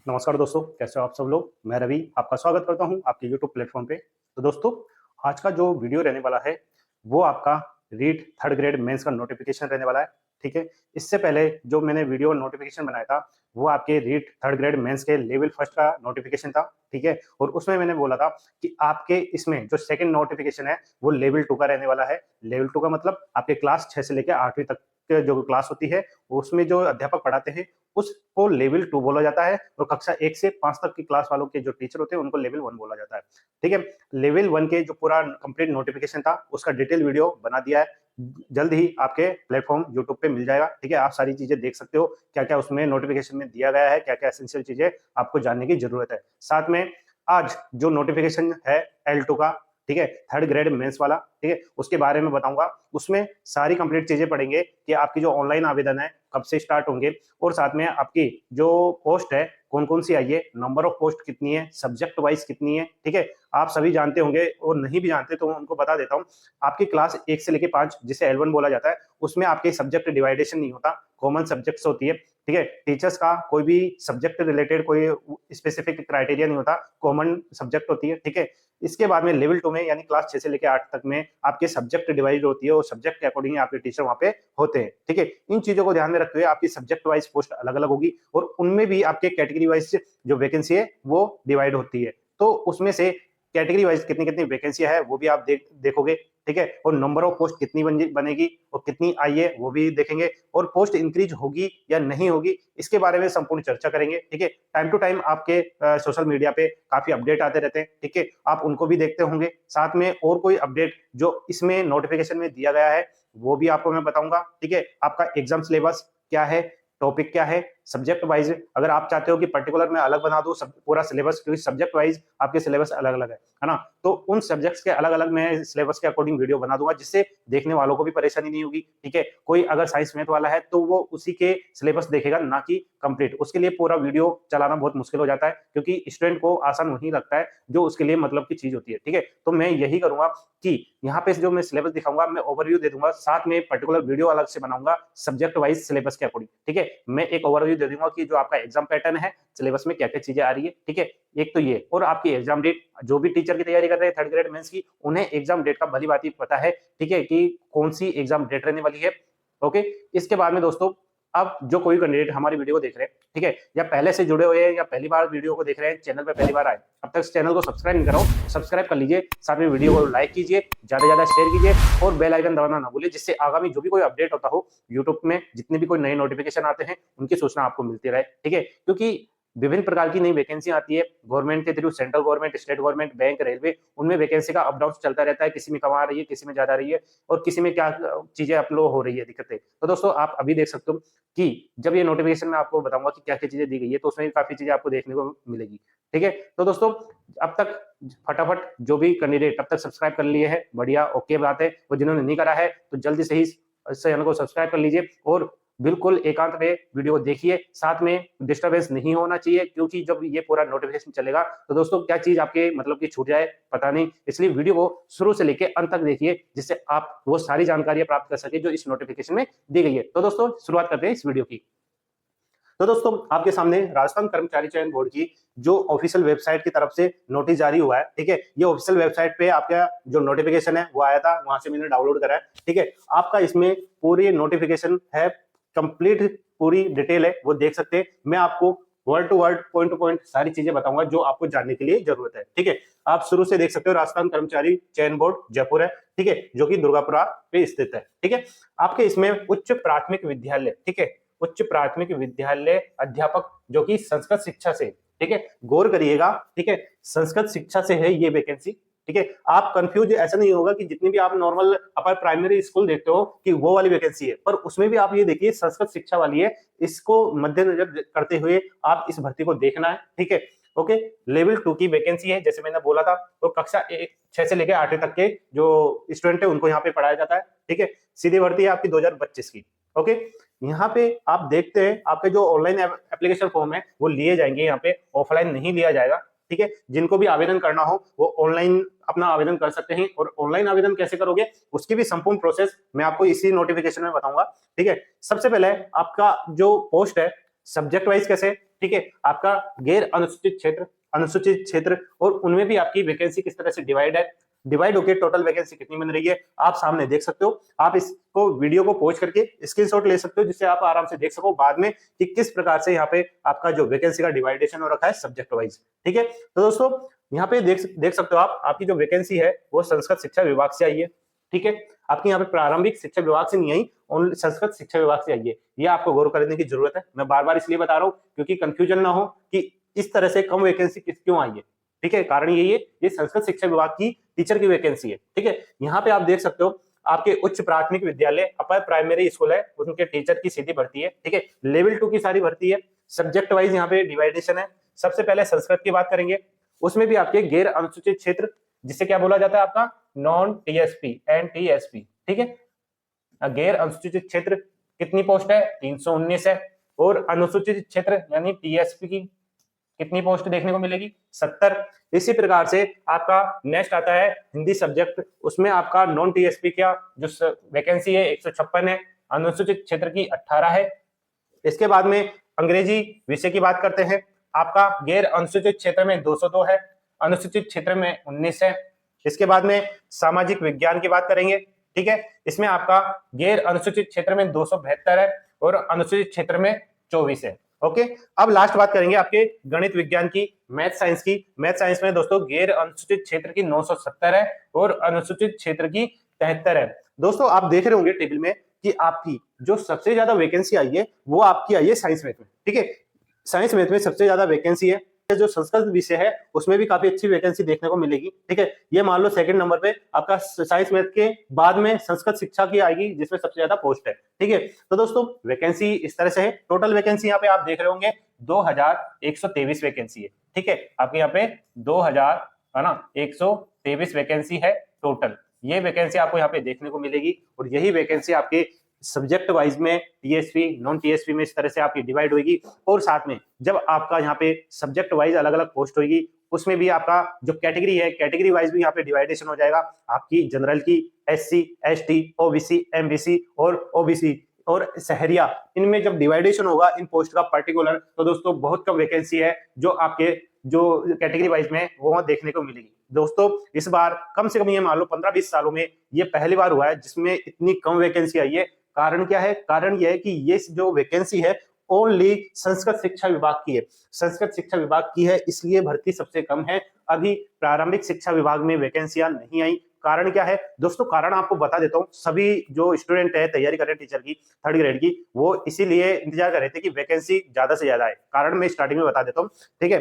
नमस्कार दोस्तों, कैसे हो आप सब लोग। मैं रवि आपका स्वागत करता हूं आपके यूट्यूब प्लेटफॉर्म पे। तो दोस्तों, आज का जो वीडियो रहने वाला है वो आपका रीट थर्ड ग्रेड मेंस का नोटिफिकेशन रहने वाला है। ठीक है, इससे पहले जो मैंने वीडियो नोटिफिकेशन बनाया था वो आपके रीट थर्ड ग्रेड मेंस के लेवल फर्स्ट का नोटिफिकेशन था। ठीक है, और उसमें मैंने बोला था कि आपके इसमें जो सेकंड नोटिफिकेशन है वो लेवल 2 का रहने वाला है। लेवल 2 का मतलब आपके क्लास 6 से लेकर 8वीं तक के जो क्लास होती है उसमें जो अध्यापक पढ़ाते हैं उसको लेवल 2 बोला जाता है, और कक्षा 1 से 5 तक की क्लास वालों के जो टीचर होते हैं उनको लेवल 1 बोला जाता है। ठीक है, लेवल 1 के जो पूरा कंप्लीट नोटिफिकेशन था उसका डिटेल वीडियो बना दिया है। जल्द ही आपके प्लेटफॉर्म यूट्यूब पे मिल जाएगा। ठीक है, आप सारी चीजें देख सकते हो, क्या क्या उसमें नोटिफिकेशन में दिया गया है, क्या क्या एसेंशियल चीजें आपको जानने की जरूरत है। साथ में आज जो नोटिफिकेशन है L2 का, ठीक है, थर्ड ग्रेड मेंस वाला, ठीक है, उसके बारे में बताऊंगा। उसमें सारी कंप्लीट चीजें पढ़ेंगे कि आपकी जो ऑनलाइन आवेदन है कब से स्टार्ट होंगे, और साथ में आपकी जो पोस्ट है कौन कौन सी आई है, नंबर ऑफ पोस्ट कितनी है, सब्जेक्ट वाइज कितनी है। ठीक है, आप सभी जानते होंगे, और नहीं भी जानते तो उनको बता देता हूँ। आपकी क्लास 1 से लेकर 5 जिसे L1 बोला जाता है उसमें आपके सब्जेक्ट डिवाइडेशन नहीं होता, कॉमन सब्जेक्ट्स होती है। ठीक है, टीचर्स का कोई भी सब्जेक्ट रिलेटेड कोई स्पेसिफिक क्राइटेरिया नहीं होता, कॉमन सब्जेक्ट होती है। ठीक है, इसके बाद में लेवल 2 में यानी क्लास 6 से लेकर 8 तक में आपके सब्जेक्ट डिवाइड होती है, और सब्जेक्ट के अकॉर्डिंग आपके टीचर वहां पे होते हैं। ठीक है, इन चीजों को ध्यान में रखते हुए आपकी सब्जेक्ट वाइज पोस्ट अलग अलग होगी, और उनमें भी आपके कैटेगरी वाइज जो वैकेंसी है वो डिवाइड होती है। तो उसमें से कैटेगरी वाइज कितनी कितनी वैकेंसी है वो भी आप देखोगे। ठीक है, और नंबर ऑफ पोस्ट कितनी बनेगी और कितनी आई है वो भी देखेंगे, और पोस्ट इंक्रीज होगी या नहीं होगी इसके बारे में संपूर्ण चर्चा करेंगे। ठीक है, टाइम टू टाइम आपके सोशल मीडिया पे काफी अपडेट आते रहते हैं। ठीक है, आप उनको भी देखते होंगे। साथ में और कोई अपडेट जो इसमें नोटिफिकेशन में दिया गया है वो भी आपको मैं बताऊंगा। ठीक है, आपका एग्जाम सिलेबस क्या है, टॉपिक क्या है, सब्जेक्ट वाइज अगर आप चाहते हो कि पर्टिकुलर में अलग बना दूं पूरा सिलेबस, क्योंकि सब्जेक्ट वाइज आपके सिलेबस अलग अलग है ना, तो उन सब्जेक्ट्स के अलग अलग मैं सिलेबस के अकॉर्डिंग वीडियो बना दूंगा जिससे देखने वालों को भी परेशानी नहीं होगी। ठीक है, कोई अगर साइंस मैथ वाला है तो वो उसी के सिलेबस देखेगा, ना कि कंप्लीट। उसके लिए पूरा वीडियो चलाना बहुत मुश्किल हो जाता है, क्योंकि स्टूडेंट को आसान वही लगता है जो उसके लिए मतलब की चीज होती है। ठीक है, तो मैं यही करूंगा कि यहाँ पे जो मैं सिलेबस दिखाऊंगा मैं ओवरव्यू दे दूंगा, साथ में पर्टिकुलर वीडियो अलग से बनाऊंगा सब्जेक्ट वाइज सिलेबस के अकॉर्डिंग। ठीक है, मैं एक ओवरव्यू दे दूंगा कि जो आपका एग्जाम पैटर्न है, सिलेबस में क्या क्या चीजें आ रही है। ठीक है, एक तो ये, और आपकी एग्जाम डेट, जो भी टीचर की तैयारी कर रहे हैं थर्ड ग्रेड मेंस की, उन्हें एग्जाम डेट का भली बात ही पता है। ठीक है, कि कौन सी एग्जाम डेट रहने वाली है। ओके, इसके बाद में दोस्तों, अब जो कोई कैंडिडेट हमारी वीडियो को देख रहे हैं, ठीक है, या पहले से जुड़े हुए हैं या पहली बार वीडियो को देख रहे हैं, चैनल पे पहली बार आए, अब तक इस चैनल को सब्सक्राइब नहीं करो, सब्सक्राइब कर लीजिए। साथ में वीडियो को लाइक कीजिए, ज्यादा से ज्यादा शेयर कीजिए, और बेल आइकन दबाना ना भूलिए, जिससे आगामी जो भी कोई अपडेट होता हो यूट्यूब में, जितने भी कोई नए नोटिफिकेशन आते हैं उनकी सूचना आपको मिलती रहे। ठीक है, क्योंकि विभिन्न प्रकार की नई वैकेंसी आती है गवर्नमेंट के through, central government, state government, bank, railway, उनमें वैकेंसी का अप डाउन चलता रहता है, किसी में कम आ रही है, किसी में ज्यादा आ रही है, और किसी में क्या चीजें अपलोड हो रही है, दिक्कतें। तो दोस्तों, आप अभी देख सकते हो कि जब ये नोटिफिकेशन में आपको बताऊंगा कि क्या क्या चीजें दी गई है, तो उसमें काफी चीजें आपको देखने को मिलेगी। ठीक है, तो दोस्तों, अब तक फटाफट जो भी कैंडिडेट अब तक सब्सक्राइब कर लिए है, बढ़िया, ओके बात है। और जिन्होंने नहीं करा है तो जल्दी से ही इस चैनल को सब्सक्राइब कर लीजिए, और बिल्कुल एकांत में वीडियो देखिए। साथ में डिस्टरबेंस नहीं होना चाहिए, क्योंकि जब ये पूरा नोटिफिकेशन चलेगा तो दोस्तों क्या चीज आपके मतलब की छूट जाए पता नहीं, इसलिए वीडियो को शुरू से लेकर अंत तक देखिए, जिससे आप वो सारी जानकारियां प्राप्त कर सके जो इस नोटिफिकेशन में दी गई है। तो दोस्तों, शुरुआत करते हैं इस वीडियो की। तो दोस्तों, आपके सामने राजस्थान कर्मचारी चयन बोर्ड की जो ऑफिशियल वेबसाइट की तरफ से नोटिस जारी हुआ है। ठीक है, ये ऑफिशियल वेबसाइट पे आपका जो नोटिफिकेशन है वो आया था, वहां से मैंने डाउनलोड करा है। ठीक है, आपका इसमें पूरी नोटिफिकेशन है, कंप्लीट पूरी डिटेल है, वो देख सकते हैं। मैं आपको word to word, point to point सारी चीजें बताऊंगा जो आपको जानने के लिए जरूरत है। ठीक है, आप शुरू से देख सकते हो, राजस्थान कर्मचारी चयन बोर्ड जयपुर है। ठीक है, जो कि दुर्गापुरा पे स्थित है। ठीक है, आपके इसमें उच्च प्राथमिक विद्यालय, ठीक है, उच्च प्राथमिक विद्यालय अध्यापक जो कि संस्कृत शिक्षा से, ठीक है, गौर करिएगा। ठीक है, संस्कृत शिक्षा से है ये वैकेंसी। ठीक है, आप कंफ्यूज ऐसा नहीं होगा कि जितनी भी आप नॉर्मल अपर प्राइमरी स्कूल देखते हो कि वो वाली वैकेंसी है, पर उसमें भी आप ये देखिए संस्कृत शिक्षा वाली है। इसको मद्देनजर करते हुए आप इस भर्ती को देखना है। ठीक है, ओके, लेवल 2 की वैकेंसी है, जैसे मैंने बोला था, तो कक्षा 6 से लेकर 8वीं तक के जो स्टूडेंट है उनको यहाँ पे पढ़ाया जाता है। ठीक है, सीधी भर्ती है आपकी 2025 की। ओके, यहाँ पे आप देखते हैं आपके जो ऑनलाइन एप्लीकेशन फॉर्म है वो लिए जाएंगे, यहाँ पे ऑफलाइन नहीं लिया जाएगा। ठीक है, जिनको भी आवेदन करना हो वो ऑनलाइन अपना आवेदन कर सकते हैं, और ऑनलाइन आवेदन कैसे करोगे उसकी भी संपूर्ण प्रोसेस मैं आपको इसी नोटिफिकेशन में बताऊंगा। ठीक है, सबसे पहले आपका जो पोस्ट है सब्जेक्ट वाइज कैसे, ठीक है, आपका गैर अनुसूचित क्षेत्र, और उनमें भी आपकी वैकेंसी किस तरह से डिवाइड होकर टोटल वैकेंसी कितनी बन रही है आप सामने देख सकते हो। आप इसको वीडियो को पॉज करके स्क्रीनशॉट ले सकते हो, जिससे आप आराम से देख सको बाद में कि किस प्रकार से यहाँ पे आपका जो वैकेंसी का डिवाइडेशन हो रखा है सब्जेक्ट वाइज। ठीक है, तो दोस्तों यहाँ पे देख सकते हो आप, आपकी जो वैकेंसी है वो संस्कृत शिक्षा विभाग से आई है। ठीक है, आपकी यहाँ पे प्रारंभिक शिक्षा विभाग से नहीं आई, ओनली संस्कृत शिक्षा विभाग से आई है। ये आपको गौर करने की जरूरत है। मैं बार बार इसलिए बता रहा हूँ क्योंकि कंफ्यूजन ना हो कि इस तरह से कम वैकेंसी क्यों आई है। ठीक है, कारण यही है, ये संस्कृत शिक्षा विभाग की टीचर की वैकेंसी है। ठीक है, यहाँ पे आप देख सकते हो आपके उच्च प्राथमिक विद्यालय अपर प्राइमरी स्कूल है, उनके टीचर की सीधी भर्ती है। ठीक है, लेवल 2 की सारी भर्ती है, सब्जेक्ट वाइज यहाँ पे डिवाइडेशन है। सबसे पहले संस्कृत की बात करेंगे, उसमें भी आपके गैर अनुसूचित क्षेत्र, जिसे क्या बोला जाता है आपका नॉन टीएसपी एंड टीएसपी। ठीक है, गैर अनुसूचित क्षेत्र कितनी पोस्ट है 319 है, और अनुसूचित क्षेत्र यानी टीएसपी की कितनी पोस्ट देखने को मिलेगी 70। इसी प्रकार से आपका नेक्स्ट आता है हिंदी सब्जेक्ट, उसमें आपका नॉन टीएसपी का जो वैकेंसी है 156 है, अनुसूचित क्षेत्र की 18 है। इसके बाद में अंग्रेजी विषय की बात करते हैं, आपका गैर अनुसूचित क्षेत्र में 202 है, अनुसूचित क्षेत्र में 19 है। इसके बाद में सामाजिक विज्ञान की बात करेंगे। ठीक है, इसमें आपका गैर अनुसूचित क्षेत्र में 272 है और अनुसूचित क्षेत्र में 24 है। ओके, अब लास्ट बात करेंगे आपके गणित विज्ञान की, मैथ साइंस की। मैथ साइंस में दोस्तों गैर अनुसूचित क्षेत्र की 970 है और अनुसूचित क्षेत्र की 73 है। दोस्तों आप देख रहे होंगे टेबल में कि आपकी जो सबसे ज्यादा वैकेंसी आई है वो आपकी आई है साइंस मैथ में। ठीक है, साइंस मैथ में सबसे ज्यादा वैकेंसी है। जो संस्कृत विषय है उसमें भी काफी अच्छी वैकेंसी देखने को मिलेगी। ठीक है, ये मान लो सेकंड नंबर पे आपका साइंस मैथ के बाद में संस्कृत शिक्षा की आएगी, जिसमें सबसे ज्यादा पोस्ट है। ठीक है, तो दोस्तों वैकेंसी इस तरह से है। टोटल वैकेंसी यहाँ पे आप देख रहे होंगे 2123 वैकेंसी है। ठीक है, आपके यहाँ पे 2123 वैकेंसी है टोटल। ये वैकेंसी आपको यहाँ पे देखने को मिलेगी, और यही वैकेंसी आपके सब्जेक्ट वाइज में टीएसपी नॉन टीएसपी में इस तरह से आपकी डिवाइड होगी। और साथ में जब आपका यहाँ पे सब्जेक्ट वाइज अलग अलग पोस्ट होगी, उसमें भी आपका जो कैटेगरी है कैटेगरी वाइज भी यहाँ पे डिवाइडेशन हो जाएगा। आपकी जनरल की एससी, एसटी, ओबीसी, एमबीसी और ओबीसी और शहरिया, इनमें जब डिवाइडेशन होगा इन पोस्ट का पर्टिकुलर, तो दोस्तों बहुत कम वैकेंसी है जो आपके जो कैटेगरी वाइज में वो देखने को मिलेगी। दोस्तों इस बार कम से कम ये मान लो 15-20 सालों में ये पहली बार हुआ है जिसमें इतनी कम वैकेंसी आई है। कारण क्या है? कारण यह है कि ये जो वैकेंसी है ओनली संस्कृत शिक्षा विभाग की है। संस्कृत शिक्षा विभाग की है, इसलिए भर्ती सबसे कम है। अभी प्रारंभिक शिक्षा विभाग में वैकेंसियां नहीं आई। कारण क्या है दोस्तों? कारण आपको बता देता हूँ। सभी जो स्टूडेंट है तैयारी कर रहे हैं टीचर की 3rd ग्रेड की, वो इसीलिए इंतजार कर रहे थे कि वैकेंसी ज्यादा से ज्यादा है। कारण मैं स्टार्टिंग में बता देता हूँ, ठीक है।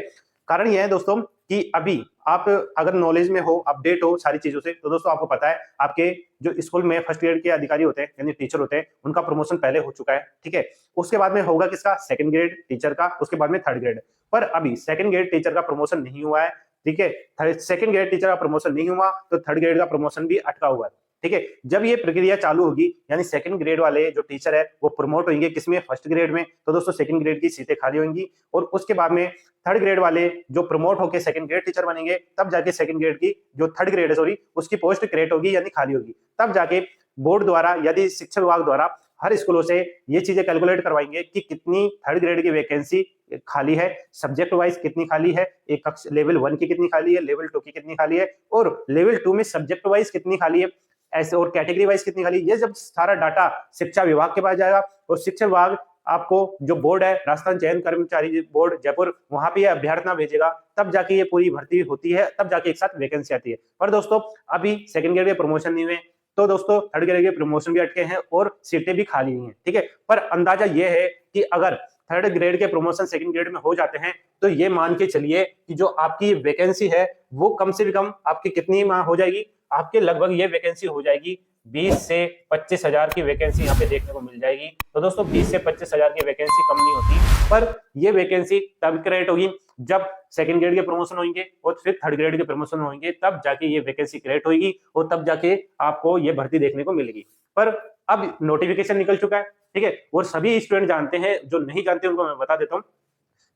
कारण यह है दोस्तों कि अभी आप अगर नॉलेज में हो, अपडेट हो सारी चीजों से, तो दोस्तों आपको पता है आपके जो स्कूल में फर्स्ट ग्रेड के अधिकारी होते हैं यानी टीचर होते हैं, उनका प्रमोशन पहले हो चुका है, ठीक है। उसके बाद में होगा किसका? 2nd ग्रेड टीचर का, उसके बाद में 3rd ग्रेड। पर अभी 2nd ग्रेड टीचर का प्रमोशन नहीं हुआ है, ठीक है। 2nd ग्रेड टीचर का प्रमोशन नहीं हुआ तो 3rd ग्रेड का प्रमोशन भी अटका हुआ है, ठीक है। जब ये प्रक्रिया चालू होगी यानी 2nd ग्रेड वाले जो टीचर है वो प्रमोट होंगे किसमें? 1st ग्रेड में। तो दोस्तों 2nd ग्रेड की सीटें खाली होंगी और उसके बाद में 3rd ग्रेड वाले जो प्रमोट होकर 2nd ग्रेड टीचर बनेंगे, तब जाके 2nd ग्रेड की जो 3rd ग्रेड है सॉरी उसकी पोस्ट क्रिएट होगी यानी खाली होगी। तब जाके बोर्ड द्वारा यदि शिक्षा विभाग द्वारा हर स्कूलों से ये चीजें कैलकुलेट करवाएंगे कि कितनी 3rd ग्रेड की वैकेंसी खाली है, सब्जेक्ट वाइज कितनी खाली है, एक कक्षा लेवल 1 की कितनी खाली है, लेवल 2 की कितनी खाली है और लेवल 2 में सब्जेक्ट वाइज कितनी खाली है, ऐसे और कैटेगरी वाइज कितनी खाली। ये जब सारा डाटा शिक्षा विभाग के पास जाएगा और शिक्षा विभाग आपको जो बोर्ड है राजस्थान चयन कर्मचारी बोर्ड जयपुर, वहां पे अभ्यर्थना भेजेगा, तब जाके ये पूरी भर्ती होती है, तब जाके एक साथ वैकेंसी आती है। पर दोस्तों अभी 2nd ग्रेड के प्रमोशन नहीं हुए, तो दोस्तों 3rd ग्रेड के प्रमोशन भी अटके हैं और सीटें भी खाली नहीं है, ठीक है। पर अंदाजा ये है कि अगर 3rd ग्रेड के प्रमोशन 2nd ग्रेड में हो जाते हैं तो ये मान के चलिए कि जो आपकी वैकेंसी है वो कम से कम आपकी कितनी हो जाएगी? आपके लगभग ये वैकेंसी हो जाएगी 20 से 25 हजार की वैकेंसी यहाँ पे देखने को मिल जाएगी। तो दोस्तों 20 से 25 हजार की वैकेंसी कम नहीं होती, पर ये वैकेंसी तब क्रिएट होगी जब 2nd ग्रेड के प्रमोशन होंगे और फिर 3rd ग्रेड के प्रमोशन होंगे, तब जाके ये वैकेंसी क्रिएट होगी और तब जाके आपको ये भर्ती देखने को मिलेगी। पर अब नोटिफिकेशन निकल चुका है, ठीक है, और सभी स्टूडेंट जानते हैं, जो नहीं जानते उनको मैं बता देता हूँ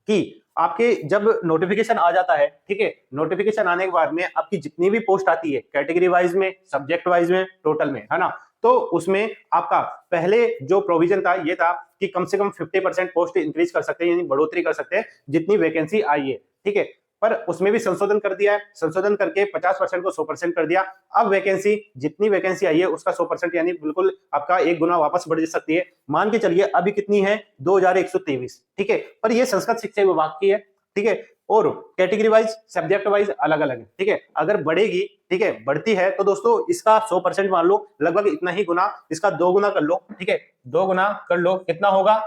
कि आपके जब नोटिफिकेशन आ जाता है, ठीक है, नोटिफिकेशन आने के बाद में आपकी जितनी भी पोस्ट आती है कैटेगरी वाइज में, सब्जेक्ट वाइज में, टोटल में, है ना, तो उसमें आपका पहले जो प्रोविजन था ये था कि कम से कम 50% पोस्ट इंक्रीज कर सकते हैं, यानी बढ़ोतरी कर सकते हैं जितनी वैकेंसी आई है, ठीक है। पर उसमें भी संशोधन कर दिया है, संशोधन करके 50% को 100% कर दिया। अब वैकेंसी जितनी वैकेंसी आई है उसका 100% यानी बिल्कुल आपका 1 गुना वापस बढ़ सकती है। मान के चलिए अभी कितनी है 2123, ठीक है। पर ये संस्कृत शिक्षा विभाग की है, ठीक है, और कैटेगरी वाइज सब्जेक्ट वाइज अलग अलग है, ठीक है। अगर बढ़ेगी, ठीक है, बढ़ती है तो दोस्तों इसका 100% मान लो लगभग इतना ही गुना, इसका 2 गुना कर लो, ठीक है, 2 गुना कर लो, कितना होगा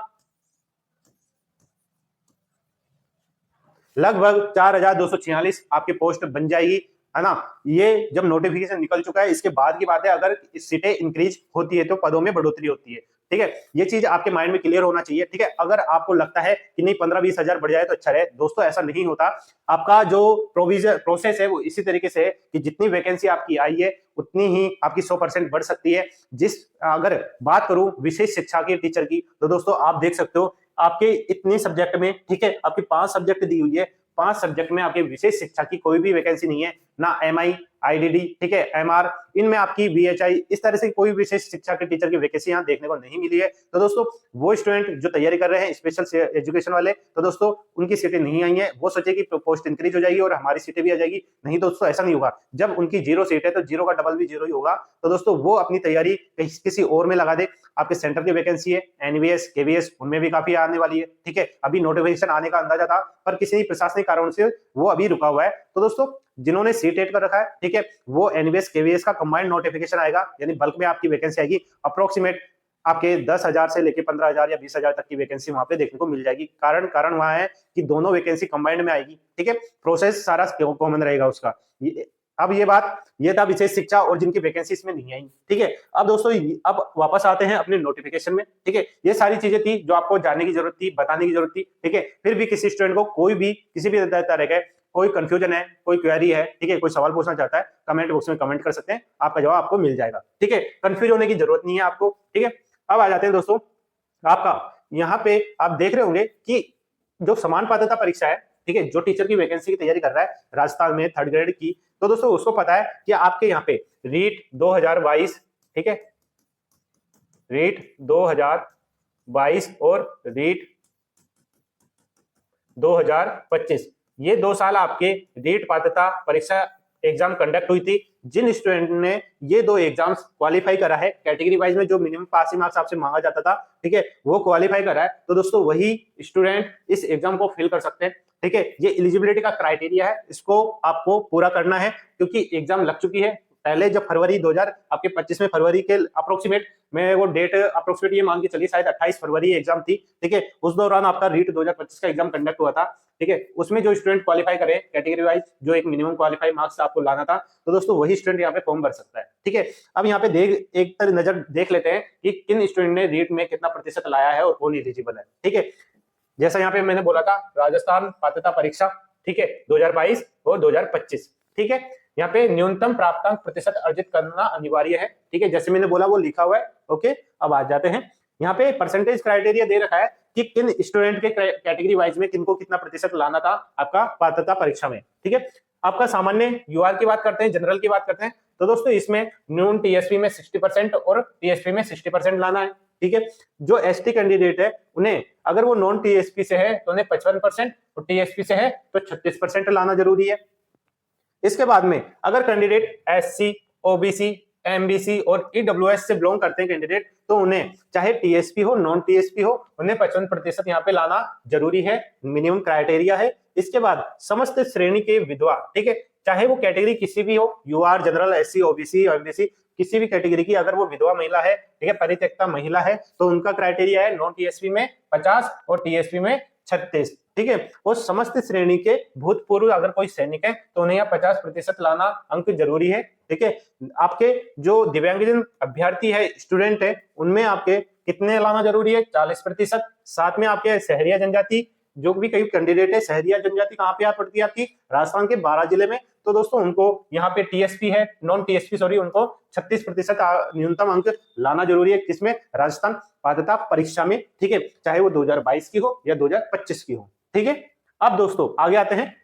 लगभग 4246 आपकी पोस्ट बन जाएगी, है ना। ये जब नोटिफिकेशन निकल चुका है इसके बाद की बात है, अगर सीटें इंक्रीज होती है तो पदों में बढ़ोतरी होती है, ठीक है। ये चीज आपके माइंड में क्लियर होना चाहिए, ठीक है। अगर आपको लगता है कि नहीं 15-20 हजार बढ़ जाए तो अच्छा रहे, दोस्तों ऐसा नहीं होता। आपका जो प्रोविजन प्रोसेस है वो इसी तरीके से है कि जितनी वैकेंसी आपकी आई है उतनी ही आपकी 100% बढ़ सकती है। जिस अगर बात करूं विशेष शिक्षा के टीचर की, तो दोस्तों आप देख सकते हो आपके इतनी सब्जेक्ट में, ठीक है, आपकी 5 सब्जेक्ट दी हुई है, 5 सब्जेक्ट में आपके विशेष शिक्षा की कोई भी वैकेंसी नहीं है, ना एमआई, आईडीडी, ठीक है, एमआर, इनमें आपकी बीएचआई, इस तरह से कोई विशेष शिक्षा के टीचर की वैकेंसी यहाँ देखने को नहीं मिली है। तो दोस्तों वो स्टूडेंट जो तैयारी कर रहे हैं स्पेशल एजुकेशन वाले, तो दोस्तों उनकी सीटें नहीं आई हैं, वो सोचे कि पोस्ट इंक्रीज हो जाएगी और हमारी सीटें भी आ जाएगी, नहीं दोस्तों ऐसा नहीं होगा। जब उनकी 0 सीट है तो 0 का डबल भी 0 ही होगा। तो दोस्तों वो अपनी तैयारी किसी और में लगा दे। आपके सेंटर की वैकेंसी है एनवीएस, केवीएस, उनमें भी काफी आने वाली है, ठीक है। अभी नोटिफिकेशन आने का अंदाजा था पर किसी प्रशासनिक कारण से वो अभी रुका हुआ है। तो दोस्तों जिन्होंने सीटेट कर रखा है, ठीक है, वो एनवीएस केवीएस का कंबाइंड नोटिफिकेशन आएगा, यानी बल्क में आपकी वैकेंसी आएगी। अप्रोक्सीमेट आपके 10,000 से लेके 15,000 या 20,000 तक की वैकेंसी वहां पे देखने को मिल जाएगी। कारण वहां है कि दोनों वैकेंसी कंबाइंड में आएगी, ठीक है। प्रोसेस सारा कॉमन रहेगा उसका। अब ये था विशेष शिक्षा और जिनकी वैकेंसी इसमें नहीं आई, ठीक है। अब दोस्तों अब वापस आते हैं अपने नोटिफिकेशन में, ठीक है। ये सारी चीजें थी जो आपको जानने की जरूरत थी, बताने की जरूरत थी, ठीक है। फिर भी किसी स्टूडेंट को कोई भी किसी भी तरह का कोई कंफ्यूजन है, कोई क्वेरी है, ठीक है, कोई सवाल पूछना चाहता है, कमेंट बॉक्स में कमेंट कर सकते हैं, आपका जवाब आपको मिल जाएगा, ठीक है। कंफ्यूज होने की जरूरत नहीं है आपको, ठीक है। अब आ जाते हैं दोस्तों आपका यहाँ पे आप देख रहे होंगे कि जो समान पात्रता परीक्षा है, ठीक है, जो टीचर की वैकेंसी की तैयारी कर रहा है राजस्थान में 3rd ग्रेड की, तो दोस्तों उसको पता है कि आपके यहाँ पे रीट 2022, ठीक है, रीट 2022 और रीट 2025, ये 2 साल आपके रीट पात्रता परीक्षा एग्जाम कंडक्ट हुई थी। जिन स्टूडेंट ने ये 2 एग्जाम्स क्वालिफाई करा है कैटेगरी वाइज में, जो मिनिमम पासिंग मार्क्स आपसे मांगा जाता था, ठीक है, वो क्वालिफाई करा है, तो दोस्तों वही स्टूडेंट इस एग्जाम को फिल कर सकते हैं, ठीक है। ये एलिजिबिलिटी का क्राइटेरिया है, इसको आपको पूरा करना है क्योंकि एग्जाम लग चुकी है। पहले जब फरवरी 2025 में फरवरी के अप्रोक्सीमेट में वो डेट अप्रोक्सीमेट ये मान के चलिए शायद 28 फरवरी एग्जाम थी, ठीक है। उस दौरान आपका रीट 2025 का एग्जाम कंडक्ट हुआ था, ठीक है। उसमें जो स्टूडेंट क्वालिफाई करे कैटेगरी वाइज, जो एक मिनिमम क्वालिफाई मार्क्स आपको लाना था, तो दोस्तों वही स्टूडेंट यहाँ पे फॉर्म भर सकता है, ठीक है। अब यहाँ पे एक नजर देख लेते हैं कि किन स्टूडेंट ने रीट में कितना प्रतिशत लाया है और कौन एलिजिबल है, ठीक है। जैसा यहाँ पे मैंने बोला था राजस्थान पात्रता परीक्षा, ठीक है, 2022 और 2025, ठीक है। यहाँ पे न्यूनतम प्राप्तांक प्रतिशत अर्जित करना अनिवार्य है, ठीक है, जैसे मैंने बोला वो लिखा हुआ है, ओके। अब आ जाते हैं यहाँ पे परसेंटेज क्राइटेरिया दे रखा है कि किन स्टूडेंट के कैटेगरी वाइज में किनको कितना प्रतिशत लाना था आपका पात्रता परीक्षा में, ठीक है। आपका सामान्य यूआर की बात करते हैं, जनरल की बात करते हैं, तो दोस्तों इसमें नॉन टीएसपी में 60% और टीएसपी में 60% लाना है, ठीक है। जो एसटी कैंडिडेट है उन्हें अगर वो नॉन टीएसपी से है तो उन्हें 55% और टीएसपी से है तो 36% लाना जरूरी है। इसके बाद में अगर कैंडिडेट एससी, ओबीसी, एमबीसी और ईडब्ल्यूएस से बिलोंग करते हैं कैंडिडेट, तो उन्हें चाहे टीएसपी हो नॉन टीएसपी हो उन्हें 55% यहाँ पे लाना जरूरी है, मिनिमम क्राइटेरिया है। इसके बाद समस्त श्रेणी के विधवा, ठीक है, चाहे वो कैटेगरी किसी भी हो, UR, general, SC, OBC, MBC, किसी भी कैटेगरी की, अगर वो विधवा महिला है, ठीक है, परित्यक्ता महिला है, तो उनका क्राइटेरिया है नॉन टीएसपी में 50 और टीएसपी में 36, ठीक है। और समस्त श्रेणी के भूतपूर्व अगर कोई सैनिक है तो उन्हें यहाँ 50% लाना अंक जरूरी है, ठीक है। आपके जो दिव्यांगजन अभ्यर्थी है, स्टूडेंट है, उनमें आपके कितने लाना जरूरी है? 40%। साथ में आपके सहरिया जनजाति, जो भी कई कैंडिडेट है, सहरिया जनजाति कहाँ पे पड़ती है आपकी? राजस्थान के 12 जिले में। तो दोस्तों उनको यहाँ पे टीएसपी है, नॉन टीएसपी सॉरी, उनको 36% न्यूनतम अंक लाना जरूरी है, किसमें? राजस्थान पात्रता परीक्षा में, ठीक है, चाहे वो 2022 की हो या 2025 की हो, ठीक है। अब दोस्तों आगे आते हैं,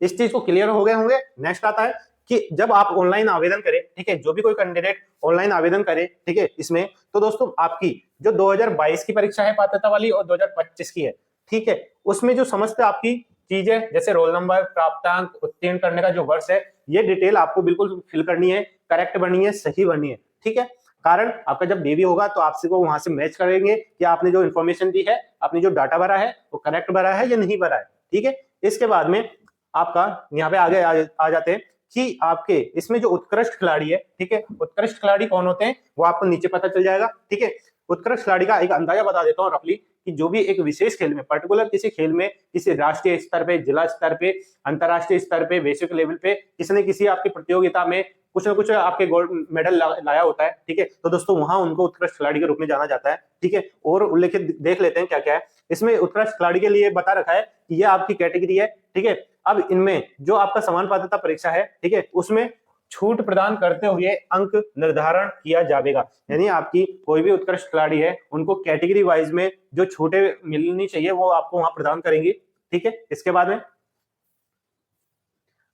इस चीज को क्लियर हो गए होंगे। नेक्स्ट आता है कि जब आप ऑनलाइन आवेदन करें, ठीक है, जो भी कोई कैंडिडेट ऑनलाइन आवेदन करे, ठीक है, इसमें तो दोस्तों आपकी जो 2022 की परीक्षा है पात्रता वाली और 2025 की है, ठीक है, उसमें जो समस्त आपकी चीजें जैसे रोल नंबर, प्राप्तांक, उत्तीर्ण करने का जो वर्ष है, ये डिटेल आपको बिल्कुल फिल करनी है, करेक्ट भरनी है, सही भरनी है, ठीक है। कारण आपका जब डेबी होगा तो आपसे को वहां से मैच करेंगे कि आपने जो इन्फॉर्मेशन दी है, आपने जो डाटा भरा है वो करेक्ट भरा है या नहीं भरा है, ठीक है। इसके बाद में आपका यहाँ पे आगे आ जाते हैं कि आपके इसमें जो उत्कृष्ट खिलाड़ी है, ठीक है, उत्कृष्ट खिलाड़ी कौन होते हैं वो आपको नीचे पता चल जाएगा, ठीक है। उत्कृष्ट खिलाड़ी का एक अंदाजा बता देता हूँ रफली, कि जो भी एक विशेष खेल में, पर्टिकुलर किसी खेल में, किसी राष्ट्रीय स्तर पे, जिला स्तर पे, अंतरराष्ट्रीय स्तर पे, वैश्विक लेवल पे किसी न किसी आपकी प्रतियोगिता में कुछ ना कुछ आपके गोल्ड मेडल लाया होता है, ठीक है, तो दोस्तों वहां उनको उत्कृष्ट खिलाड़ी के रूप में जाना जाता है, ठीक है। और उल्लेखित देख लेते हैं क्या क्या है इसमें। उत्कृष्ट खिलाड़ी के लिए बता रखा है कि ये आपकी कैटेगरी है, ठीक है। अब इनमें जो आपका समान पात्रता परीक्षा है, ठीक है, उसमें छूट प्रदान करते हुए अंक निर्धारण किया जाएगा, यानी आपकी कोई भी उत्कृष्ट खिलाड़ी है उनको कैटेगरी वाइज में जो छूटें मिलनी चाहिए वो आपको वहां प्रदान करेंगे, ठीक है। इसके बाद में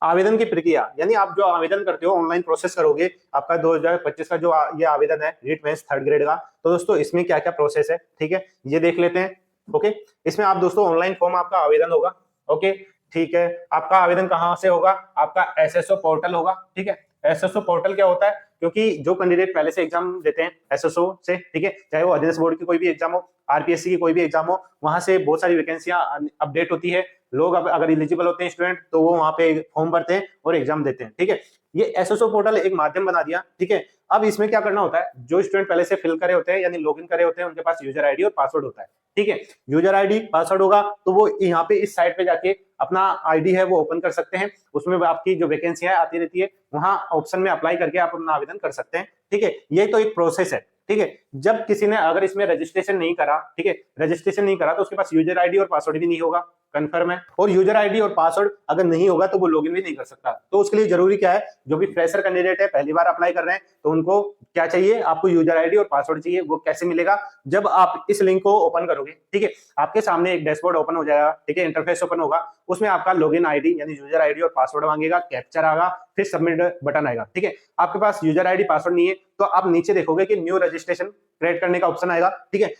आवेदन की प्रक्रिया, यानी आप जो आवेदन करते हो ऑनलाइन प्रोसेस करोगे, आपका 2025 का जो ये आवेदन है रीट मेंस थर्ड ग्रेड का, तो दोस्तों इसमें क्या क्या प्रोसेस है, ठीक है, ये देख लेते हैं। ओके, इसमें आप दोस्तों ऑनलाइन फॉर्म आपका आवेदन होगा, ओके, ठीक है। आपका आवेदन कहां से होगा, आपका एसएसओ पोर्टल होगा, ठीक है। एसएसओ पोर्टल क्या होता है, क्योंकि जो कैंडिडेट पहले से एग्जाम देते हैं एसएसओ से, ठीक है, चाहे वो अध्ययन बोर्ड की कोई भी एग्जाम हो, आरपीएससी की कोई भी एग्जाम हो, वहां से बहुत सारी वैकेंसियां अपडेट होती है। लोग अगर एलिजिबल होते हैं स्टूडेंट तो वो वहां पे फॉर्म भरते हैं और एग्जाम देते हैं, ठीक है। ये एसएसओ पोर्टल एक माध्यम बना दिया, ठीक है। अब इसमें क्या करना होता है, जो स्टूडेंट पहले से फिल करे होते हैं यानी लॉगिन करे होते हैं, उनके पास यूजर आईडी और पासवर्ड होता है, ठीक है। यूजर आईडी पासवर्ड होगा तो वो यहाँ पे इस साइट पे जाके अपना आईडी है वो ओपन कर सकते हैं, उसमें आपकी जो वैकेंसियां आती रहती है वहां ऑप्शन में अप्लाई करके आप अपना आवेदन कर सकते हैं, ठीक है। ये तो एक प्रोसेस है, ठीक है। जब किसी ने अगर इसमें रजिस्ट्रेशन नहीं करा, ठीक है, रजिस्ट्रेशन नहीं करा तो उसके पास यूजर आईडी और पासवर्ड भी नहीं होगा, कंफर्म है। और यूजर आईडी और पासवर्ड अगर नहीं होगा तो वो लॉगिन भी नहीं कर सकता। तो उसके लिए जरूरी क्या है, जो भी फ्रेशर कैंडिडेट है पहली बार अप्लाई कर रहे हैं तो उनको क्या चाहिए, आपको यूजर आईडी और पासवर्ड चाहिए। वो कैसे मिलेगा, जब आप इस लिंक को ओपन करोगे, ठीक है, आपके सामने एक डैशबोर्ड ओपन हो जाएगा, ठीक है, इंटरफेस ओपन होगा, उसमें आपका लॉगिन आईडी यानी यूजर आईडी और पासवर्ड मांगेगा, कैप्चर आएगा, फिर सबमिट बटन आएगा, ठीक है। आपके पास यूजर आईडी पासवर्ड नहीं है तो आप नीचे देखोगे कि न्यू रजिस्ट्रेशन क्रिएट करने का ऑप्शन आएगा, ठीक है।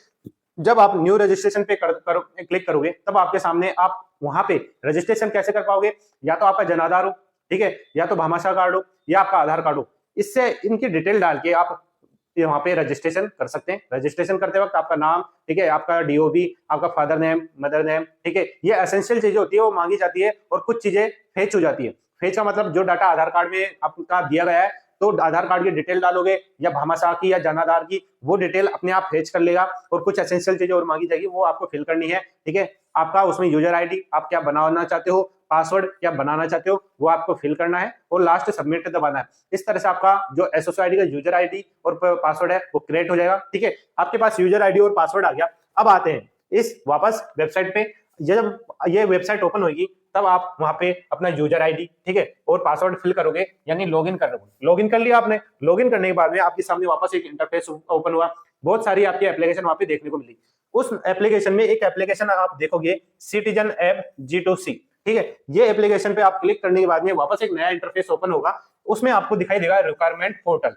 जब आप न्यू रजिस्ट्रेशन पे क्लिक करोगे तब आपके सामने आप वहां पे रजिस्ट्रेशन कैसे कर पाओगे, या तो आपका जन आधार हो, ठीक है, या तो भामाशाह कार्ड हो, या आपका आधार कार्ड हो। इससे इनकी डिटेल डाल के आप वहां पे रजिस्ट्रेशन कर सकते हैं। रजिस्ट्रेशन करते वक्त आपका नाम, ठीक है, आपका डीओबी, आपका फादर नेम, मदर नेम, ठीक है, ये एसेंशियल चीजें होती है वो मांगी जाती है, और कुछ चीजें फेच हो जाती है। फेच का मतलब जो डाटा आधार कार्ड में आपका दिया गया है, तो आधार कार्ड की डिटेल डालोगे या भामाशाह की या जनाधार की, वो डिटेल अपने आप फेच कर लेगा, और कुछ एसेंशियल चीजें और मांगी जाएगी वो आपको फिल करनी है, ठीक है। आपका उसमें यूजर आईडी आप क्या बनाना चाहते हो, पासवर्ड क्या बनाना चाहते हो, वो आपको फिल करना है और लास्ट सबमिट दबाना है। इस तरह से आपका जो एसएसओ आईडी का यूजर आईडी और पासवर्ड है वो क्रिएट हो जाएगा, ठीक है। आपके पास यूजर आईडी और पासवर्ड आ गया। अब आते हैं इस वापस वेबसाइट पे। जब ये वेबसाइट ओपन होगी तब आप वहां पे अपना यूजर आईडी, ठीक है, और पासवर्ड फिल करोगे, यानी लॉगिन कर रहे। लॉगिन कर लिया आपने, लॉगिन करने के बाद में आपके सामने वापस एक इंटरफेस ओपन हुआ, बहुत सारी आपकी एप्लीकेशन वहां पे देखने को मिली। उस एप्लीकेशन में एक एप्लीकेशन आप देखोगे, सिटीजन ऐप G2C, ठीक है। ये एप्लीकेशन पे आप क्लिक करने के बाद में वापस एक नया इंटरफेस ओपन होगा, उसमें आपको दिखाई देगा रिक्वायरमेंट पोर्टल,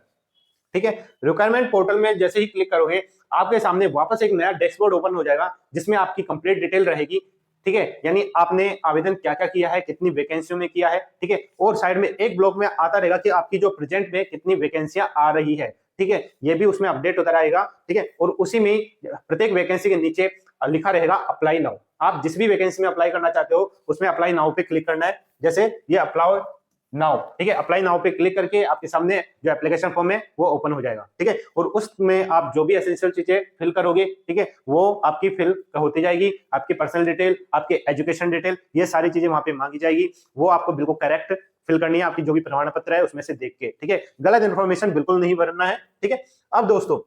ठीक है। रिक्वायरमेंट पोर्टल में जैसे ही क्लिक करोगे आपके सामने वापस एक नया डैशबोर्ड ओपन हो जाएगा, जिसमें आपकी कंप्लीट डिटेल रहेगी, ठीक है, यानी आपने आवेदन क्या क्या किया है, कितनी वैकेंसियों में किया है, ठीक है। और साइड में एक ब्लॉक में आता रहेगा कि आपकी जो प्रेजेंट में कितनी वैकेंसियां आ रही है, ठीक है, ये भी उसमें अपडेट होता रहेगा, ठीक है। और उसी में प्रत्येक वैकेंसी के नीचे लिखा रहेगा अप्लाई नाउ। आप जिस भी वैकेंसी में अप्लाई करना चाहते हो उसमें अप्लाई नाउ पे क्लिक करना है, जैसे ये अप्लाई नाउ, ठीक है, अप्लाई नाउ पे क्लिक करके आपके सामने जो एप्लीकेशन फॉर्म है वो ओपन हो जाएगा, ठीक है। और उसमें आप जो भी एसेंशियल चीजें फिल करोगे, ठीक है, वो आपकी फिल होती जाएगी। आपकी पर्सनल डिटेल, आपके एजुकेशन डिटेल, ये सारी चीजें वहां पे मांगी जाएगी, वो आपको बिल्कुल करेक्ट फिल करनी है, आपकी जो भी प्रमाण पत्र है उसमें से देख के, ठीक है। गलत इंफॉर्मेशन बिल्कुल नहीं भरना है, ठीक है। अब दोस्तों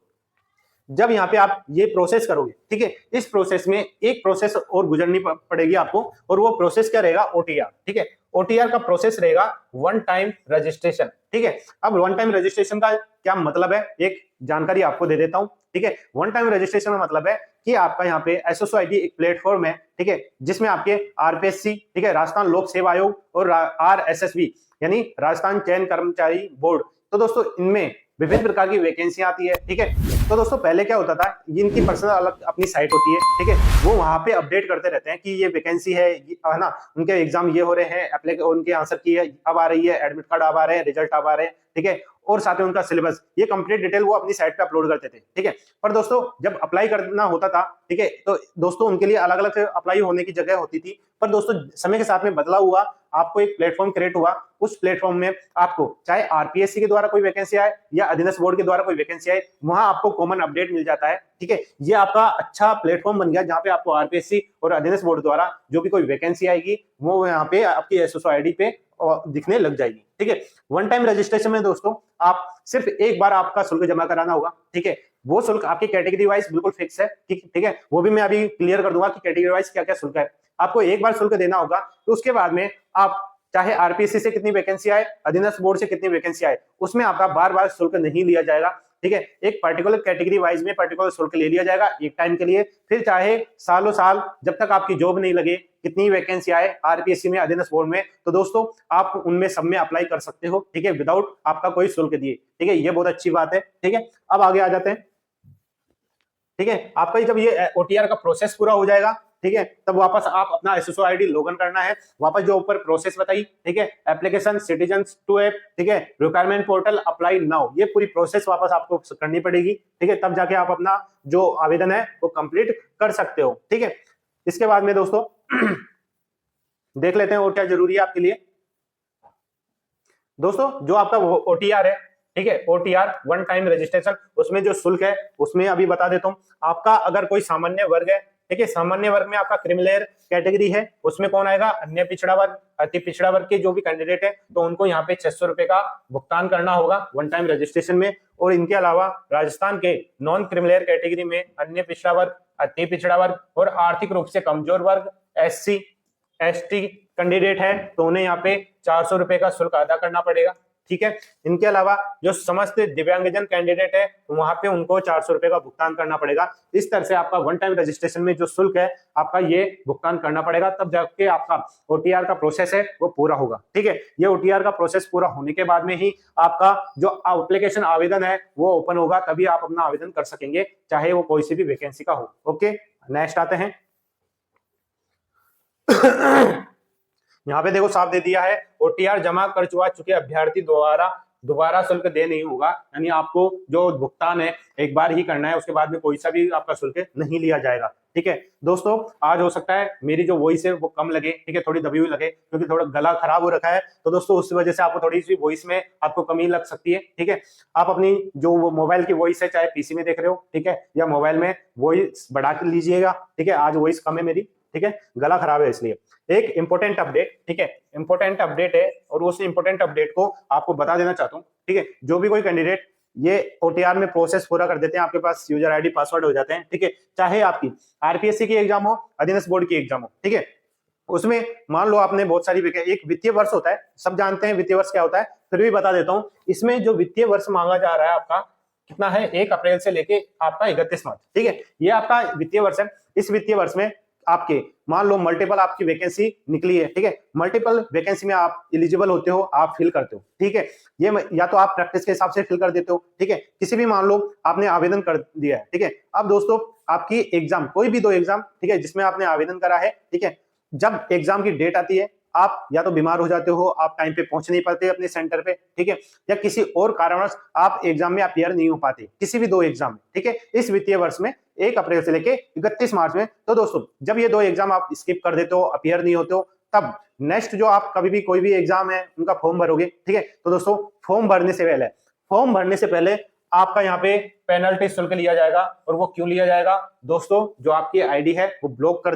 जब यहाँ पे आप ये प्रोसेस करोगे, ठीक है, इस प्रोसेस में एक प्रोसेस और गुजरनी पड़ेगी आपको, और वो प्रोसेस क्या रहेगा, ओटीआर, ठीक है। ओटीआर का प्रोसेस रहेगा वन टाइम रजिस्ट्रेशन, ठीक है। अब वन टाइम रजिस्ट्रेशन का क्या मतलब है, एक जानकारी आपको दे देता हूं, ठीक है। वन टाइम रजिस्ट्रेशन का मतलब है कि आपका यहाँ पे एसएसओ आईडी एक प्लेटफॉर्म है, ठीक है, जिसमें आपके आरपीएससी, ठीक है, राजस्थान लोक सेवा आयोग और आरएसएसबी, यानी राजस्थान चयन कर्मचारी बोर्ड। तो दोस्तों इनमें विभिन्न प्रकार की वैकेंसी आती है, ठीक है। तो दोस्तों पहले क्या होता था, इनकी पर्सनल अलग अपनी साइट होती है, ठीक है, वो वहां पे अपडेट करते रहते हैं कि ये वैकेंसी है ना, उनके एग्जाम ये हो रहे हैं, उनके आंसर की है अब आ रही है, एडमिट कार्ड अब आ रहे हैं, रिजल्ट अब आ रहे हैं, ठीक है, और साथ में उनका सिलेबस, ये कंप्लीट डिटेल वो अपनी साइट पे अपलोड करते थे, ठीक है। पर दोस्तों जब अप्लाई करना होता था, ठीक है, तो दोस्तों उनके लिए अलग अलग अप्लाई होने की जगह होती थी। पर दोस्तों समय के साथ में बदलाव हुआ, आपको एक प्लेटफॉर्म क्रिएट हुआ, उस प्लेटफॉर्म में आपको चाहे आरपीएससी के द्वारा कोई वैकेंसी आए या अधीनस्थ बोर्ड के द्वारा कोई वैकेंसी आए, वहां आपको कॉमन अपडेट मिल जाता है, ठीक है। ये आपका अच्छा प्लेटफॉर्म बन गया जहां पे आपको आरपीएससी और अधीनस्थ बोर्ड द्वारा जो भी कोई वैकेंसी आएगी वो यहाँ पे आपकी एसएसओ आईडी पे दिखने लग जाएगी, ठीक है। वन टाइम रजिस्ट्रेशन में दोस्तों आप सिर्फ एक बार आपका शुल्क जमा कराना होगा, ठीक है। वो शुल्क आपकी कैटेगरी वाइज बिल्कुल फिक्स है, ठीक है, वो भी मैं अभी क्लियर कर दूंगा कि कैटेगरी वाइज क्या क्या शुल्क है। आपको एक बार शुल्क देना होगा, तो उसके बाद में आप चाहे आरपीएससी से कितनी वैकेंसी आए, अधीनस्थ बोर्ड से कितनी वैकेंसी आए, उसमें आपका बार बार शुल्क नहीं लिया जाएगा, ठीक है। एक पर्टिकुलर कैटेगरी वाइज में पर्टिकुलर शुल्क ले लिया जाएगा एक टाइम के लिए, फिर चाहे सालों साल जब तक आपकी जॉब नहीं लगे, कितनी वैकेंसी आए आरपीएससी में, अधीनस्थ बोर्ड में, तो दोस्तों आप उनमें सब में अप्लाई कर सकते हो, ठीक है, विदाउट आपका कोई शुल्क दिए, ठीक है। ये बहुत अच्छी बात है, ठीक है। अब आगे आ जाते हैं, ठीक है। आपका जब ये ओटीआर का प्रोसेस पूरा हो जाएगा, ठीक है, तब वापस आप अपना एसएसओ आईडी लॉगिन करना है, वापस जो ऊपर प्रोसेस बताई, ठीक है, एप्लीकेशन सिटीजन टू ऐप, ठीक है, रिक्वायरमेंट पोर्टल अप्लाई नाउ, ये पूरी प्रोसेस वापस आपको करनी पड़ेगी, ठीक है, तब जाके आप अपना जो आवेदन है वो कंप्लीट कर सकते हो, ठीक है। इसके बाद में दोस्तों देख लेते हैं और क्या जरूरी है आपके लिए। दोस्तों जो आपका ओटीआर है, ठीक है, ओटीआर वन टाइम रजिस्ट्रेशन, उसमें जो शुल्क है उसमें अभी बता देता हूं। आपका अगर कोई सामान्य वर्ग है, ठीक है, सामान्य वर्ग में आपका क्रिमिलेयर कैटेगरी है, उसमें कौन आएगा, अन्य पिछड़ा वर्ग, अति पिछड़ा वर्ग के जो भी कैंडिडेट है, तो उनको यहाँ पे 600 रुपए का भुगतान करना होगा वन टाइम रजिस्ट्रेशन में। और इनके अलावा राजस्थान के नॉन क्रिमिलेयर कैटेगरी में अन्य पिछड़ा वर्ग, अति पिछड़ा वर्ग और आर्थिक रूप से कमजोर वर्ग, एससी एसटी कैंडिडेट है, तो उन्हें यहाँ पे 400 रुपए का शुल्क अदा करना पड़ेगा, ठीक है। इनके अलावा जो समस्त दिव्यांगजन कैंडिडेट है, वहां पे उनको 400 रुपए का भुगतान करना पड़ेगा। इस तरह से आपका वन टाइम रजिस्ट्रेशन में जो शुल्क है आपका ये भुगतान करना पड़ेगा, तब जाके आपका ओटीआर का प्रोसेस है वो पूरा होगा, ठीक है। ये ओटीआर का प्रोसेस पूरा होने के बाद में ही आपका जो एप्लीकेशन आवेदन है वो ओपन होगा, तभी आप अपना आवेदन कर सकेंगे, चाहे वो कोई सी भी वैकेंसी का हो। ओके, नेक्स्ट आते हैं। यहाँ पे देखो साफ दे दिया है, ओटीआर जमा कर चुके अभ्यर्थी दोबारा शुल्क दे नहीं होगा, यानी आपको जो भुगतान है एक बार ही करना है, उसके बाद में कोई सा भी आपका शुल्क नहीं लिया जाएगा, ठीक है। दोस्तों आज हो सकता है मेरी जो वॉइस है वो कम लगे, ठीक है, थोड़ी दबी हुई लगे, क्योंकि थोड़ा गला खराब हो रखा है, तो दोस्तों उस वजह से आपको थोड़ी सी वॉइस में आपको कमी लग सकती है, ठीक है। आप अपनी जो मोबाइल की वॉइस है, चाहे पीसी में देख रहे हो, ठीक है, या मोबाइल में, वॉइस बढ़ा के लीजिएगा, ठीक है। आज वॉइस कम है मेरी, ठीक है, गला खराब है इसलिए। एक इंपॉर्टेंट अपडेट, ठीक है, इंपॉर्टेंट अपडेट है, और उस इंपॉर्टेंट अपडेट को आपको बता देना चाहता हूँ, ठीक है। जो भी कोई कैंडिडेट ये ओटीआर में प्रोसेस पूरा कर देते हैं, आपके पास यूजर आईडी पासवर्ड हो जाते हैं, ठीक है, चाहे आपकी आरपीएससी की एग्जाम हो, अधीनस्थ बोर्ड की एग्जाम हो, ठीक है, उसमें मान लो आपने बहुत सारी एक वित्तीय वर्ष होता है, सब जानते हैं वित्तीय वर्ष क्या होता है, फिर भी बता देता हूं। इसमें जो वित्तीय वर्ष मांगा जा रहा है आपका कितना है, 1 अप्रैल से लेके आपका 31 मार्च, ठीक है, ये आपका वित्तीय वर्ष है। इस वित्तीय वर्ष में आपके मान लो मल्टीपल आपकी वैकेंसी निकली है, ठीक है, मल्टीपल वैकेंसी में आप एलिजिबल होते हो, आप फिल करते हो, ठीक है। ये या तो आप प्रैक्टिस के हिसाब से फिल कर देते हो, ठीक है, किसी भी मान लो आपने आवेदन कर दिया है, ठीक है। अब दोस्तों आपकी एग्जाम, कोई भी 2 एग्जाम, ठीक है, जिसमें आपने आवेदन करा है, ठीक है, जब एग्जाम की डेट आती है, आप या तो बीमार हो जाते हो, आप टाइम पे पहुंच नहीं पाते अपने सेंटर पे, ठीक है, या किसी और कारणवश आप एग्जाम में अपीयर नहीं हो पाते, किसी भी 2 एग्जाम में, ठीक है, इस वित्तीय वर्ष में 1 अप्रैल से लेके 31 मार्च में। तो दोस्तों जब ये 2 एग्जाम आप स्किप कर देते हो, अपीयर नहीं होते हो, तब नेक्स्ट जो आप कभी भी कोई भी एग्जाम है उनका फॉर्म भरोगे, ठीक है। तो दोस्तों फॉर्म भरने से पहले आपका यहाँ पे पेनल्टी शुल्क लिया जाएगा। और वो क्यों लिया जाएगा दोस्तों, जो आपकी आईडी है वो ब्लॉक कर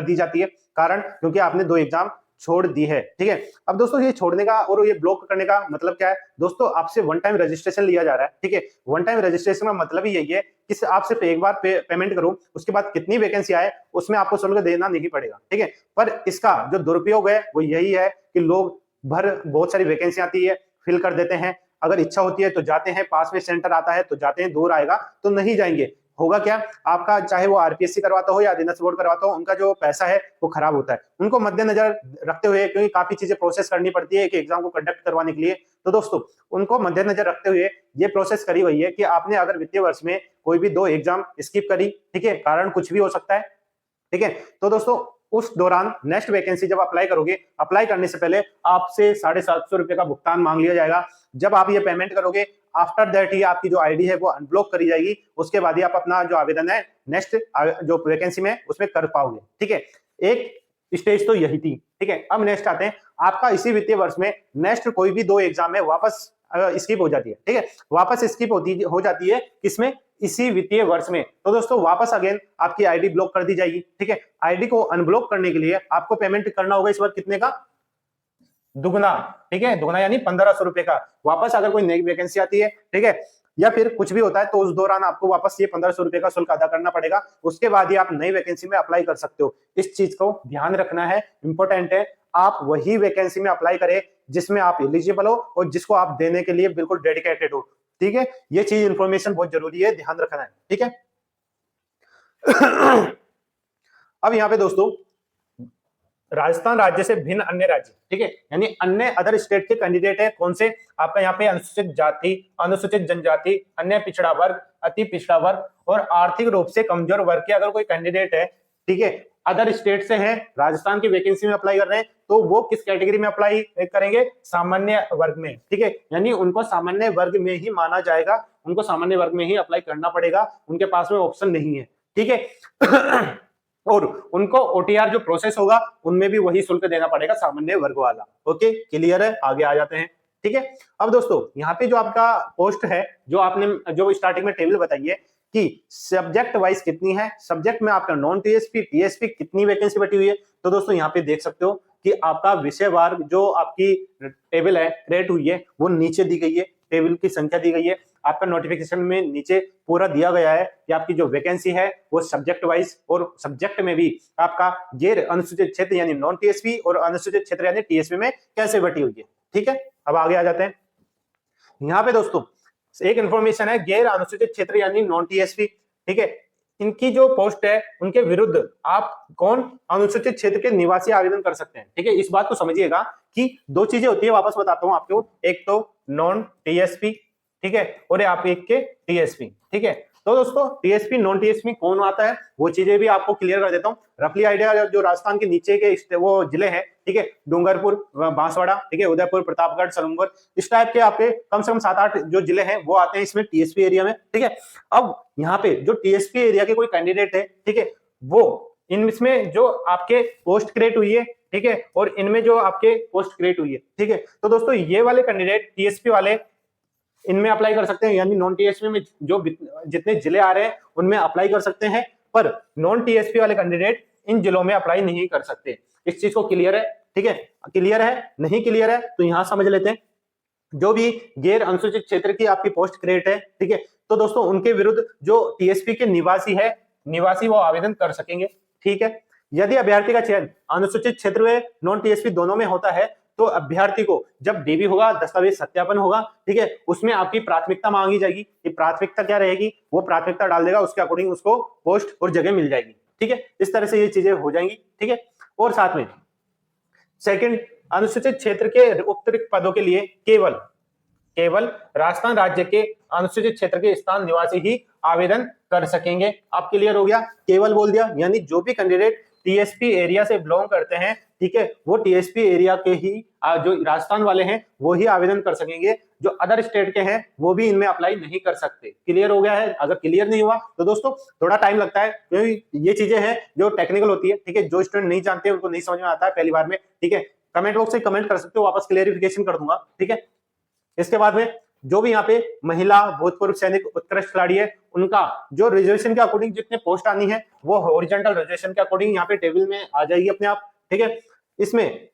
दी जाती है, कारण क्योंकि आपने 2 एग्जाम छोड़ दी है, ठीक है। अब दोस्तों ये छोड़ने का और ये ब्लॉक करने का मतलब क्या है दोस्तों, आपसे वन टाइम रजिस्ट्रेशन लिया जा रहा है, ठीक है। वन टाइम रजिस्ट्रेशन का मतलब ही यही है कि आप सिर्फ एक बार पेमेंट करो, उसके बाद कितनी वैकेंसी आए उसमें आपको शुल्क देना नहीं पड़ेगा, ठीक है। पर इसका जो दुरुपयोग है वो यही है कि लोग बहुत सारी वैकेंसी आती है, फिल कर देते हैं, अगर इच्छा होती है तो जाते हैं, पास में सेंटर आता है तो जाते हैं, दूर आएगा तो नहीं जाएंगे। होगा क्या, आपका चाहे वो आरपीएससी करवाता हो या अधीनस्थ बोर्ड करवाता हो, उनका जो पैसा है वो खराब होता है। उनको मद्देनजर रखते हुए, क्योंकि काफी चीजें प्रोसेस करनी पड़ती है कि एग्जाम को कंडक्ट करवाने के लिए, तो दोस्तों उनको मद्देनजर रखते हुए ये प्रोसेस करी हुई है कि आपने अगर वित्तीय वर्ष में कोई भी 2 एग्जाम स्किप करी, ठीक है, कारण कुछ भी हो सकता है, ठीक है, तो दोस्तों उस दौरान नेक्स्ट वैकेंसी जब अप्लाई करोगे, अप्लाई करने से पहले आपसे 750 रुपए का भुगतान मांग लिया जाएगा। जब आप ये पेमेंट करोगे, आफ्टर दैट ही आपकी जो आईडी है वो अनब्लॉक करी जाएगी। उसके बाद ही आप अपना जो आवेदन है नेक्स्ट जो वैकेंसी में उसमें कर पाओगे, ठीक है। एक स्टेज तो यही थी, ठीक है। अब नेक्स्ट आते हैं, आपका इसी वित्तीय वर्ष में नेक्स्ट कोई भी 2 एग्जाम में वापस स्किप हो जाती है, ठीक है, वापस स्किप हो जाती है, किसमें, इसी वित्तीय वर्ष में, तो दोस्तों वापस अगेन आपकी आईडी ब्लॉक कर दी जाएगी, ठीक है। आईडी को अनब्लॉक करने के लिए आपको पेमेंट करना होगा इस बार कितने का, दुगना, ठीक है, दुगना यानी 1500 रुपए का। वापस अगर कोई नई वैकेंसी आती है, ठीक है, या फिर कुछ भी होता है, तो उस दौरान आपको वापस ये 1500 रुपए का शुल्क अदा करना पड़ेगा। उसके बाद ही आप नई वैकेंसी में अप्लाई कर सकते हो। इस चीज को ध्यान रखना है, इंपॉर्टेंट है। आप वही वैकेंसी में अप्लाई करें जिसमें आप एलिजिबल हो और जिसको आप देने के लिए बिल्कुल डेडिकेटेड हो, ठीक है। ये चीज इंफॉर्मेशन बहुत जरूरी है, ध्यान रखना है, ठीक है। अब यहाँ पे दोस्तों राजस्थान राज्य से भिन्न अन्य राज्य, ठीक है, यानी अन्य अदर स्टेट के कैंडिडेट है, कौन से, आपका यहाँ पे अनुसूचित जाति, अनुसूचित जनजाति, अन्य पिछड़ा वर्ग, अति पिछड़ा वर्ग और आर्थिक रूप से कमजोर वर्ग के अगर कोई कैंडिडेट है, ठीक है, अदर स्टेट से है, राजस्थान की वैकेंसी में अप्लाई कर रहे हैं, तो वो किस कैटेगरी में अप्लाई करेंगे, सामान्य वर्ग में, ठीक है, यानी उनको सामान्य वर्ग में ही माना जाएगा, उनको सामान्य वर्ग में ही अप्लाई करना पड़ेगा, उनके पास में ऑप्शन नहीं है, ठीक है। और उनको ओटीआर जो प्रोसेस होगा उनमें भी वही शुल्क देना पड़ेगा, सामान्य वर्ग वाला। ओके, क्लियर है, आगे आ जाते हैं, ठीक है। अब दोस्तों यहाँ पे जो आपका पोस्ट है, जो आपने जो स्टार्टिंग में टेबल बताई है कि सब्जेक्ट वाइज कितनी है, सब्जेक्ट में आपका नॉन टीएसपी, टीएसपी कितनी वैकेंसी बटी हुई है, तो दोस्तों यहाँ पे देख सकते हो कि आपका विषयवार जो आपकी टेबल है क्रिएट हुई है वो नीचे दी गई है, टेबल की संख्या दी गई है, आपका नोटिफिकेशन में नीचे पूरा दिया गया है कि आपकी जो वैकेंसी है वो सब्जेक्ट वाइज, और सब्जेक्ट में भी आपका गैर अनुसूचित क्षेत्र यानी नॉन टीएसपी और अनुसूचित क्षेत्र यानी टीएसपी में कैसे बटी हुई है, ठीक है। अब आगे आ जाते हैं, यहाँ पे दोस्तों एक इंफॉर्मेशन है, गैर अनुसूचित क्षेत्र यानी नॉन टीएसपी, ठीक है, इनकी जो पोस्ट है उनके विरुद्ध आप कौन, अनुसूचित क्षेत्र के निवासी आवेदन कर सकते हैं, ठीक है। इस बात को समझिएगा कि 2 चीजें होती है, वापस बताता हूं आपको, एक तो नॉन टीएसपी, ठीक है, और आप एक के टीएसपी, ठीक है। तो दोस्तों टीएसपी नॉन टीएसपी कौन आता है वो चीजें भी आपको क्लियर कर देता हूँ, रफली आइडिया। जो राजस्थान के नीचे के वो जिले हैं, ठीक है, डूंगरपुर, बांसवाड़ा, ठीक है, उदयपुर, प्रतापगढ़, सलूंगर, इस टाइप के आपके कम से कम 7-8 जो जिले हैं वो आते हैं इसमें टीएसपी एरिया में, ठीक है। अब यहाँ पे जो टीएसपी एरिया के कोई कैंडिडेट है, ठीक है, वो इनमें जो आपके पोस्ट क्रिएट हुई है, ठीक है, और इनमें जो आपके पोस्ट क्रिएट हुई है, ठीक है, तो दोस्तों ये वाले कैंडिडेट टीएसपी वाले इनमें अप्लाई कर सकते हैं, यानी नॉन टीएसपी में जो जितने जिले आ रहे हैं उनमें अप्लाई कर सकते हैं, पर नॉन टीएसपी वाले कैंडिडेट इन जिलों में अप्लाई नहीं कर सकते। इस चीज को क्लियर है, ठीक है, क्लियर है, नहीं क्लियर है तो यहां समझ लेते हैं। जो भी गैर अनुसूचित क्षेत्र की आपकी पोस्ट क्रिएट है, ठीक है, तो दोस्तों उनके विरुद्ध जो टीएसपी के निवासी है, निवासी वो आवेदन कर सकेंगे, ठीक है। यदि अभ्यर्थी का चयन अनुसूचित क्षेत्र में नॉन टीएसपी दोनों में होता है तो अभ्यर्थी को जब डीबी होगा, दस्तावेज सत्यापन होगा, ठीक है, उसमें आपकी प्राथमिकता मांगी जाएगी। कि प्राथमिकता क्या रहेगी, वो प्राथमिकता डाल देगा, उसके अकॉर्डिंग उसको पोस्ट और जगह मिल जाएगी, ठीक है। इस तरह से ये चीजें हो जाएंगी, ठीक है। और साथ में सेकंड, अनुसूचित क्षेत्र के उपयुक्त पदों के लिए केवल राजस्थान राज्य के अनुसूचित क्षेत्र के स्थान निवासी ही आवेदन कर सकेंगे। आप क्लियर हो गया, केवल बोल दिया, यानी जो भी कैंडिडेट टीएसपी एरिया से बिलोंग करते हैं, ठीक है, वो टीएसपी एरिया के ही जो राजस्थान वाले हैं वो ही आवेदन कर सकेंगे, जो अदर स्टेट के हैं वो भी इनमें अप्लाई नहीं कर सकते। क्लियर हो गया है? अगर क्लियर नहीं हुआ तो दोस्तों थोड़ा टाइम लगता है, क्योंकि ये चीजें हैं जो टेक्निकल होती है, ठीक है, जो स्टूडेंट नहीं जानते उनको नहीं समझ में आता है पहली बार में, ठीक है। कमेंट बॉक्स से कमेंट कर सकते हो, वापस क्लियरिफिकेशन कर दूंगा, ठीक है। इसके बाद में जो भी यहाँ पे महिला भूतपूर्व सैनिक उत्कृष्ट खिलाड़ी है, उनका जो रिजर्वेशन के अकॉर्डिंग जितने पोस्ट आनी है वो हॉरिजॉन्टल रिजर्वेशन के अकॉर्डिंग यहाँ पे टेबल में आ जाएगी अपने आप, ठीक है। इसमें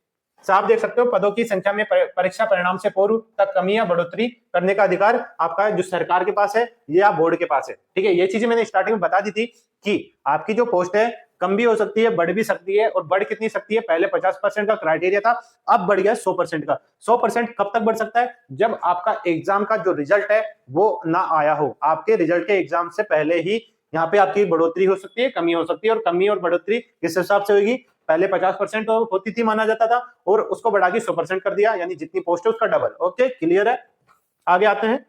आप देख सकते हो पदों की संख्या में परीक्षा परिणाम से पूर्व तक कमी या बढ़ोतरी करने का अधिकार आपका जो सरकार के पास है या बोर्ड के पास है, ठीक है। ये चीजें मैंने स्टार्टिंग में बता दी थी कि आपकी जो पोस्ट है कम भी हो सकती है, बढ़ भी सकती है, और बढ़ कितनी सकती है, पहले 50% का क्राइटेरिया था, अब बढ़ गया 100% का। 100% कब तक बढ़ सकता है, जब आपका एग्जाम का जो रिजल्ट है वो ना आया हो, आपके रिजल्ट के एग्जाम से पहले ही यहाँ पे आपकी बढ़ोतरी हो सकती है, कमी हो सकती है, और कमी और बढ़ोतरी किस हिसाब से होगी, पहले 50% होती थी माना जाता था, और उसको बढ़ा के 100% कर दिया, यानी जितनी पोस्ट है उसका डबल। ओके, क्लियर है। आगे आते हैं।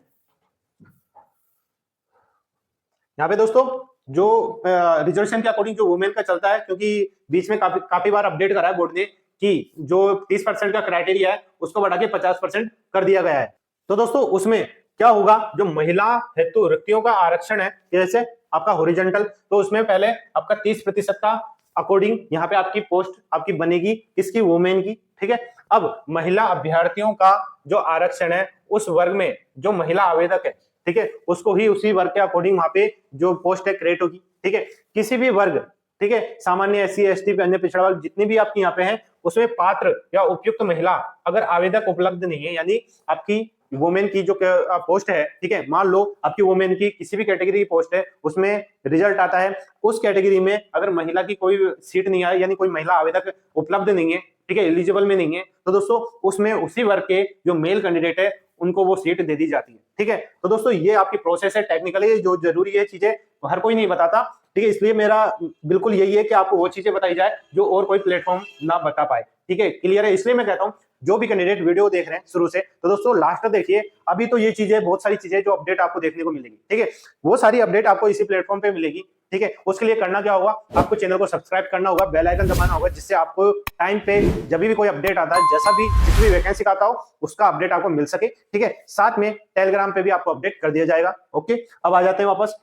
यहाँ पे दोस्तों जो रिजर्वेशन के अकॉर्डिंग जो वुमेन का चलता है, क्योंकि बीच में काफी बार अपडेट करा है बोर्ड ने कि जो 30% का क्राइटेरिया है उसको बढ़ा के 50% कर दिया गया है। तो दोस्तों उसमें क्या होगा, जो महिला हेतु रिक्तियों का आरक्षण है, जैसे आपका हॉरिजॉन्टल, तो उसमें पहले आपका 30% का अकॉर्डिंग यहाँ पे आपकी पोस्ट आपकी बनेगी, किसकी, वुमेन की। ठीक है, अब महिला अभ्यर्थियों का जो आरक्षण है उस वर्ग में जो महिला आवेदक है, ठीक है, उसको ही उसी वर्ग के अकॉर्डिंग वहां पे जो पोस्ट है क्रिएट होगी। ठीक है, किसी भी वर्ग, ठीक है, सामान्य SC ST अन्य पिछड़ा वर्ग जितने भी आपके यहाँ पे हैं, उसमें पात्र या उपयुक्त महिला अगर आवेदक उपलब्ध नहीं है, यानी आपकी वुमेन की जो पोस्ट है, ठीक है, मान लो आपकी वुमेन की किसी भी कैटेगरी की पोस्ट है, उसमें रिजल्ट आता है, उस कैटेगरी में अगर महिला की कोई सीट नहीं आई, यानी कोई महिला आवेदक उपलब्ध नहीं है, ठीक है, एलिजिबल में नहीं है, तो दोस्तों उसमें उसी वर्ग के जो मेल कैंडिडेट है उनको वो सीट दे दी जाती है। ठीक है, तो दोस्तों ये आपकी प्रोसेस है, टेक्निकली जो जरूरी है चीजें हर कोई नहीं बताता। ठीक है, इसलिए मेरा बिल्कुल यही है कि आपको वो चीजें बताई जाए जो और कोई प्लेटफॉर्म ना बता पाए। ठीक है, क्लियर है। इसलिए मैं कहता हूँ जो भी कैंडिडेट वीडियो देख रहे हैं शुरू से, तो दोस्तों लास्ट तक देखिए। अभी तो ये चीजें, बहुत सारी चीजें जो अपडेट आपको देखने को मिलेगी, ठीक है, वो सारी अपडेट आपको इसी प्लेटफॉर्म पे मिलेगी। ठीक है, उसके लिए करना क्या होगा, आपको चैनल को सब्सक्राइब करना होगा, बेल आइकन दबाना होगा, जिससे आपको टाइम पे जब भी कोई अपडेट आता है, जैसा भी जिस भी वैकेंसी का आता हो, उसका अपडेट आपको मिल सके। ठीक है, साथ में टेलीग्राम पे भी आपको अपडेट कर दिया जाएगा। ओके, अब आ जाते हैं वापस।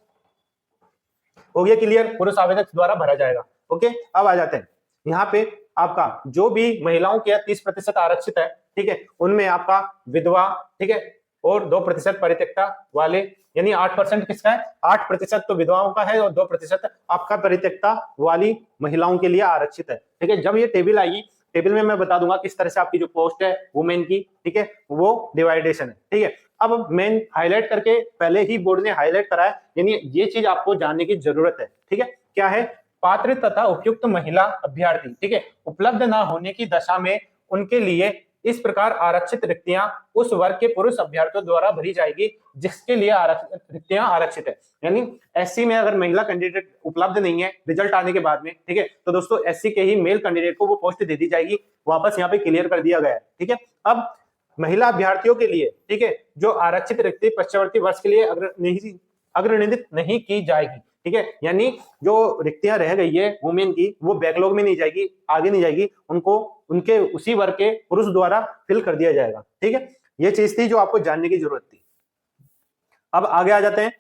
हो गया क्लियर, पुरुष आवेदक द्वारा भरा जाएगा। ओके, अब आ जाते हैं यहाँ पे आपका जो भी महिलाओं के 30% आरक्षित है, ठीक है, उनमें आपका विधवा, ठीक है, और 2% परित्यक्ता वाले, यानी 8% किसका है, 8% तो विधवाओं का है और 2% आपका परित्यक्ता वाली महिलाओं के लिए आरक्षित है। ठीक है, जब ये टेबल आएगी, टेबल में मैं बता दूंगा किस तरह से आपकी जो पोस्ट है वुमेन की, ठीक है, वो डिवाइडेशन है। ठीक है, अब मेन हाईलाइट करके पहले ही बोर्ड ने हाईलाइट करा है, यानी ये चीज आपको जानने की जरूरत है। ठीक है, क्या है, पात्र तथा उपयुक्त महिला अभ्यर्थी, ठीक है, उपलब्ध ना होने की दशा में उनके लिए इस प्रकार आरक्षित रिक्तियां उस वर्ग के पुरुष अभ्यर्थियों द्वारा भरी जाएगी जिसके लिए रिक्तियां आरक्षित है। यानी SC में अगर महिला कैंडिडेट उपलब्ध नहीं है रिजल्ट आने के बाद में, ठीक है, तो दोस्तों SC के ही मेल कैंडिडेट को वो पोस्ट दे दी जाएगी। वापस यहाँ पे क्लियर कर दिया गया है। ठीक है, अब महिला अभ्यर्थियों के लिए, ठीक है, जो आरक्षित रिक्ति पश्चिमवर्ती वर्ष के लिए अग्रनिर्णित नहीं की जाएगी। ठीक है, यानी जो रिक्तियां रह गई है वुमेन की, वो बैकलॉग में नहीं जाएगी, आगे नहीं जाएगी, उनको उनके उसी वर्ग के पुरुष द्वारा फिल कर दिया जाएगा। ठीक है, ये चीज थी जो आपको जानने की जरूरत थी। अब आगे आ जाते हैं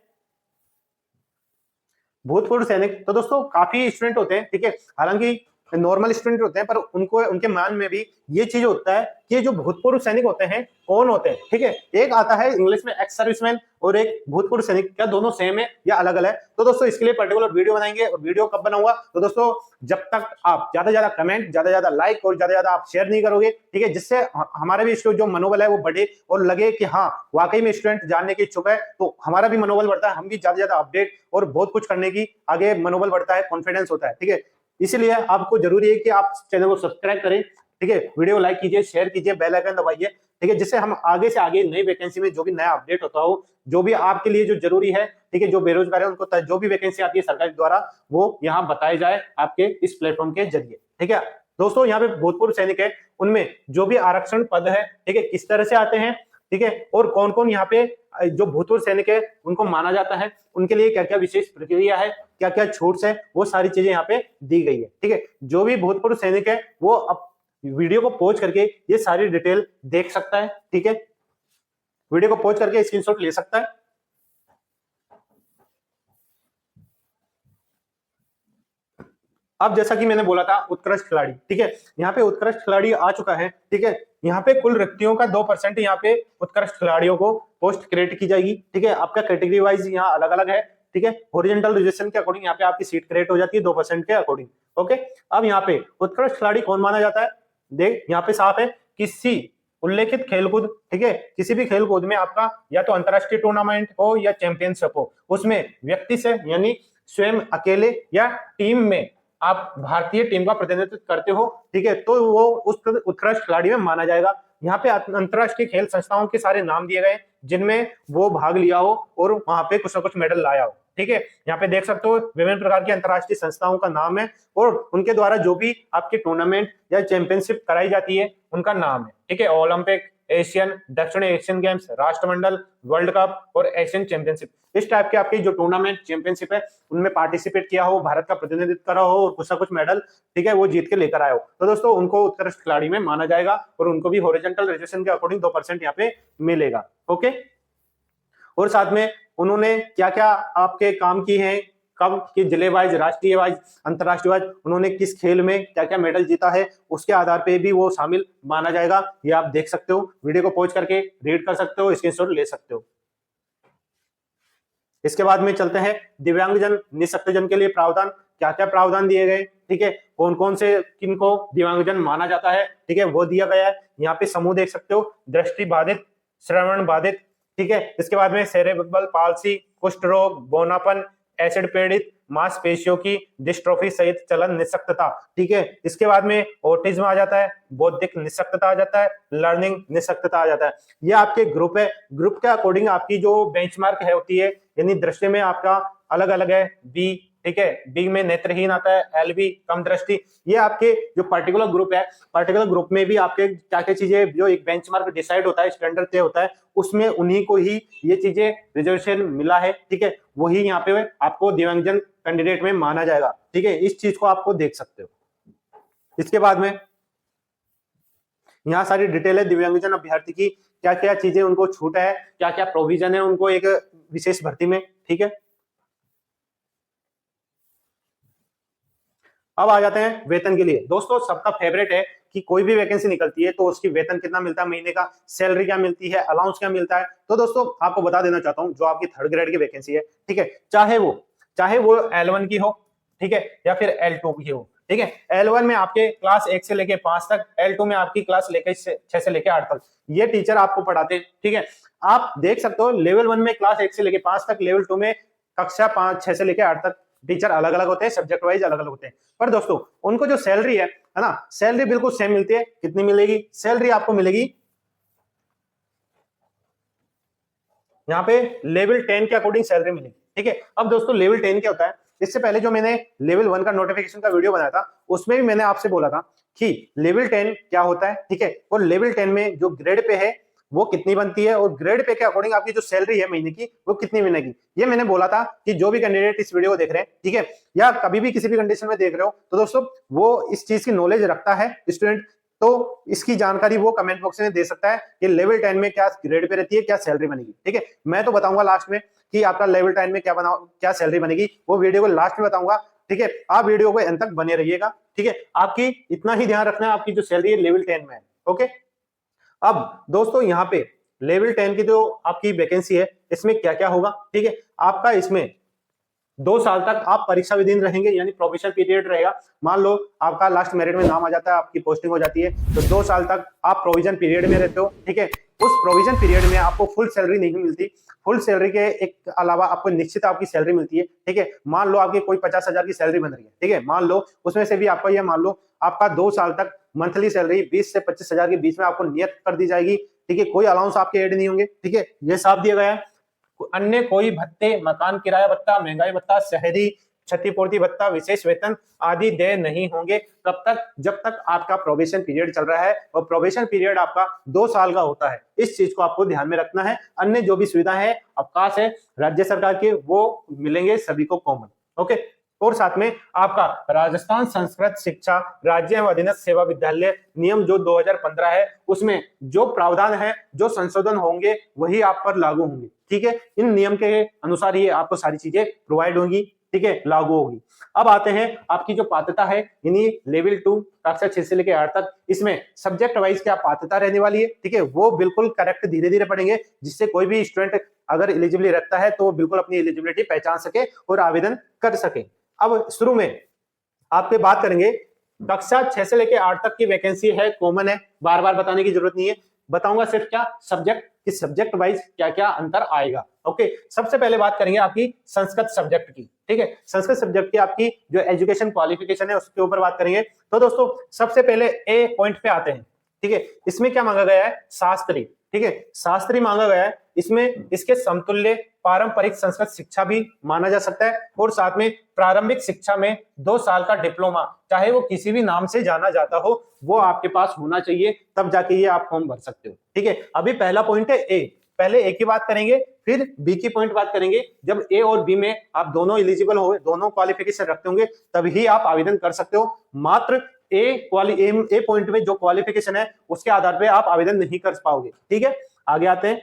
भूतपूर्व सैनिक। तो दोस्तों काफी स्टूडेंट होते हैं, ठीक है, हालांकि नॉर्मल स्टूडेंट होते हैं, पर उनको उनके मान में भी ये चीज होता है कि जो भूतपूर्व सैनिक होते हैं कौन होते हैं। ठीक है, एक आता है इंग्लिश में एक्स सर्विसमैन और एक भूतपूर्व सैनिक, क्या दोनों सेम है या अलग अलग है? तो दोस्तों इसके लिए पर्टिकुलर वीडियो बनाएंगे, और वीडियो कब बनाऊंगा, तो दोस्तों जब तक आप ज्यादा ज्यादा कमेंट, ज्यादा ज्यादा लाइक और ज्यादा ज्यादा आप शेयर नहीं करोगे, ठीक है, जिससे हमारा भी जो मनोबल है वो बढ़े और लगे कि हाँ वाकई में स्टूडेंट जानने के इच्छुक है, तो हमारा भी मनोबल बढ़ता है, हम भी ज्यादा ज्यादा अपडेट और बहुत कुछ करने की आगे मनोबल बढ़ता है, कॉन्फिडेंस होता है। ठीक है, इसीलिए आपको जरूरी है कि आप चैनल को सब्सक्राइब करें, ठीक है, वीडियो लाइक कीजिए, शेयर कीजिए, बेल आइकन दबाइए, ठीक है, जिससे हम आगे से आगे नई वैकेंसी में जो भी नया अपडेट होता हो, जो भी आपके लिए जो जरूरी है, ठीक है, जो बेरोजगार है उनको जो भी वैकेंसी आती है सरकार द्वारा, वो यहाँ बताए जाए आपके इस प्लेटफॉर्म के जरिए। ठीक है दोस्तों, यहाँ पे भूतपूर्व सैनिक है, उनमें जो भी आरक्षण पद है, ठीक है, किस तरह से आते हैं, ठीक है, और कौन कौन यहाँ पे जो भूतपूर्व सैनिक है उनको माना जाता है, उनके लिए क्या क्या विशेष प्रक्रिया है, क्या क्या छूट है, वो सारी चीजें यहाँ पे दी गई है। ठीक है, जो भी भूतपूर्व सैनिक है वो अब वीडियो को पॉज करके ये सारी डिटेल देख सकता है। ठीक है, वीडियो को पॉज करके स्क्रीनशॉट ले सकता है। अब जैसा कि मैंने बोला था उत्कृष्ट खिलाड़ी, ठीक है, यहाँ पे उत्कृष्ट खिलाड़ी आ चुका है। ठीक है, यहाँ पे कुल रिक्तियों का 2% यहाँ पे उत्कृष्ट खिलाड़ियों को पोस्ट क्रिएट की जाएगी। ठीक है, आपका कैटेगरी वाइज यहाँ अलग अलग है। ठीक है, हॉरिजॉन्टल रिजर्वेशन के अकॉर्डिंग यहाँ पे आपकी सीट क्रिएट हो जाती है 2% के अकॉर्डिंग। ओके, अब यहाँ पे उत्कृष्ट खिलाड़ी कौन माना जाता है, देख यहाँ पे साफ है, किसी उल्लेखित खेलकूद, ठीक है, किसी भी खेलकूद में आपका या तो अंतरराष्ट्रीय टूर्नामेंट हो या चैंपियनशिप हो, उसमें व्यक्ति से यानी स्वयं अकेले या टीम में आप भारतीय टीम का प्रतिनिधित्व करते हो, ठीक है, तो वो उस उत्कृष्ट खिलाड़ी में माना जाएगा। यहाँ पे अंतरराष्ट्रीय खेल संस्थाओं के सारे नाम दिए गए जिनमें वो भाग लिया हो और वहां पे कुछ ना कुछ मेडल लाया हो। ठीक है। यहाँ पे देख सकते हो विभिन्न प्रकार की अंतरराष्ट्रीय संस्थाओं का नाम है और उनके द्वारा जो भी आपकी टूर्नामेंट या चैंपियनशिप कराई जाती है उनका नाम है, ठीक है। ओलंपिक, एशियन, दक्षिण एशियन गेम्स, राष्ट्रमंडल, वर्ल्ड कप और एशियन चैंपियनशिप, इस टाइप के आपकी जो टूर्नामेंट चैंपियनशिप है उनमें पार्टिसिपेट किया हो, भारत का प्रतिनिधित्व करा हो और कुछ ना कुछ मेडल, ठीक है, वो जीत के लेकर आए हो, तो दोस्तों उनको उत्कृष्ट खिलाड़ी में माना जाएगा और उनको भी हॉरिजॉन्टल रिजर्वेशन के अकॉर्डिंग 2% यहाँ पे मिलेगा। ओके, और साथ में उन्होंने क्या क्या आपके काम की हैं, कब कि जिले वाइज, राष्ट्रीय वाइज, अंतरराष्ट्रीय वाइज उन्होंने किस खेल में क्या क्या मेडल जीता है, उसके आधार पे भी वो शामिल माना जाएगा। ये आप देख सकते हो, वीडियो को पॉज करके रीड कर सकते हो, स्क्रीनशॉट ले सकते हो। इसके बाद में चलते हैं दिव्यांगजन निःशक्तजन के लिए प्रावधान, क्या क्या प्रावधान दिए गए, ठीक है, कौन कौन से किनको दिव्यांगजन माना जाता है, ठीक है, वो दिया गया है। यहाँ पे समूह देख सकते हो, दृष्टि बाधित, श्रवण बाधित, ठीक है। इसके बाद में सेरेब्रल पाल्सी, कुष्ठ रोग, बौनापन, एसिड पीड़ित, मांसपेशियों की डिस्ट्रोफी सहित चलन निःशक्तता, ठीक है। इसके बाद में ऑटिज्म आ जाता है, बौद्धिक निःशक्तता आ जाता है, लर्निंग निःशक्तता आ जाता है। ये आपके ग्रुप है, ग्रुप के अकॉर्डिंग आपकी जो बेंचमार्क है होती है, यानी दृष्टि में आपका अलग अलग है, बी, ठीक है, बी में नेत्रहीन आता है, एलबी कम दृष्टि। ये आपके जो पर्टिकुलर ग्रुप है, पर्टिकुलर ग्रुप में भी आपके क्या क्या चीजें जो एक बेंचमार्क डिसाइड होता है, स्टैंडर्ड तय होता है, उसमें उन्हीं को ही ये चीजें रिजर्वेशन मिला है, ठीक है, वही यहाँ पे आपको दिव्यांगजन कैंडिडेट में माना जाएगा, ठीक है। इस चीज को आपको देख सकते हो। इसके बाद में यहाँ सारी डिटेल है दिव्यांगजन अभ्यर्थी की, क्या क्या चीजें उनको छूट है, क्या क्या प्रोविजन है उनको एक विशेष भर्ती में, ठीक है। अब आ जाते हैं वेतन के लिए। दोस्तों सबका फेवरेट है कि कोई भी वैकेंसी निकलती है तो उसकी वेतन कितना मिलता है, महीने का सैलरी क्या मिलती है, अलाउंस क्या मिलता है। तो दोस्तों आपको बता देना चाहता हूं, जो आपकी 3rd ग्रेड की वैकेंसी है, ठीक है, चाहे वो L1 की हो, ठीक है, या फिर L2 की हो, ठीक है। L1 में आपके क्लास 1 से लेके 5 तक, L2 में आपकी क्लास 6 से लेके 8 तक ये टीचर आपको पढ़ाते हैं, ठीक है। आप देख सकते हो लेवल 1 में क्लास 1 से लेके 5 तक, लेवल 2 में कक्षा 6 से लेके 8 तक टीचर अलग अलग होते हैं, सब्जेक्ट वाइज अलग अलग होते हैं। पर दोस्तों उनको जो सैलरी है ना, सैलरी बिल्कुल सेम मिलती है। कितनी मिलेगी सैलरी आपको मिलेगी, यहाँ पे लेवल 10 के अकॉर्डिंग सैलरी मिलेगी, ठीक है। अब दोस्तों लेवल 10 क्या होता है, इससे पहले जो मैंने लेवल 1 का नोटिफिकेशन का वीडियो बनाया था उसमें भी मैंने आपसे बोला था कि लेवल 10 क्या होता है, ठीक है, और लेवल 10 में जो ग्रेड पे है वो कितनी बनती है और ग्रेड पे के अकॉर्डिंग आपकी जो सैलरी है महीने की वो कितनी मिलेगी। ये मैंने बोला था कि जो भी कैंडिडेट इस वीडियो को देख रहे हैं, ठीक है, या कभी भी किसी भी कंडीशन में देख रहे हो, तो दोस्तों वो इस चीज की नॉलेज रखता है स्टूडेंट, तो इसकी जानकारी वो कमेंट बॉक्स में दे सकता है कि लेवल 10 में क्या ग्रेड पे रहती है, क्या सैलरी बनेगी, ठीक है। मैं तो बताऊंगा लास्ट में कि आपका लेवल 10 में क्या सैलरी बनेगी, वो वीडियो को लास्ट में बताऊंगा, ठीक है। आप वीडियो को अंत तक बने रहिएगा, ठीक है। आपकी इतना ही ध्यान रखना है, आपकी जो सैलरी है लेवल 10 में है, ओके। अब दोस्तों यहाँ पे लेवल 10 की जो आपकी वैकेंसी है इसमें क्या क्या होगा, ठीक है। आपका इसमें 2 साल तक आप परीक्षा विधीन रहेंगे, यानी प्रोबेशन पीरियड रहेगा। मान लो आपका लास्ट मेरिट में नाम आ जाता है, आपकी पोस्टिंग हो जाती है, तो 2 साल तक आप प्रोविजन पीरियड में रहते हो, ठीक है। उस प्रोविजन पीरियड में आपको फुल सैलरी नहीं मिलती, फुल सैलरी के एक अलावा आपको निश्चित आपकी सैलरी मिलती है, ठीक है। मान लो आपकी कोई 50,000 की सैलरी बन रही है, ठीक है, मान लो उसमें से भी आपका ये मान लो आपका 2 साल तक मंथली सैलरी 20 से 25,000 के बीच में आपको नियत कर दी जाएगी, ठीक है। कोई अलाउंस आपके ऐड नहीं होंगे, ठीक है, ये साफ दिया गया है। अन्य कोई भत्ते, मकान किराया भत्ता, महंगाई भत्ता, शहरी क्षतिपूर्ति भत्ता, विशेष वेतन आदि देय नहीं होंगे तब तक जब तक आपका प्रोबेशन पीरियड चल रहा है, और प्रोबेशन पीरियड आपका 2 साल का होता है। इस चीज को आपको ध्यान में रखना है। अन्य जो भी सुविधा है, अवकाश है राज्य सरकार के, वो मिलेंगे सभी को कॉमन, ओके। और साथ में आपका राजस्थान संस्कृत शिक्षा राज्य एवं अधीनस्थ सेवा विद्यालय नियम जो 2015 है, उसमें जो प्रावधान है, जो संशोधन होंगे वही आप पर लागू होंगे, ठीक है। इन नियम के अनुसार ही आपको सारी चीजें प्रोवाइड होंगी, ठीक है, लागू होगी। अब आते हैं आपकी जो पात्रता है, यानी लेवल 2 कक्षा 6 से लेकर 8 तक, इसमें सब्जेक्ट वाइज क्या पात्रता रहने वाली है, ठीक है, वो बिल्कुल करेक्ट धीरे धीरे पढ़ेंगे, जिससे कोई भी स्टूडेंट अगर एलिजिबिलिटी रखता है तो बिल्कुल अपनी एलिजिबिलिटी पहचान सके और आवेदन कर सके। अब शुरू में आपके बात करेंगे कक्षा 6 से लेकर 8 तक की वैकेंसी है, कॉमन है, बार बार बताने की जरूरत नहीं है। बताऊंगा सिर्फ क्या सब्जेक्ट, कि सब्जेक्ट वाइज क्या क्या अंतर आएगा, ओके। सबसे पहले बात करेंगे आपकी संस्कृत सब्जेक्ट की, ठीक है। संस्कृत सब्जेक्ट की आपकी जो एजुकेशन क्वालिफिकेशन है उसके ऊपर बात करेंगे। तो दोस्तों सबसे पहले ए पॉइंट पे आते हैं, ठीक है। इसमें क्या मांगा गया है, शास्त्री, ठीक है, शास्त्री मांगा गया है। इसमें इसके समतुल्य पारंपरिक संस्कृत शिक्षा भी माना जा सकता है, और साथ में प्रारंभिक शिक्षा में 2 साल का डिप्लोमा, चाहे वो किसी भी नाम से जाना जाता हो, वो आपके पास होना चाहिए, तब जाके ये आप फॉर्म भर सकते हो। ठीक है, अभी पहला पॉइंट है ए, पहले ए की बात करेंगे, फिर बी की पॉइंट बात करेंगे। जब ए और बी में आप दोनों एलिजिबल हो, दोनों क्वालिफिकेशन रखते होंगे, तभी आप आवेदन कर सकते हो। मात्र ए पॉइंट में जो क्वालिफिकेशन है उसके आधार पे आप आवेदन नहीं कर पाओगे। ठीक है, आगे आते हैं।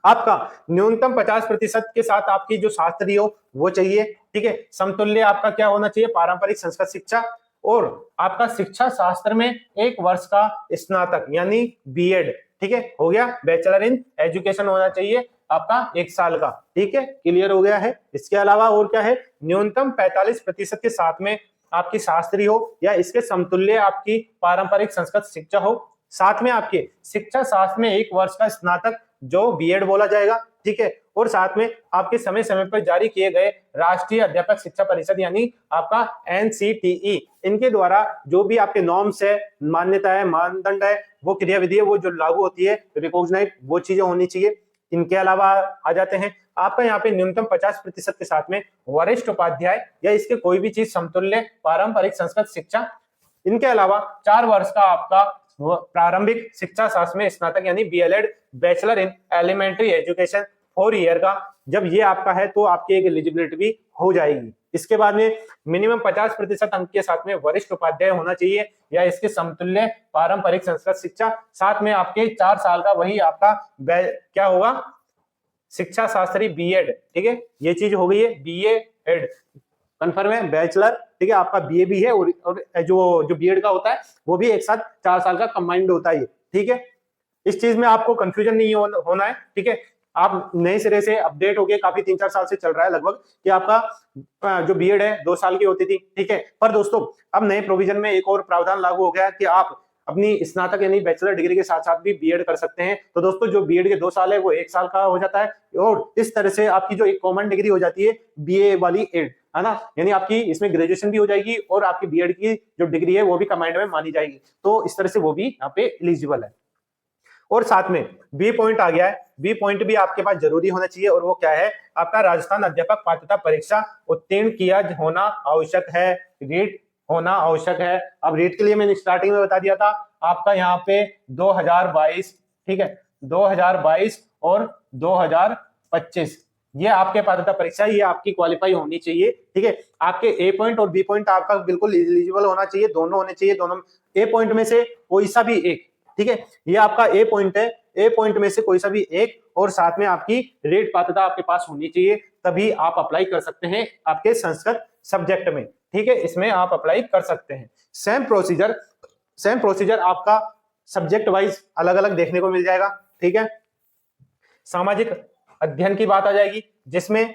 आपका न्यूनतम 50% के साथ आपकी जो शास्त्री हो वो चाहिए। ठीक है, समतुल्य आपका क्या होना चाहिए, पारंपरिक संस्कृत शिक्षा, और आपका शिक्षा शास्त्र में 1 वर्ष का स्नातक यानी बीएड। ठीक है, हो गया, बैचलर इन एजुकेशन होना चाहिए आपका 1 साल का। ठीक है, क्लियर हो गया है। इसके अलावा और क्या है, न्यूनतम 45% के साथ में आपकी शास्त्री हो या इसके समतुल्य आपकी पारंपरिक संस्कृत शिक्षा हो, साथ में आपके शिक्षा शास्त्र में 1 वर्ष का स्नातक जो बीएड बोला जाएगा। ठीक है, और साथ में आपके समय समय पर जारी किए गए राष्ट्रीय अध्यापक शिक्षा परिषद यानी आपका एनसीटीई, इनके द्वारा जो भी आपके नॉर्म्स है, मान्यता है, मानदंड है, वो क्रियाविधि है, वो जो लागू होती है, रिकॉग्नाइज, वो चीजें होनी चाहिए। इनके अलावा आ जाते हैं, आपका यहाँ पे न्यूनतम 50% के साथ में वरिष्ठ उपाध्याय या इसके कोई भी चीज समतुल्य पारंपरिक संस्कृत शिक्षा। इनके अलावा 4 वर्ष का आपका प्रारंभिक शिक्षा शास्त्र में स्नातक यानी BElEd, bachelor in elementary education 4 year का। जब ये आपका है तो आपकी एक एलिजिबिलिटी भी हो जाएगी। इसके बाद में मिनिमम 50% अंक के साथ में वरिष्ठ उपाध्याय होना चाहिए या इसके समतुल्य पारंपरिक संस्कृत शिक्षा, साथ में आपके 4 साल का वही आपका क्या होगा, शिक्षा शास्त्री बीएड। ठीक है, ये चीज हो गई है बीएड, कंफर्म है, बैचलर। ठीक है, आपका बीए भी है, और जो बीएड का होता है वो भी एक साथ 4 साल का कंबाइंड होता है। ठीक है, इस चीज में आपको कंफ्यूजन नहीं होना है। ठीक है, आप नए सिरे से अपडेट हो गए, काफी 3-4 साल से चल रहा है लगभग कि आपका जो बीएड है 2 साल की होती थी। ठीक है, पर दोस्तों अब नए प्रोविजन में एक और प्रावधान लागू हो गया कि आप अपनी स्नातक यानी बैचलर डिग्री के साथ साथ भी बीएड कर सकते हैं। तो दोस्तों जो बीएड के 2 साल है वो 1 साल का हो जाता है, और इस तरह से आपकी जो एक कॉमन डिग्री हो जाती है बीए वाली एड, है ना, यानी आपकी इसमें ग्रेजुएशन भी हो जाएगी और आपकी बीएड की जो डिग्री है वो भी कंबाइंड में मानी जाएगी। तो इस तरह से वो भी यहाँ पे एलिजिबल है। और साथ में बी पॉइंट आ गया है, बी पॉइंट भी आपके पास जरूरी होना चाहिए, और वो क्या है, आपका राजस्थान अध्यापक पात्रता परीक्षा उत्तीर्ण किया होना आवश्यक है, रीट होना आवश्यक है। अब रीट के लिए मैंने स्टार्टिंग में बता दिया था, आपका यहाँ पे 2022, ठीक है, 2022 और 2025 ये आपके पात्रता परीक्षा, ये आपकी क्वालिफाई होनी चाहिए। ठीक है, आपके ए पॉइंट और बी पॉइंट आपका बिल्कुल एलिजिबल होना चाहिए, दोनों होने चाहिए, दोनों ए पॉइंट में से कोई सा भी एक। ठीक है, ये आपका ए पॉइंट है, ए पॉइंट में से कोई सा भी एक, और साथ में आपकी रेट पात्रता आपके पास होनी चाहिए, तभी आप अप्लाई कर सकते हैं आपके संस्कृत सब्जेक्ट में। ठीक है, इसमें आप अप्लाई कर सकते हैं। सेम प्रोसीजर आपका सब्जेक्ट वाइज अलग अलग देखने को मिल जाएगा। ठीक है, सामाजिक अध्ययन की बात आ जाएगी, जिसमें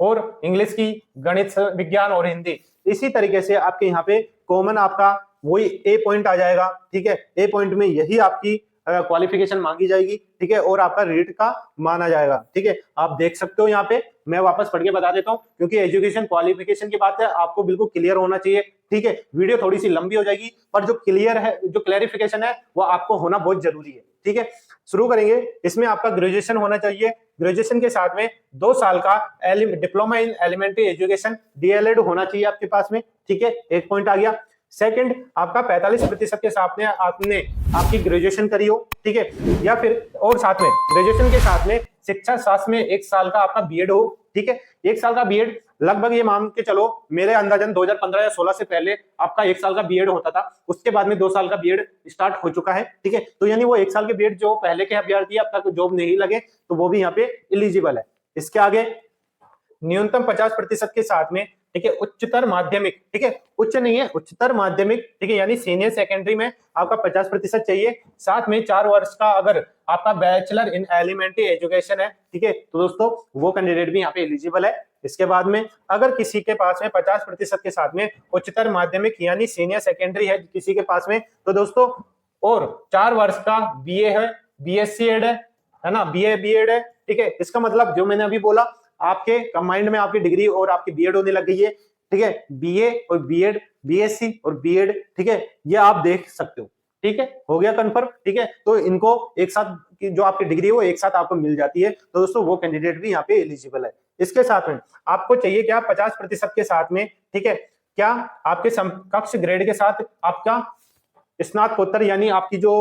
और इंग्लिश की, गणित, विज्ञान और हिंदी। इसी तरीके से आपके यहाँ पे कॉमन आपका वही ए पॉइंट आ जाएगा। ठीक है, ए पॉइंट में यही आपकी क्वालिफिकेशन मांगी जाएगी। ठीक है, और आपका रेट का माना जाएगा। ठीक है, आप देख सकते हो यहाँ पे, मैं वापस पढ़ के बता देता हूँ, क्योंकि एजुकेशन क्वालिफिकेशन की बात है, आपको बिल्कुल क्लियर होना चाहिए। ठीक है, वीडियो थोड़ी सी लंबी हो जाएगी, पर जो क्लियर है, जो क्लैरिफिकेशन है, वो आपको होना बहुत जरूरी है। ठीक है, शुरू करेंगे। इसमें आपका ग्रेजुएशन होना चाहिए, ग्रेजुएशन के साथ में 2 साल का diploma in elementary education DElEd होना चाहिए आपके पास में। ठीक है, एक पॉइंट आ गया। सेकंड, आपका 45% के साथ में आपने आपकी ग्रेजुएशन करी हो। ठीक है, या फिर और साथ में ग्रेजुएशन के साथ में शिक्षा शास्त्र में 1 साल का आपका बीएड हो। ठीक है, 1 साल का बीएड लगभग ये मान के चलो, मेरे अंदाजन 2015 या 16 से पहले आपका 1 साल का बीएड होता था, उसके बाद में 2 साल का बीएड स्टार्ट हो चुका है। ठीक है, तो यानी वो 1 साल के बीएड जो पहले के अभ्यर्थी अब तक जॉब नहीं लगे, तो वो भी यहाँ पे एलिजिबल है। इसके आगे न्यूनतम 50% के साथ में, ठीक है, उच्चतर माध्यमिक, ठीक है, उच्च नहीं है, उच्चतर माध्यमिक, ठीक है, यानी सीनियर सेकेंडरी में आपका 50% चाहिए। साथ में 4 वर्ष का अगर आपका बैचलर इन एलिमेंट्री एजुकेशन है, ठीक है, तो दोस्तों वो कैंडिडेट भी यहाँ पे एलिजिबल है। इसके बाद में अगर किसी के पास में 50% के साथ में उच्चतर माध्यमिक यानी सीनियर सेकेंडरी है किसी के पास में, तो दोस्तों और 4 वर्ष का बीए है, बीएससी एड है ना, बीए बीएड है। ठीक है, इसका मतलब जो मैंने अभी बोला, आपके कंबाइंड में आपकी डिग्री और आपकी बीएड होने लग गई है। ठीक है, बीए और बीएड, बीएससी और बीएड, ठीक है, ये आप देख सकते हो। ठीक है, हो गया कंफर्म। ठीक है, तो इनको एक साथ की जो आपकी डिग्री है वो एक साथ आपको मिल जाती है, तो दोस्तों वो कैंडिडेट भी यहाँ पे एलिजिबल है। इसके साथ में आपको चाहिए क्या, 50% के साथ में, ठीक है, क्या आपके समकक्ष ग्रेड के साथ आपका स्नातकोत्तर यानी आपकी जो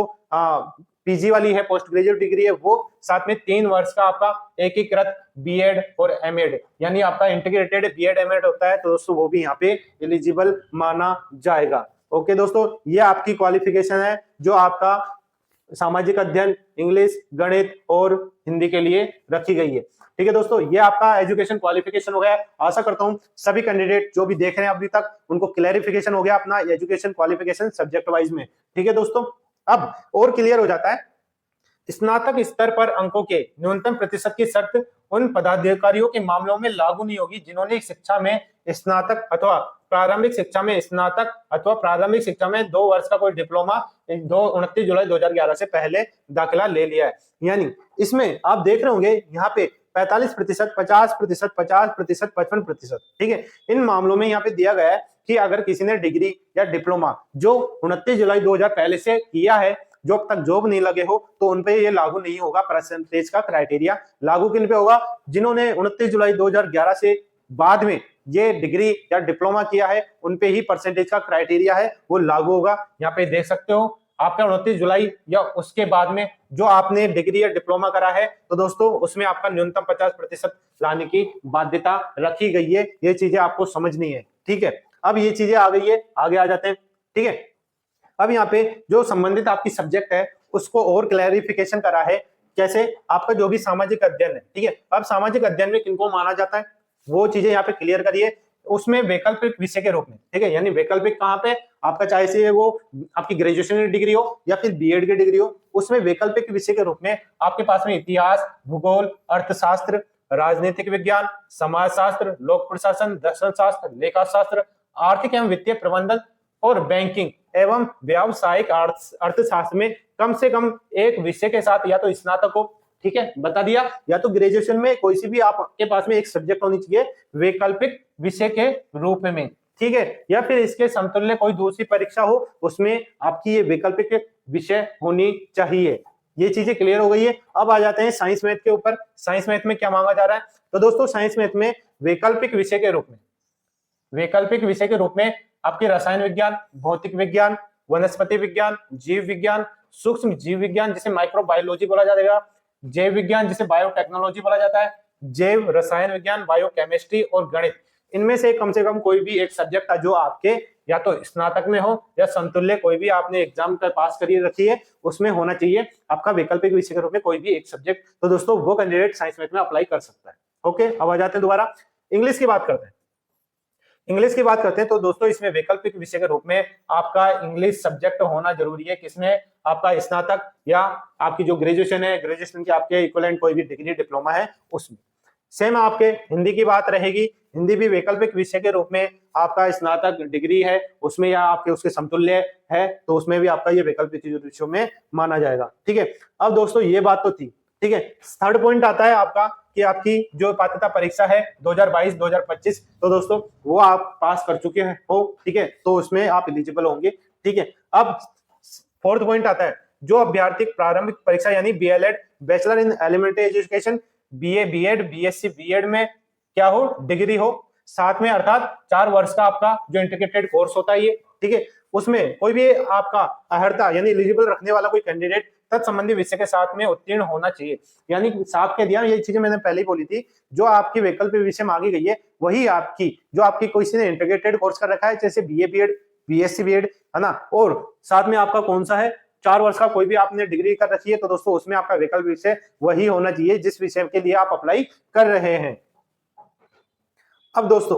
पीजी वाली है, पोस्ट ग्रेजुएट डिग्री है, वो साथ में 3 वर्ष का आपका एकीकृत बीएड और एमएड यानी आपका इंटीग्रेटेड बीएड एमएड होता है, तो दोस्तों वो भी यहाँ पे एलिजिबल माना जाएगा। ओके दोस्तों, ये आपकी क्वालिफिकेशन है जो आपका सामाजिक अध्ययन, इंग्लिश, गणित और हिंदी के लिए रखी गई है। ठीक है दोस्तों, ये आपका एजुकेशन क्वालिफिकेशन हो गया। आशा करता हूं सभी कैंडिडेट जो भी देख रहे हैं अभी तक उनको क्लैरिफिकेशन हो गया अपना एजुकेशन क्वालिफिकेशन सब्जेक्ट वाइज में। ठीक है दोस्तों, अब और क्लियर हो जाता है। स्नातक स्तर पर अंकों के न्यूनतम प्रतिशत की शर्त उन पदाधिकारियों के मामलों में लागू नहीं होगी जिन्होंने शिक्षा में स्नातक अथवा प्रारंभिक शिक्षा में स्नातक अथवा प्रारंभिक शिक्षा में 2 वर्ष का कोई डिप्लोमा 29 जुलाई 2011 से पहले दाखिला ले लिया है। यानी इसमें आप देख रहे होंगे यहाँ पे 45%, 50%, 50%, 55%। ठीक है, इन मामलों में यहाँ पे दिया गया है कि अगर किसी ने डिग्री या डिप्लोमा जो 29 जुलाई 2000 पहले से किया है, जो अब तक जॉब नहीं लगे हो, तो उनपे ये लागू नहीं होगा परसेंटेज का क्राइटेरिया। लागू किन पे होगा, जिन्होंने 29 जुलाई 2011 से बाद में ये डिग्री या डिप्लोमा किया है, उनपे ही परसेंटेज का क्राइटेरिया है वो लागू होगा। यहाँ पे देख सकते हो आपका 29 जुलाई या उसके बाद में जो आपने डिग्री या डिप्लोमा करा है, तो दोस्तों उसमें आपका न्यूनतम 50% लाने की बाध्यता रखी गई है। ये चीजें आपको समझनी है। ठीक है, अब ये चीजें आ गई है, आगे आ जाते हैं। ठीक है, अब यहाँ पे जो संबंधित आपकी सब्जेक्ट है उसको और क्लैरिफिकेशन करा है। कैसे, आपका जो भी सामाजिक अध्ययन है, ठीक है, अब सामाजिक अध्ययन में किनको माना जाता है वो चीजें यहाँ पे क्लियर करिए। उसमें वैकल्पिक विषय के रूप में, ठीक है, यानी वैकल्पिक कहाँ पे, आपका चाहे से वो आपकी ग्रेजुएशन की डिग्री हो या फिर बीएड की डिग्री हो, उसमें वैकल्पिक विषय के रूप में आपके पास में इतिहास, भूगोल, अर्थशास्त्र, राजनीतिक विज्ञान, समाजशास्त्र, लोक प्रशासन, दर्शन शास्त्र, लेखा शास्त्र, आर्थिक एवं वित्तीय प्रबंधन और बैंकिंग एवं व्यावसायिक अर्थशास्त्र में कम से कम एक विषय के साथ या तो स्नातक हो, ठीक है, बता दिया, या तो ग्रेजुएशन में कोई सी भी आपके पास में एक सब्जेक्ट होनी चाहिए वैकल्पिक विषय के रूप में, ठीक है, या फिर इसके समतुल्य कोई दूसरी परीक्षा हो उसमें आपकी ये वैकल्पिक विषय होनी चाहिए। ये चीजें क्लियर हो गई है। अब आ जाते हैं साइंस मैथ के ऊपर। साइंस मैथ में क्या मांगा जा रहा है, तो दोस्तों साइंस मैथ में वैकल्पिक विषय के रूप में, वैकल्पिक विषय के रूप में आपके रसायन विज्ञान, भौतिक विज्ञान, वनस्पति विज्ञान, जीव विज्ञान, सूक्ष्म जीव विज्ञान जिसे माइक्रोबायोलॉजी बोला जाएगा, जैव विज्ञान जिसे बायोटेक्नोलॉजी बोला जाता है, जैव रसायन विज्ञान, बायोकेमिस्ट्री और गणित, इनमें से कम कोई भी एक सब्जेक्ट जो आपके या तो स्नातक में हो या समतुल्य कोई भी आपने एग्जाम का पास करिए रखी है उसमें होना चाहिए आपका वैकल्पिक विषय के रूप में कोई भी एक सब्जेक्ट। तो दोस्तों वो कैंडिडेट साइंस मैथ में अप्लाई कर सकता है। ओके, अब आ जाते हैं दोबारा इंग्लिश की बात करते हैं। इंग्लिश की बात करते हैं तो दोस्तों इसमें वैकल्पिक विषय के रूप में आपका इंग्लिश सब्जेक्ट होना जरूरी है। किसमें, आपका स्नातक या आपकी जो ग्रेजुएशन है, ग्रेजुएशन के आपके इक्विवेलेंट कोई भी डिग्री डिप्लोमा है उसमें। सेम आपके हिंदी की बात रहेगी, हिंदी भी वैकल्पिक विषय के रूप में आपका स्नातक डिग्री है उसमें या आपके उसके समतुल्य है तो उसमें भी आपका ये वैकल्पिक विषयों में माना जाएगा। ठीक है, अब दोस्तों ये बात तो थी। ठीक है, थर्ड पॉइंट आता है आपका कि आपकी जो पात्रता परीक्षा है 2022-2025, तो दोस्तों वो आप पास कर चुके हो, ठीक है, तो उसमें आप एलिजिबल होंगे। ठीक है, अब फोर्थ पॉइंट आता है जो अभ्यर्थी प्रारंभिक परीक्षा यानी BElEd, bachelor in elementary education, BA BEd, BSc BEd में क्या हो, डिग्री हो साथ में, अर्थात 4 वर्ष का आपका जो इंटीग्रेटेड कोर्स होता है ये, ठीक है, उसमें कोई भी आपका अर्हता यानी एलिजिबल रखने वाला कोई कैंडिडेट तत्संबंधी विषय के साथ में उत्तीर्ण होना चाहिए। यानी साफ कह दिया, ये चीजें मैंने पहले ही बोली थी, जो आपकी वैकल्पिक विषय मांगी गई है वही आपकी जो आपकी कोई ने इंटीग्रेटेड कोर्स कर रखा है जैसे बीए बीएड, बीएससी बीएड, है ना, और साथ में आपका कौन सा है 4 वर्ष का कोई भी आपने डिग्री कर रखी है, तो दोस्तों उसमें आपका वैकल्पिक विषय वही होना चाहिए जिस विषय के लिए आप अप्लाई कर रहे हैं। अब दोस्तों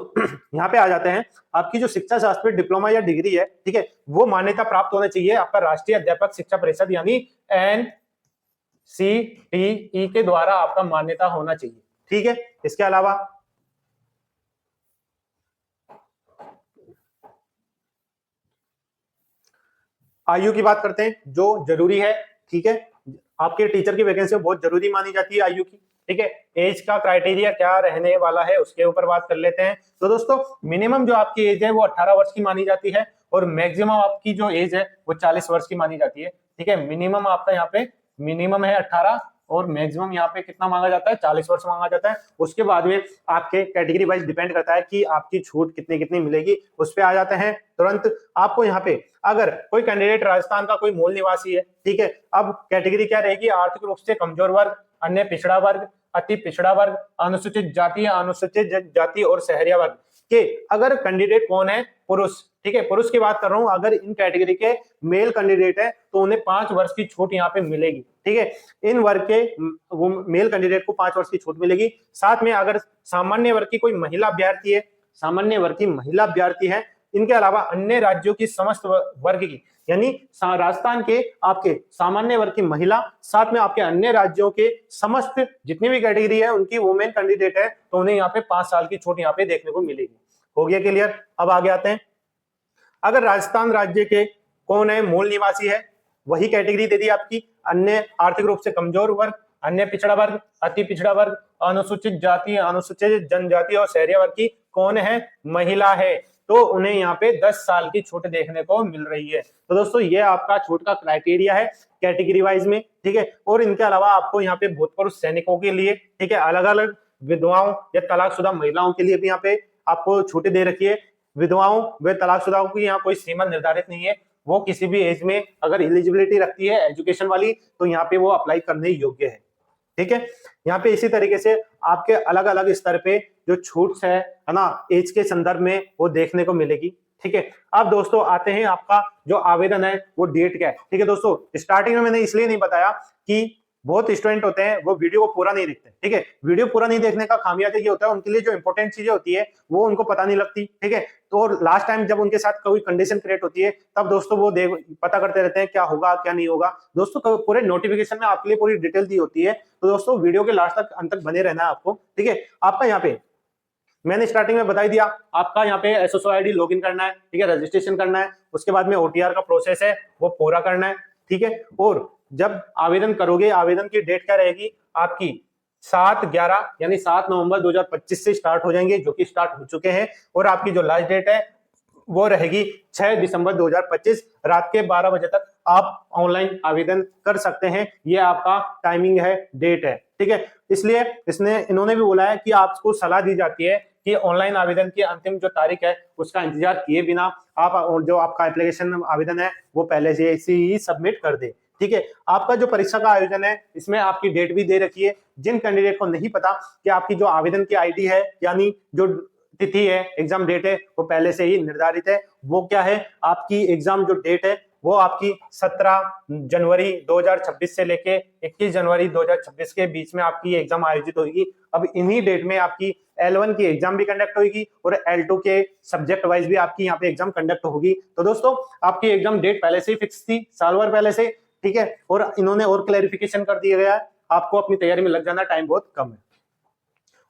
यहाँ पे आ जाते हैं, आपकी जो शिक्षा शास्त्र में डिप्लोमा या डिग्री है, ठीक है, वो मान्यता प्राप्त होना चाहिए आपका राष्ट्रीय अध्यापक शिक्षा परिषद यानी NCTE के द्वारा आपका मान्यता होना चाहिए। ठीक है, इसके अलावा आयु की बात करते हैं जो जरूरी है। ठीक है, आपके टीचर की वैकेंसी बहुत जरूरी मानी जाती है आयु की। ठीक है, एज का क्राइटेरिया क्या रहने वाला है उसके ऊपर बात कर लेते हैं। तो दोस्तों मिनिमम जो आपकी एज है वो 18 वर्ष की मानी जाती है और मैक्सिमम आपकी जो एज है वो 40 वर्ष की मानी जाती है। ठीक है, मिनिमम आपका यहाँ पे मिनिमम है 18 और मैक्सिमम यहाँ पे कितना मांगा जाता है, 40 वर्ष मांगा जाता है। उसके बाद में आपके कैटेगरी वाइज डिपेंड करता है कि आपकी छूट कितनी कितनी मिलेगी, उस पर आ जाते हैं तुरंत। आपको यहाँ पे अगर कोई कैंडिडेट राजस्थान का कोई मूल निवासी है, ठीक है, अब कैटेगरी क्या रहेगी, आर्थिक रूप से कमजोर वर्ग, अन्य पिछड़ा वर्ग, अति पिछड़ा वर्ग, अनुसूचित जाति, अनुसूचित जनजाति और शहरिया वर्ग के अगर कैंडिडेट कौन है, पुरुष, ठीक है, पुरुष की बात कर रहा हूं, अगर इन कैटेगरी के मेल कैंडिडेट है तो उन्हें 5 वर्ष की छूट यहाँ पे मिलेगी। ठीक है, इन वर्ग के वो मेल कैंडिडेट को 5 वर्ष की छूट मिलेगी। साथ में अगर सामान्य वर्ग की कोई महिला अभ्यर्थी है, सामान्य वर्ग की महिला अभ्यर्थी है, इनके अलावा अन्य राज्यों की समस्त वर्ग की, यानी राजस्थान के आपके सामान्य वर्ग की महिला, साथ में आपके अन्य राज्यों के समस्त जितनी भी कैटेगरी है उनकी वुमेन कैंडिडेट है, तो उन्हें यहाँ पे 5 साल की छूट यहाँ पे देखने को मिलेगी। हो गया क्लियर? अब आगे आते हैं, अगर राजस्थान राज्य के कौन है, मूल निवासी है, वही कैटेगरी दे दी आपकी, अन्य आर्थिक रूप से कमजोर वर्ग, अन्य पिछड़ा वर्ग, अति पिछड़ा वर्ग, अनुसूचित जाति, अनुसूचित जनजाति और शहरी वर्ग की कौन है, महिला है, तो उन्हें यहाँ पे 10 साल की छूट देखने को मिल रही है। तो दोस्तों ये आपका छूट का क्राइटेरिया है कैटेगरी वाइज में। ठीक है, और इनके अलावा आपको यहाँ पे भूतपूर्व सैनिकों के लिए, ठीक है, अलग अलग विधवाओं या तलाकशुदा महिलाओं के लिए भी यहाँ पे आपको छूट दे रखी है। विधवाओं व तलाकशुदाओं की यहाँ कोई सीमा निर्धारित नहीं है, वो किसी भी एज में अगर एलिजिबिलिटी रखती है एजुकेशन वाली तो यहाँ पे वो अप्लाई करने योग्य है। ठीक है, यहाँ पे इसी तरीके से आपके अलग अलग स्तर पे जो छूट है ना, एज के संदर्भ में वो देखने को मिलेगी। ठीक है, अब दोस्तों आते हैं आपका जो आवेदन है वो डेट क्या है। ठीक है दोस्तों, स्टार्टिंग में मैंने इसलिए नहीं बताया कि बहुत स्टूडेंट होते हैं वो वीडियो को पूरा नहीं देखते। ठीक है, वीडियो पूरा नहीं देखने का खामियाजा ये होता है उनके लिए जो इंपॉर्टेंट चीजें होती है वो उनको पता नहीं लगती। ठीक है, तो लास्ट टाइम जब उनके साथ कोई कंडीशन क्रिएट होती है तब दोस्तों वो पता करते रहते हैं क्या होगा क्या नहीं होगा। दोस्तों पूरे नोटिफिकेशन में आपके लिए पूरी डिटेल दी होती है, तो दोस्तों वीडियो के लास्ट तक अंत तक बने रहना है आपको। ठीक है, आपका यहाँ पे मैंने स्टार्टिंग में बता दिया, आपका यहाँ पे एसएसओ आईडी लॉगिन करना है, ठीक है, रजिस्ट्रेशन करना है, उसके बाद में ओटीआर का प्रोसेस है वो पूरा करना है। ठीक है, और जब आवेदन करोगे, आवेदन की डेट क्या रहेगी आपकी 7/11 यानी 7 नवंबर 2025 से स्टार्ट हो जाएंगे, जो कि स्टार्ट हो चुके हैं, और आपकी जो लास्ट डेट है वो रहेगी 6 दिसंबर 2025 रात के 12 बजे तक आप ऑनलाइन आवेदन कर सकते हैं। ये आपका टाइमिंग है, डेट है। ठीक है, इसलिए इन्होंने भी बोला है कि आपको सलाह दी जाती है कि ऑनलाइन आवेदन की अंतिम जो तारीख है उसका इंतजार किए बिना आप जो आपका एप्लीकेशन आवेदन है वो पहले से ही सबमिट कर दे। ठीक है, आपका जो परीक्षा का आयोजन है इसमें आपकी डेट भी दे रखी है। जिन कैंडिडेट को नहीं पता कि आपकी जो आवेदन की आईडी है यानी जो तिथि है, एग्जाम डेट है, वो पहले से ही निर्धारित है। वो क्या है, आपकी एग्जाम जो डेट है वो आपकी 17 जनवरी 2026 से लेके 21 जनवरी 2026 के बीच में आपकी एग्जाम आयोजित होगी। अब इन्हीं डेट में आपकी L1 की एग्जाम भी कंडक्ट होगी और L2 के सब्जेक्ट वाइज भी आपकी यहाँ पे एग्जाम कंडक्ट होगी। तो दोस्तों आपकी एग्जाम डेट पहले से ही फिक्स थी, साल भर पहले से। ठीक है, और इन्होंने और क्लैरिफिकेशन कर दिया गया है, आपको अपनी तैयारी में लग जाना, टाइम बहुत कम है।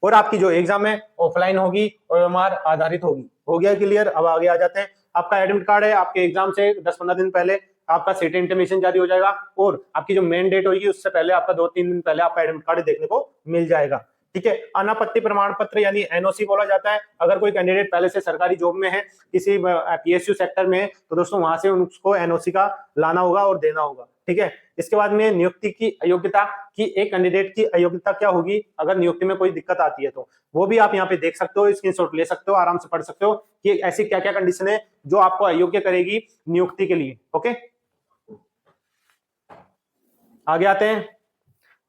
और आपकी जो एग्जाम है ऑफलाइन होगी और OMR आधारित होगी। हो गया क्लियर? अब आगे आ जाते हैं, आपका एडमिट कार्ड है, आपके एग्जाम से 10-15 दिन पहले आपका सीट इंटीमेशन जारी हो जाएगा, और आपकी जो मेन डेट होगी उससे पहले आपका 2-3 दिन पहले आपका एडमिट कार्ड देखने को मिल जाएगा। ठीक है, अनापत्ति प्रमाण पत्र यानी एनओसी बोला जाता है। अगर कोई कैंडिडेट पहले से सरकारी जॉब में है, किसी PSU सेक्टर में है, तो दोस्तों वहां से उसको एनओसी का लाना होगा और देना होगा। ठीक है, इसके बाद में नियुक्ति की अयोग्यता की, एक कैंडिडेट की अयोग्यता क्या होगी अगर नियुक्ति में कोई दिक्कत आती है, तो वो भी आप यहाँ पे देख सकते हो, स्क्रीनशॉट ले सकते हो, आराम से पढ़ सकते हो कि ऐसी क्या क्या कंडीशन है जो आपको अयोग्य करेगी नियुक्ति के लिए। ओके, आगे आते हैं,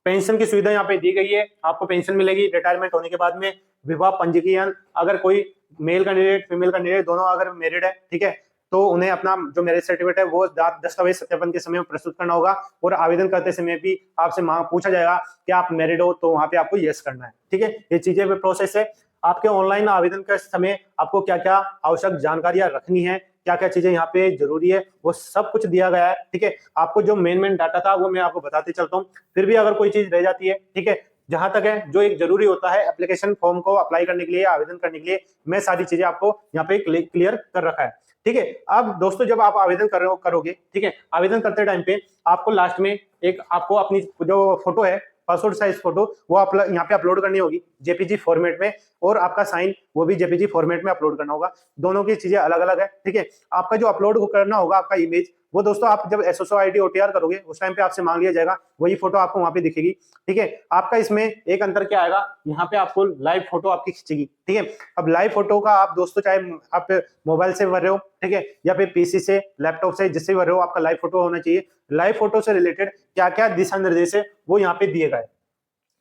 पेंशन की सुविधा यहाँ पे दी गई है, आपको पेंशन मिलेगी रिटायरमेंट होने के बाद में। विवाह पंजीकरण, अगर कोई मेल कैंडिडेट फीमेल कैंडिडेट दोनों अगर मैरिड है, ठीक है, तो उन्हें अपना जो मैरिज सर्टिफिकेट है वो दस्तावेज सत्यापन के समय में प्रस्तुत करना होगा, और आवेदन करते समय भी आपसे पूछा जाएगा कि आप मैरिड हो, तो वहां पे आपको यस करना है। ठीक है, ये चीजें प्रोसेस है। आपके ऑनलाइन आवेदन के समय आपको क्या क्या आवश्यक जानकारियां रखनी है, क्या क्या चीजें यहाँ पे जरूरी है, वो सब कुछ दिया गया है। ठीक है, आपको जो मेन डाटा था वो मैं आपको बताते चलता हूँ, फिर भी अगर कोई चीज रह जाती है, ठीक है, जहां तक है जो एक जरूरी होता है एप्लीकेशन फॉर्म को अप्लाई करने के लिए, आवेदन करने के लिए, मैं सारी चीजें आपको यहाँ पे क्लियर कर रखा है। ठीक है, अब दोस्तों जब आप आवेदन करोगे, ठीक है, आवेदन करते टाइम पे आपको लास्ट में एक आपको अपनी जो फोटो है पासपोर्ट साइज फोटो वो आप यहाँ पे अपलोड करनी होगी जेपीजी फॉर्मेट में, और आपका साइन वो भी जेपीजी फॉर्मेट में अपलोड करना होगा। दोनों की चीजें अलग अलग है, ठीक है। आपका जो अपलोड करना होगा आपका इमेज, वो दोस्तों आप जब एसएसओ आईडी ओटीआर करोगे उस टाइम पे आपसे मांग लिया जाएगा, वही फोटो आपको वहां पे दिखेगी, ठीक है। आपका इसमें एक अंतर क्या आएगा, यहाँ पे आपको लाइव फोटो आपकी खींचेगी, ठीक है। अब लाइव फोटो का आप दोस्तों चाहे आप मोबाइल से भर रहे हो, ठीक है, या फिर पीसी से, लैपटॉप से, जिससे भर रहे हो, आपका लाइव फोटो होना चाहिए। लाइव फोटो से रिलेटेड क्या क्या दिशा निर्देश है वो यहाँ पे दिए गए,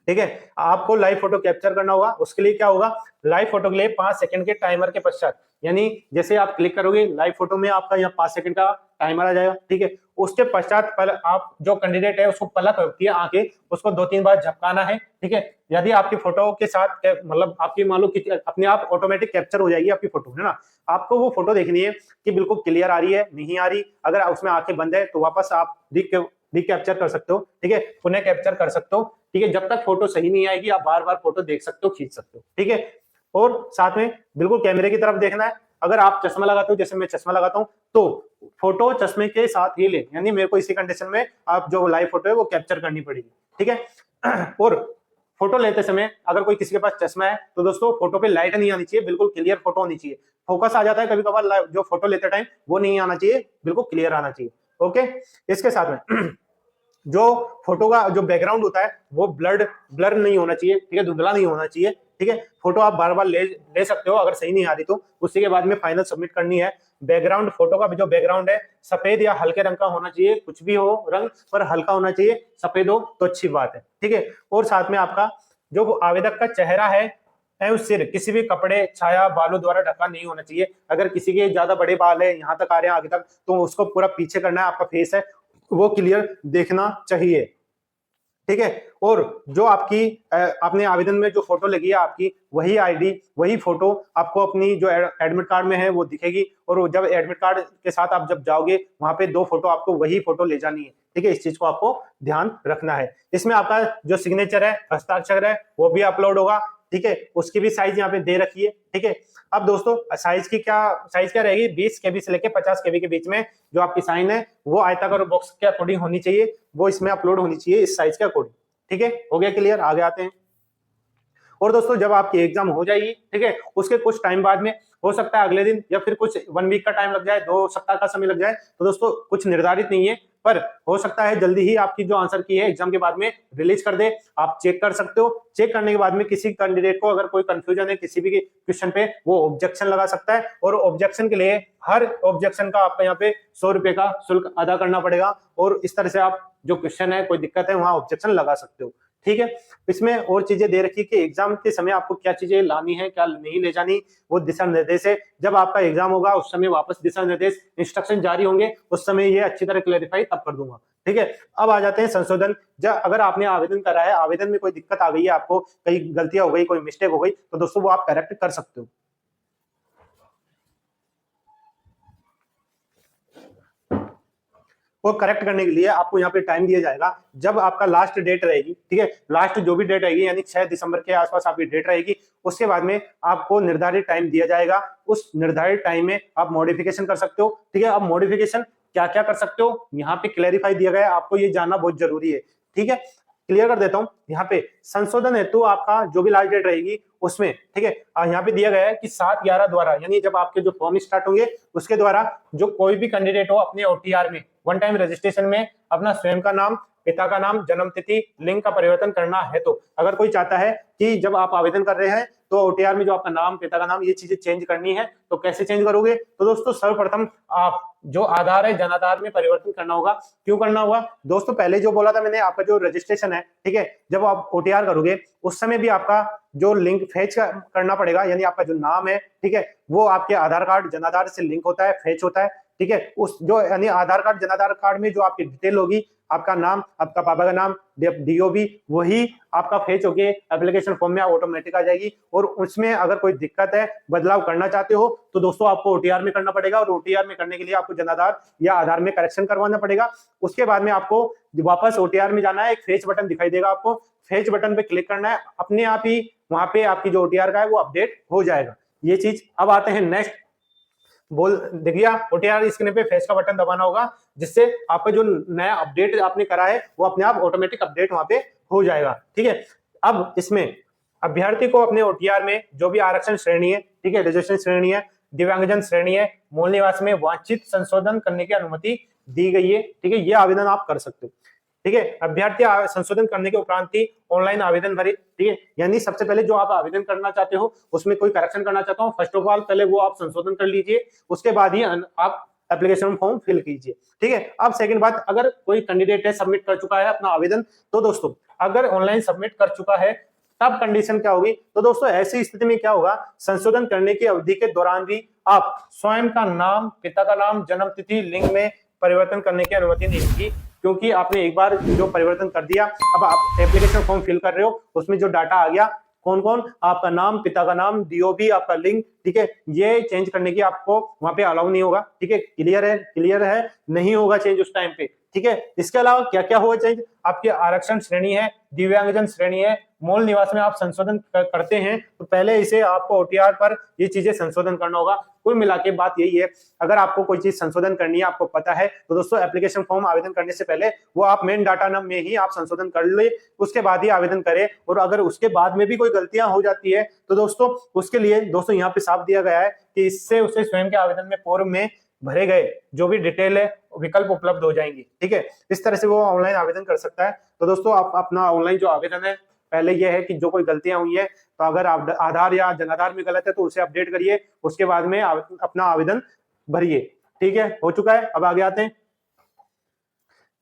ठीक है। आपको लाइव फोटो कैप्चर करना होगा, उसके लिए क्या होगा, लाइव फोटो के लिए 5 सेकंड के टाइमर के पश्चात, यानी जैसे आप क्लिक करोगे लाइव फोटो में आपका यहाँ 5 सेकंड का टाइमर आ जाएगा, ठीक है। उसके पश्चात आप जो कैंडिडेट है उसको पलक होती है आंखें, उसको 2-3 बार झपकाना है, ठीक है। यदि आपकी फोटो के साथ मतलब आपकी मान लो अपने आप ऑटोमेटिक कैप्चर हो जाएगी आपकी फोटो, है ना। आपको वो फोटो देखनी है कि बिल्कुल क्लियर आ रही है, नहीं आ रही। अगर उसमें आंखें बंद है तो वापस आप कैप्चर कर सकते हो, ठीक है, पुनः कैप्चर कर सकते हो, ठीक है। जब तक फोटो सही नहीं आएगी आप बार बार फोटो देख सकते हो, खींच सकते हो, ठीक है। और साथ में बिल्कुल कैमरे की तरफ देखना है। अगर आप चश्मा लगाते हो, जैसे मैं चश्मा लगाता हूं, तो फोटो चश्मे के साथ ही ले, यानी मेरे को इसी कंडीशन में आप जो लाइव फोटो है वो कैप्चर करनी पड़ेगी, ठीक है। और फोटो लेते समय अगर कोई किसी के पास चश्मा है तो दोस्तों फोटो पे लाइट नहीं आनी चाहिए, बिल्कुल क्लियर फोटो होनी चाहिए। फोकस आ जाता है कभी कभार, जो फोटो लेते टाइम वो नहीं आना चाहिए, बिल्कुल क्लियर आना चाहिए, ओके। इसके साथ में जो फोटो का जो बैकग्राउंड होता है वो ब्लर नहीं होना चाहिए, ठीक है, धुंधला नहीं होना चाहिए, ठीक है। फोटो आप बार बार ले सकते हो, अगर सही नहीं आ रही तो उसी के बाद में फाइनल सबमिट करनी है। बैकग्राउंड, फोटो का जो बैकग्राउंड है सफेद या हल्के रंग का होना चाहिए, कुछ भी हो रंग पर हल्का होना चाहिए, सफेद हो तो अच्छी बात है, ठीक है। और साथ में आपका जो आवेदक का चेहरा है एवं सिर किसी भी कपड़े, छाया, बालों द्वारा ढका नहीं होना चाहिए। अगर किसी के ज्यादा बड़े बाल है, यहाँ तक आ रहे हैं आगे तक, तो उसको पूरा पीछे करना है, आपका फेस है वो क्लियर देखना चाहिए, ठीक है। और जो आपकी अपने आवेदन में जो फोटो लगी है आपकी, वही आईडी, वही फोटो आपको अपनी जो एडमिट कार्ड में है वो दिखेगी। और जब एडमिट कार्ड के साथ आप जब जाओगे वहां पे 2 फोटो आपको वही फोटो ले जानी है, ठीक है। इस चीज को आपको ध्यान रखना है। इसमें आपका जो सिग्नेचर है, हस्ताक्षर है, वो भी अपलोड होगा, ठीक है। उसकी भी साइज यहाँ पे दे रखी है, ठीक है। अब दोस्तों साइज क्या रहेगी, 20 केबी से लेके 50 केबी के बीच में जो आपकी साइन है वो आयताकार बॉक्स के अकॉर्डिंग होनी चाहिए, वो इसमें अपलोड होनी चाहिए इस साइज के अकॉर्डिंग, ठीक है। हो गया क्लियर, आगे आते हैं। और दोस्तों जब आपकी एग्जाम हो जाएगी, ठीक है, उसके कुछ टाइम बाद में हो सकता है अगले दिन या फिर कुछ 1 वीक का टाइम लग जाए, 2 सप्ताह का समय लग जाए, तो दोस्तों कुछ निर्धारित नहीं है, पर हो सकता है जल्दी ही आपकी जो आंसर की है एग्जाम के बाद में रिलीज कर दे। आप चेक कर सकते हो, चेक करने के बाद में किसी कैंडिडेट को अगर कोई कंफ्यूजन है किसी भी क्वेश्चन पे, वो ऑब्जेक्शन लगा सकता है, और ऑब्जेक्शन के लिए हर ऑब्जेक्शन का आपका यहाँ पे 100 रुपए का शुल्क अदा करना पड़ेगा। और इस तरह से आप जो क्वेश्चन है, कोई दिक्कत है, वहां ऑब्जेक्शन लगा सकते हो, ठीक है। इसमें और चीजें दे रखी है कि एग्जाम के समय आपको क्या चीजें लानी है, क्या नहीं ले जानी, वो दिशा निर्देश है। जब आपका एग्जाम होगा उस समय वापस दिशा निर्देश, इंस्ट्रक्शन जारी होंगे, उस समय ये अच्छी तरह क्लेरिफाई तब कर दूंगा, ठीक है। अब आ जाते हैं संशोधन। जब अगर आपने आवेदन करा है, आवेदन में कोई दिक्कत आ गई है, आपको कई गलतियां हो गई, कोई मिस्टेक हो गई, तो दोस्तों वो आप करेक्ट कर सकते हो। वो करेक्ट करने के लिए आपको यहाँ पे टाइम दिया जाएगा। जब आपका लास्ट डेट रहेगी, ठीक है, लास्ट जो भी डेट रहेगी, यानी 6 दिसंबर के आसपास आपकी डेट रहेगी, उसके बाद में आपको निर्धारित टाइम दिया जाएगा। उस निर्धारित टाइम में आप मॉडिफिकेशन कर सकते हो, ठीक है। अब मॉडिफिकेशन क्या क्या कर सकते हो यहाँ पे क्लेरिफाई दिया गया है, आपको ये जानना बहुत जरूरी है, ठीक है। क्लियर कर देता हूं। यहाँ पे संशोधन हेतु आपका जो भी लास्ट डेट रहेगी उसमें, ठीक है, यहाँ पे दिया गया है कि 7/11 द्वारा, यानी जब आपके जो फॉर्म स्टार्ट होंगे उसके द्वारा जो कोई भी कैंडिडेट हो अपने ओटीआर में वन टाइम रजिस्ट्रेशन में अपना स्वयं का नाम, पिता का नाम, जन्म तिथि, लिंग का परिवर्तन करना है। तो अगर कोई चाहता है कि जब आप आवेदन कर रहे हैं तो ओटीआर में जो आपका नाम, पिता का नाम, ये चीजें चेंज करनी है, तो कैसे चेंज करोगे, तो दोस्तों सर्वप्रथम आप जो आधार है जनाधार में परिवर्तन करना होगा। क्यों करना होगा दोस्तों, पहले जो बोला था मैंने, आपका जो रजिस्ट्रेशन है, ठीक है, जब आप ओटीआर करोगे उस समय भी आपका जो लिंक फेच करना पड़ेगा, यानी आपका जो नाम है, ठीक है, वो आपके आधार कार्ड जनाधार से लिंक होता है, फेच होता है, ठीक है। उस जो यानी आधार कार्ड जनाधार कार्ड में जो आपकी डिटेल होगी, आपका नाम, आपका पापा का नाम, डीओबी, वही आपका फेच होके एप्लीकेशन फॉर्म में ऑटोमेटिक आ जाएगी। और उसमें अगर कोई दिक्कत है, बदलाव करना चाहते हो, तो दोस्तों आपको ओटीआर में करना पड़ेगा, और ओटीआर में करने के लिए आपको जनाधार या आधार में करेक्शन करवाना पड़ेगा। उसके बाद में आपको वापस ओटीआर में जाना है, एक फेच बटन दिखाई देगा आपको, फेच बटन पे क्लिक करना है, अपने आप ही वहां पे आपकी जो ओटीआर का है वो अपडेट हो जाएगा। ये चीज। अब आते हैं नेक्स्ट, बोल देखिए, ओटीआर स्क्रीन पे फेस का बटन दबाना होगा, जिससे आपका जो नया अपडेट आपने करा है वो अपने आप ऑटोमेटिक अपडेट वहां पे हो जाएगा। ठीक है, अब इसमें अभ्यर्थी को अपने ओटीआर में जो भी आरक्षण श्रेणी है, ठीक है, रिजर्वेशन श्रेणी है, दिव्यांगजन श्रेणी है, मूल निवास में वांछित संशोधन करने की अनुमति दी गई है। ठीक है, ये आवेदन आप कर सकते हो। ठीक है, अभ्यर्थी संशोधन करने के उपरांत ही ऑनलाइन आवेदन भरे। ठीक है, यानी सबसे पहले जो आप आवेदन करना चाहते हो उसमें कोई करेक्शन करना चाहता हूं, फर्स्ट ऑफ ऑल पहले वो आप संशोधन कर लीजिए, उसके बाद ही आप एप्लीकेशन फॉर्म फिल कीजिए। ठीक है, अब सेकंड बात, अगर कोई कैंडिडेट है सबमिट कर चुका है अपना आवेदन, तो दोस्तों अगर ऑनलाइन सबमिट कर चुका है तब कंडीशन क्या होगी, तो दोस्तों ऐसी स्थिति में क्या होगा, संशोधन करने की अवधि के दौरान भी आप स्वयं का नाम, पिता का नाम, जन्म तिथि, लिंग में परिवर्तन करने की अनुमति नहीं होगी, क्योंकि आपने एक बार जो परिवर्तन कर दिया, अब आप एप्लीकेशन फॉर्म फिल कर रहे हो, उसमें जो डाटा आ गया, कौन कौन, आपका नाम, पिता का नाम, डीओबी, आपका लिंक, ठीक है, ये चेंज करने की आपको वहां पे अलाउ नहीं होगा। ठीक है, क्लियर है, नहीं होगा चेंज उस टाइम पे। ठीक है, इसके अलावा क्या क्या होगा चेंज, आपकी आरक्षण श्रेणी है, दिव्यांगजन श्रेणी है, मूल निवास में आप संशोधन करते हैं तो पहले इसे आपको ओटीआर पर ये चीजें संशोधन करना होगा। कुल मिला के बात यही है, अगर आपको कोई चीज संशोधन करनी है, आपको पता है, तो दोस्तों एप्लीकेशन फॉर्म आवेदन करने से पहले वो आप मेन डाटा नम में ही आप संशोधन कर ले, उसके बाद ही आवेदन करें। और अगर उसके बाद में भी कोई गलतियां हो जाती है तो दोस्तों उसके लिए दोस्तों यहाँ पे साफ दिया गया है कि इससे उसे स्वयं के आवेदन में पूर्व में भरे गए जो भी डिटेल है विकल्प उपलब्ध हो जाएंगी। ठीक है, इस तरह से वो ऑनलाइन आवेदन कर सकता है। तो दोस्तों आप अपना ऑनलाइन जो आवेदन है, पहले ये है कि जो कोई गलतियां हुई है तो अगर आप आधार या जनाधार में गलत है तो उसे अपडेट करिए, उसके बाद में अपना आवेदन भरिए। ठीक है, हो चुका है। अब आगे आते हैं।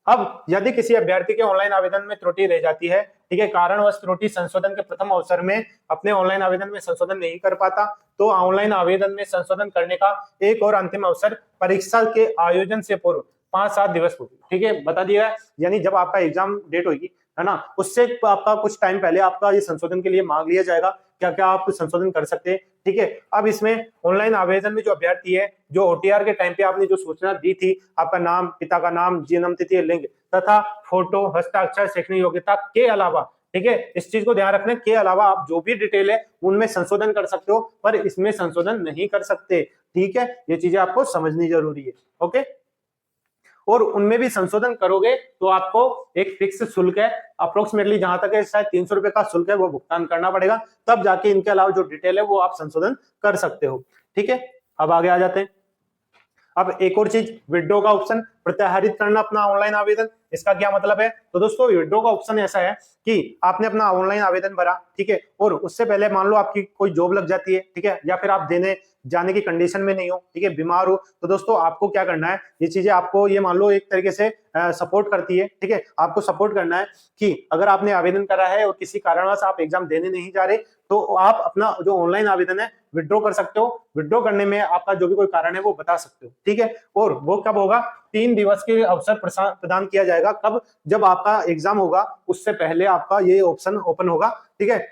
अब यदि किसी अभ्यर्थी के ऑनलाइन आवेदन में त्रुटि रह जाती है, ठीक है, कारणवश त्रुटि संशोधन के प्रथम अवसर में अपने ऑनलाइन आवेदन में संशोधन नहीं कर पाता, तो ऑनलाइन आवेदन में संशोधन करने का एक और अंतिम अवसर परीक्षा के आयोजन से पूर्व 5-7 दिवस पूर्व, ठीक है, बता दिया है। यानी जब आपका एग्जाम डेट होगी, है ना, उससे आपका कुछ टाइम पहले आपका ये संशोधन के लिए मांग लिया जाएगा, क्या क्या आप संशोधन कर सकते हैं। ठीक है, अब इसमें ऑनलाइन आवेदन में जो अभ्यर्थी है, जो ओटीआर के टाइम पे आपने जो सूचना दी थी, आपका नाम, पिता का नाम, जन्म तिथि, लिंग तथा फोटो, हस्ताक्षर, शैक्षणिक योग्यता के अलावा, ठीक है, इस चीज को ध्यान रखना, के अलावा आप जो भी डिटेल है उनमें संशोधन कर सकते हो, पर इसमें संशोधन नहीं कर सकते। ठीक है, ये चीजें आपको समझनी जरूरी है। ओके, और उनमें भी संशोधन करोगे तो आपको एक फिक्स शुल्क है, अप्रोक्सीमेटली जहां तक है शायद 300 रुपए का शुल्क है, वो भुगतान करना पड़ेगा, तब जाके इनके अलावा जो डिटेल है वो आप संशोधन कर सकते हो। ठीक है, अब आगे आ जाते हैं। अब एक और चीज, विड्रॉ का ऑप्शन, प्रत्याहरित करना अपना ऑनलाइन आवेदन। इसका क्या मतलब है, तो दोस्तों विड्रॉ का ऑप्शन ऐसा है कि आपने अपना ऑनलाइन आवेदन भरा, ठीक है, और उससे पहले मान लो आपकी कोई जॉब लग जाती है, ठीक है, या फिर आप देने जाने की कंडीशन में नहीं हो, ठीक है, बीमार हो, तो दोस्तों आपको क्या करना है, ये चीजें आपको ये मान लो एक तरीके से सपोर्ट करती है। ठीक है, आपको सपोर्ट करना है कि अगर आपने आवेदन करा है और किसी कारणवश आप एग्जाम देने नहीं जा रहे, तो आप अपना जो ऑनलाइन आवेदन है विड्रॉ कर सकते हो। विड्रॉ करने में आपका जो भी कोई कारण है वो बता सकते हो। ठीक है, और वो कब होगा, 3 दिवस के अवसर प्रदान किया जाएगा। कब, जब आपका एग्जाम होगा उससे पहले आपका ये ऑप्शन ओपन होगा। ठीक है,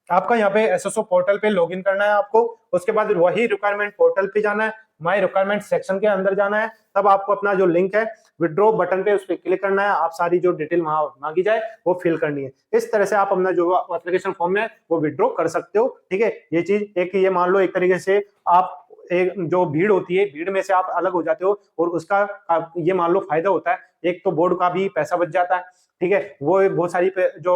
आपका यहाँ पे एसएसओ पोर्टल पे लॉगिन करना है आपको, उसके बाद वही रिक्वायरमेंट पोर्टल पे जाना है, माय रिक्वायरमेंट सेक्शन के अंदर जाना है, तब आपको अपना जो लिंक है विड्रॉ बटन पे उस पर क्लिक करना है, आप सारी जो डिटेल वहां मांगी जाए वो फिल करनी है। इस तरह से आप अपना जो एप्लीकेशन फॉर्म है वो विड्रॉ कर सकते हो। ठीक है, ये चीज एक, ये मान लो एक तरीके से आप एक जो भीड़ होती है, भीड़ में से आप अलग हो जाते हो, और उसका ये मान लो फायदा होता है, एक तो बोर्ड का भी पैसा बच जाता है। ठीक है, वो बहुत सारी जो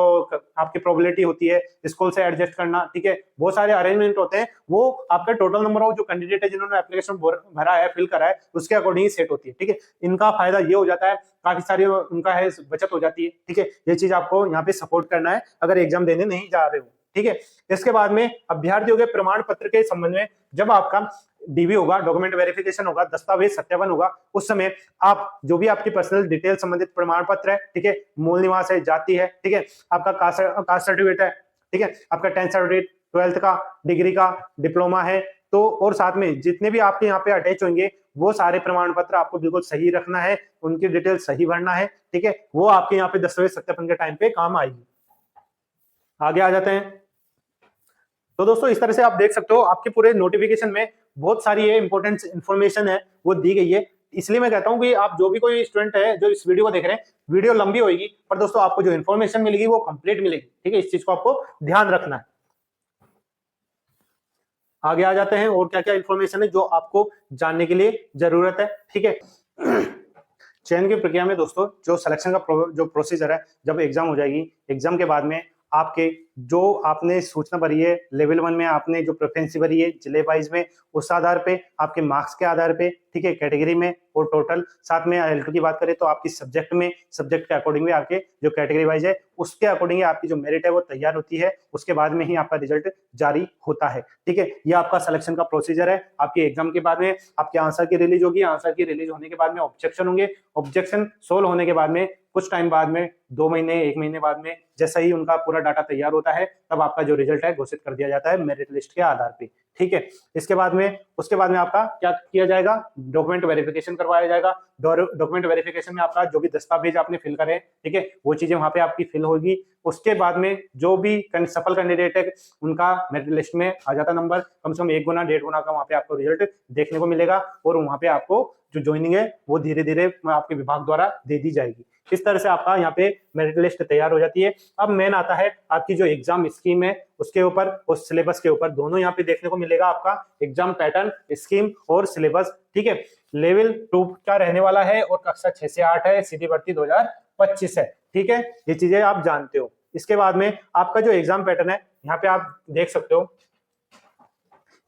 आपकी प्रोबेबिलिटी होती है स्कूल से एडजस्ट करना, ठीक है, बहुत सारे अरेंजमेंट होते हैं, वो आपका टोटल नंबर ऑफ जो कैंडिडेट है जिन्होंने एप्लीकेशन भरा है, फिल करा है, उसके अकॉर्डिंग ही सेट होती है। ठीक है, इनका फायदा ये हो जाता है, काफी सारी उनका है बचत हो जाती है। ठीक है, ये चीज आपको यहाँ पे सपोर्ट करना है अगर एग्जाम देने नहीं जा रहे हो। ठीक है, इसके बाद में अभ्यर्थियों के प्रमाण पत्र के संबंध में, जब आपका डीवी होगा, डॉक्यूमेंट वेरिफिकेशन होगा, दस्तावेज सत्यापन होगा, उस समय आप जो भी आपकी पर्सनल डिटेल संबंधित प्रमाण पत्र है, ठीक है, मूल निवास है, जाति है, ठीक है, आपका कास्ट सर्टिफिकेट है, ठीक है, आपका 10th सर्टिफिकेट, 12th का, डिग्री का, डिप्लोमा है, तो और साथ में जितने भी आपके यहाँ पे अटैच होंगे वो सारे प्रमाण पत्र आपको बिल्कुल सही रखना है, उनकी डिटेल सही भरना है। ठीक है, वो आपके यहाँ पे दस्तावेज सत्यापन के टाइम पे काम आएगी। आगे आ जाते हैं। तो दोस्तों इस तरह से आप देख सकते हो आपके पूरे नोटिफिकेशन में बहुत सारी ये इंपॉर्टेंट इंफॉर्मेशन है वो दी गई है। इसलिए मैं कहता हूं कि आप जो भी कोई स्टूडेंट है जो इस वीडियो को देख रहे हैं, वीडियो लंबी होगी पर दोस्तों आपको जो इन्फॉर्मेशन मिलेगी वो कंप्लीट मिलेगी। ठीक है, इस चीज को आपको ध्यान रखना है। आगे आ जाते हैं और क्या क्या इंफॉर्मेशन है जो आपको जानने के लिए जरूरत है। ठीक है, चयन की प्रक्रिया में दोस्तों जो सिलेक्शन का जो प्रोसीजर है, जब एग्जाम हो जाएगी, एग्जाम के बाद में आपके जो आपने सूचना भरी है लेवल 1 में, आपने जो प्रेफरेंस भरी है जिले वाइज में, उस आधार पे आपके मार्क्स के आधार पे, ठीक है, कैटेगरी में और टोटल, साथ में L2 की बात करें तो आपकी सब्जेक्ट में, सब्जेक्ट के अकॉर्डिंग में आपके जो कैटेगरी वाइज है उसके अकॉर्डिंग आपकी जो मेरिट है वो तैयार होती है, उसके बाद में ही आपका रिजल्ट जारी होता है। ठीक है, ये आपका सिलेक्शन का प्रोसीजर है। आपके एग्जाम के बाद में आपके आंसर की रिलीज होगी, आंसर की रिलीज होने के बाद में ऑब्जेक्शन होंगे, ऑब्जेक्शन सोल्व होने के बाद में कुछ टाइम बाद में 2 महीने 1 महीने बाद में जैसा ही उनका पूरा डाटा तैयार होता है तब आपका जो रिजल्ट है घोषित कर दिया जाता है मेरिट लिस्ट के आधार पे। ठीक है, इसके बाद में उसके बाद में आपका क्या किया जाएगा, डॉक्यूमेंट वेरिफिकेशन करवाया जाएगा। डॉक्यूमेंट वेरिफिकेशन में आपका जो भी दस्तावेज आपने फिल करे, ठीक है, वो चीजें वहां पे आपकी फिल होगी। उसके बाद में जो भी सफल कैंडिडेट है उनका मेरिट लिस्ट में आ जाता नंबर, कम से कम 1 गुना 1.5 गुना का वहां पे आपको रिजल्ट देखने को मिलेगा और वहां पे आपको जो ज्वाइनिंग है वो धीरे धीरे आपके विभाग द्वारा दे दी जाएगी। इस तरह से आपका यहाँ पे मेरिट लिस्ट तैयार हो जाती है। अब मेन आता है आपकी जो एग्जाम स्कीम है उसके ऊपर और सिलेबस के ऊपर, दोनों यहाँ पे देखने को मिलेगा आपका एग्जाम पैटर्न, स्कीम और सिलेबस। ठीक है, लेवल 2 का रहने वाला है और कक्षा 6 से 8 है, सीधी भर्ती 2025 है। ठीक है, ये चीजें आप जानते हो। इसके बाद में आपका जो एग्जाम पैटर्न है यहाँ पे आप देख सकते हो।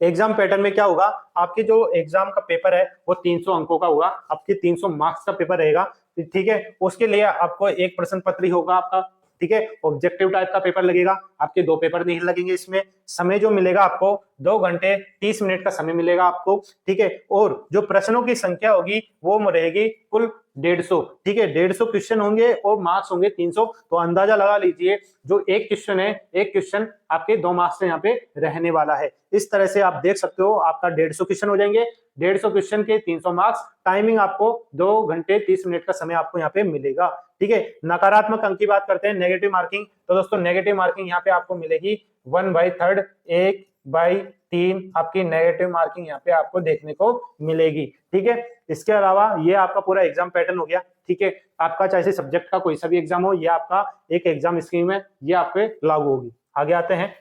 एग्जाम पैटर्न में क्या होगा, आपके जो एग्जाम का पेपर है वो 300 अंकों का होगा, आपके 300 मार्क्स का पेपर रहेगा। ठीक है, उसके लिए आपको एक प्रश्न पत्र ही होगा आपका। ठीक है, ऑब्जेक्टिव टाइप का पेपर लगेगा, आपके 2 पेपर नहीं लगेंगे इसमें। समय जो मिलेगा आपको 2 घंटे 30 मिनट का समय मिलेगा आपको। ठीक है, और जो प्रश्नों की संख्या होगी वो रहेगी कुल 150। ठीक है, 150 क्वेश्चन होंगे और मार्क्स होंगे 300। तो अंदाजा लगा लीजिए जो एक क्वेश्चन है, एक क्वेश्चन आपके 2 मार्क्स से यहाँ पे रहने वाला है। इस तरह से आप देख सकते हो आपका 150 क्वेश्चन हो जाएंगे, 150 क्वेश्चन के 300 मार्क्स, टाइमिंग आपको 2 घंटे 30 मिनट का समय आपको यहाँ पे मिलेगा। ठीक है, नकारात्मक अंक की बात करते हैं, नेगेटिव मार्किंग। तो दोस्तों नेगेटिव मार्किंग यहाँ पे आपको मिलेगी 1/3, 1/3 आपकी नेगेटिव मार्किंग यहाँ पे आपको देखने को मिलेगी। ठीक है, इसके अलावा ये आपका पूरा एग्जाम पैटर्न हो गया। ठीक है, आपका चाहे सब्जेक्ट का कोई सा भी एग्जाम हो, ये आपका एक एग्जाम स्कीम है, ये आप पे लागू होगी। आगे आते हैं,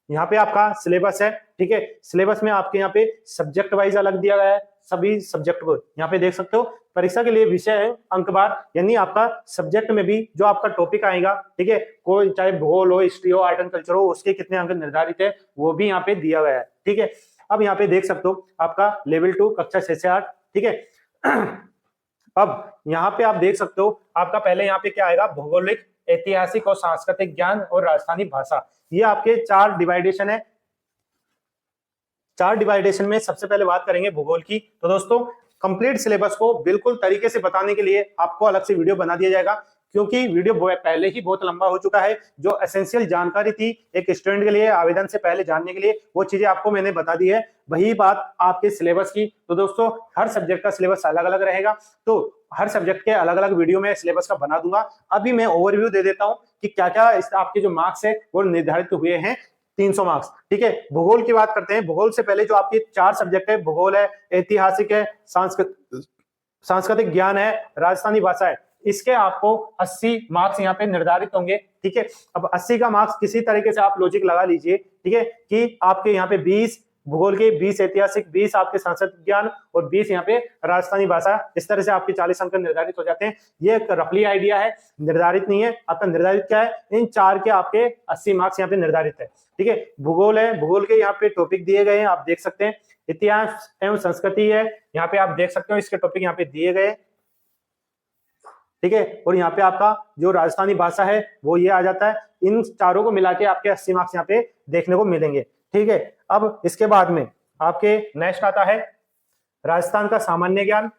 यहाँ पे आपका सिलेबस है। ठीक है, सिलेबस में आपके यहाँ पे सब्जेक्ट वाइज अलग दिया गया है, सभी सब्जेक्ट को यहाँ पे देख सकते हो। परीक्षा के लिए विषय है अंकबार, यानी आपका सब्जेक्ट में भी जो आपका टॉपिक आएगा, ठीक है, कोई चाहे भूगोल हो, हिस्ट्री हो, आर्ट एंड कल्चर हो, उसके कितने अंक निर्धारित है वो भी यहाँ पे दिया गया है। ठीक है, अब यहाँ पे देख सकते हो आपका लेवल 2 कक्षा 6 से 8। ठीक है, अब यहाँ पे आप देख सकते हो आपका पहले यहाँ पे क्या आएगा, भौगोलिक, ऐतिहासिक और सांस्कृतिक ज्ञान और राजस्थानी भाषा। ये आपके 4 डिवाइडेशन है। 4 डिवाइडेशन में सबसे पहले बात करेंगे भूगोल की। तो दोस्तों कंप्लीट सिलेबस को बिल्कुल तरीके से बताने के लिए आपको अलग से वीडियो बना दिया जाएगा, क्योंकि वीडियो पहले ही बहुत लंबा हो चुका है। जो एसेंशियल जानकारी थी एक स्टूडेंट के लिए आवेदन से पहले जानने के लिए, वो चीजें आपको मैंने बता दी है। वही बात आपके सिलेबस की। तो दोस्तों हर सब्जेक्ट का सिलेबस अलग अलग रहेगा, तो हर सब्जेक्ट के अलग अलग वीडियो में सिलेबस का बना दूंगा। अभी मैं ओवरव्यू दे देता हूं कि क्या क्या आपके जो मार्क्स है वो निर्धारित हुए हैं, 300 मार्क्स। ठीक है, भूगोल की बात करते हैं। भूगोल से पहले जो आपके 4 सब्जेक्ट है, भूगोल है, ऐतिहासिक है, सांस्कृतिक ज्ञान है, राजस्थानी भाषा है, इसके आपको 80 मार्क्स यहाँ पे निर्धारित होंगे। ठीक है, अब 80 का मार्क्स किसी तरीके से आप लॉजिक लगा लीजिए, ठीक है, कि आपके यहाँ पे 20 भूगोल के, 20 ऐतिहासिक, 20 आपके सांस्कृतिक ज्ञान और 20 यहाँ पे राजस्थानी भाषा, इस तरह से आपके 40 अंक निर्धारित हो जाते हैं। ये एक रफली आइडिया है, निर्धारित नहीं है। आपका निर्धारित क्या है, इन 4 के आपके 80 मार्क्स यहाँ पे निर्धारित है। ठीक है, भूगोल है, भूगोल के यहाँ पे टॉपिक दिए गए हैं, आप देख सकते हैं। इतिहास एवं संस्कृति है, यहाँ पे आप देख सकते हो इसके टॉपिक यहाँ पे दिए गए। ठीक है, और यहाँ पे आपका जो राजस्थानी भाषा है वो ये आ जाता है। इन चारों को मिला के आपके 80 मार्क्स यहाँ पे देखने को मिलेंगे। ठीक है, अब इसके बाद में आपके नेक्स्ट आता है राजस्थान का सामान्य ज्ञान,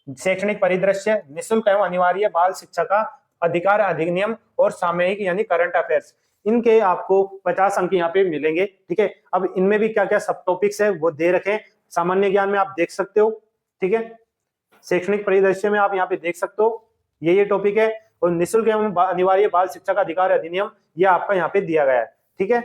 शैक्षणिक परिदृश्य, निःशुल्क एवं अनिवार्य बाल शिक्षा का अधिकार अधिनियम और सामयिक यानी करंट अफेयर्स। इनके आपको 50 अंक यहाँ पे मिलेंगे। ठीक है, अब इनमें भी क्या क्या सब टॉपिक्स है वो दे रखे। सामान्य ज्ञान में आप देख सकते हो, ठीक है, शैक्षणिक परिदृश्य में आप यहाँ पे देख सकते हो ये टॉपिक है, और निःशुल्क एवं अनिवार्य बाल शिक्षा का अधिकार अधिनियम ये आपका यहाँ पे दिया गया है। ठीक है,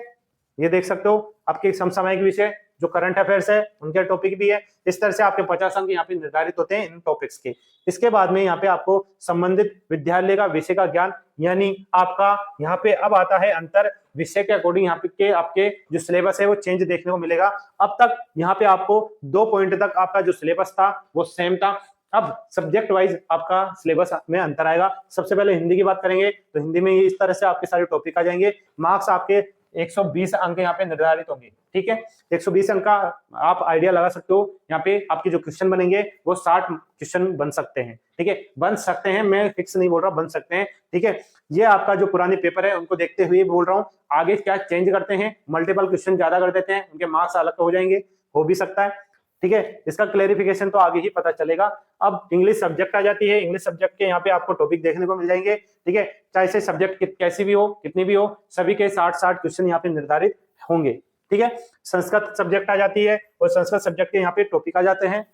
ये देख सकते हो आपके समसामयिक विषय जो करंट अफेयर्स है उनके टॉपिक भी है। इस तरह से आपके 50 अंक यहाँ पे निर्धारित होते हैं इन टॉपिक्स के। इसके बाद में यहाँ पे आपको संबंधित विद्यालय का विषय का ज्ञान, यानी आपका यहाँ पे अब आता है अंतर विषय के अकॉर्डिंग यहाँ पे आपके जो सिलेबस है वो चेंज देखने को मिलेगा। अब तक यहाँ पे आपको 2 पॉइंट तक आपका जो सिलेबस था वो सेम था। अब सब्जेक्ट वाइज आपका सिलेबस में अंतर आएगा। सबसे पहले हिंदी की बात करेंगे तो हिंदी में इस तरह से आपके सारे टॉपिक आ जाएंगे। मार्क्स आपके 120 अंक यहाँ पे निर्धारित होंगे, ठीक है। 120 अंक का आप आइडिया लगा सकते हो। यहाँ पे आपके जो क्वेश्चन बनेंगे वो 60 क्वेश्चन बन सकते हैं, ठीक है। बन सकते हैं, मैं फिक्स नहीं बोल रहा, बन सकते हैं, ठीक है। ये आपका जो पुराने पेपर है उनको देखते हुए बोल रहा हूँ। आगे क्या चेंज करते हैं, मल्टीपल क्वेश्चन ज्यादा कर देते हैं, उनके मार्क्स अलग हो जाएंगे, हो भी सकता है, ठीक है। इसका क्लेरिफिकेशन तो आगे ही पता चलेगा। अब इंग्लिश सब्जेक्ट आ जाती है। इंग्लिश सब्जेक्ट के यहाँ पे आपको टॉपिक देखने को मिल जाएंगे, ठीक है। चाहे से सब्जेक्ट कैसी भी हो, कितनी भी हो, सभी के 60 क्वेश्चन यहाँ पे निर्धारित होंगे, ठीक है। संस्कृत सब्जेक्ट आ जाती है और संस्कृत सब्जेक्ट के यहाँ पे टॉपिक आ जाते हैं।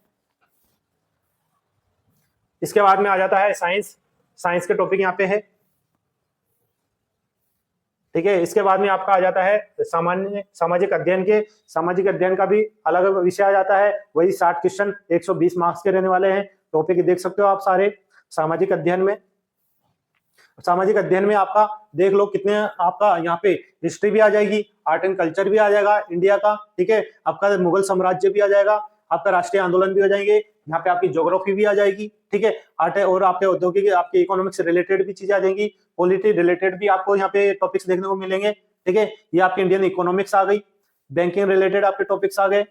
इसके बाद में आ जाता है साइंस। साइंस के टॉपिक यहाँ पे है, ठीक है। इसके बाद में आपका आ जाता है सामान्य सामाजिक अध्ययन के। सामाजिक अध्ययन का भी अलग विषय आ जाता है। वही 60 क्वेश्चन 120 मार्क्स के रहने वाले हैं। टॉपिक देख सकते हो आप सारे सामाजिक अध्ययन में। सामाजिक अध्ययन में आपका देख लो कितने, आपका यहाँ पे हिस्ट्री भी आ जाएगी, आर्ट एंड कल्चर भी आ जाएगा इंडिया का, ठीक है। आपका मुगल साम्राज्य भी आ जाएगा, आपका राष्ट्रीय आंदोलन भी हो जाएंगे, यहाँ पे आपकी ज्योग्राफी भी आ जाएगी, ठीक है। आर्ट और आपके औद्योगिक, आपके इकोनॉमिक्स से रिलेटेड भी चीजें आ जाएंगी, पॉलिटी रिलेटेड भी आपको यहाँ पे टॉपिक्स देखने को मिलेंगे, ठीक है। ये आपके इंडियन इकोनॉमिक्स आ गई, बैंकिंग रिलेटेड आपके टॉपिक्स आ गए,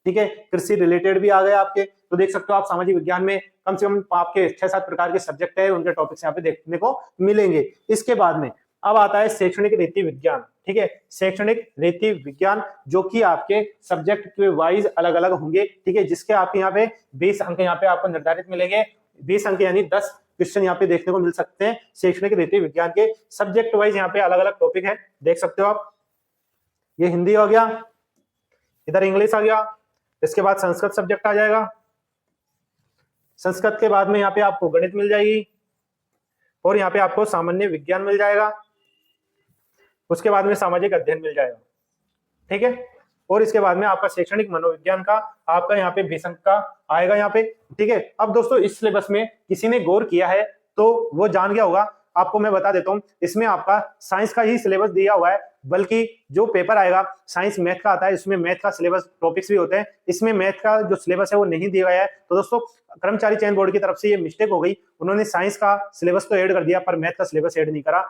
ठीक है। कृषि रिलेटेड भी आ गए आपके। तो देख सकते हो आप सामाजिक विज्ञान में कम से कम आपके 6-7 प्रकार के सब्जेक्ट है, उनके टॉपिक्स यहाँ पे देखने को मिलेंगे। इसके बाद में अब आता है शैक्षणिक रीति विज्ञान, ठीक है। शैक्षणिक रीति विज्ञान जो कि आपके सब्जेक्ट के वाइज अलग अलग होंगे, ठीक है, जिसके आपके यहाँ पे 20 अंक यहाँ पे आपको निर्धारित मिलेंगे। 20 अंक यानी 10 क्वेश्चन यहाँ पे देखने को मिल सकते हैं शैक्षणिक रीति विज्ञान के। सब्जेक्ट वाइज यहाँ पे अलग अलग टॉपिक है, देख सकते हो आप। ये हिंदी हो गया, इधर इंग्लिश आ गया, इसके बाद संस्कृत सब्जेक्ट आ जाएगा। संस्कृत के बाद में यहाँ पे आपको गणित मिल जाएगी और यहाँ पे आपको सामान्य विज्ञान मिल जाएगा। उसके बाद में सामाजिक अध्ययन मिल जाएगा, ठीक है। और इसके बाद में आपका शैक्षणिक मनोविज्ञान का आपका यहाँ पे 20 अंक का आएगा यहाँ पे, ठीक है। अब दोस्तों इस सिलेबस में किसी ने गौर किया है तो वो जान गया होगा। आपको मैं बता देता हूं, इसमें आपका साइंस का ही सिलेबस दिया हुआ है, बल्कि जो पेपर आएगा साइंस मैथ का आता है, इसमें मैथ का सिलेबस टॉपिक्स भी होते हैं। इसमें मैथ का जो सिलेबस है वो नहीं दिया गया है। तो दोस्तों कर्मचारी चयन बोर्ड की तरफ से ये मिस्टेक हो गई, उन्होंने साइंस का सिलेबस तो ऐड कर दिया पर मैथ का सिलेबस ऐड नहीं करा।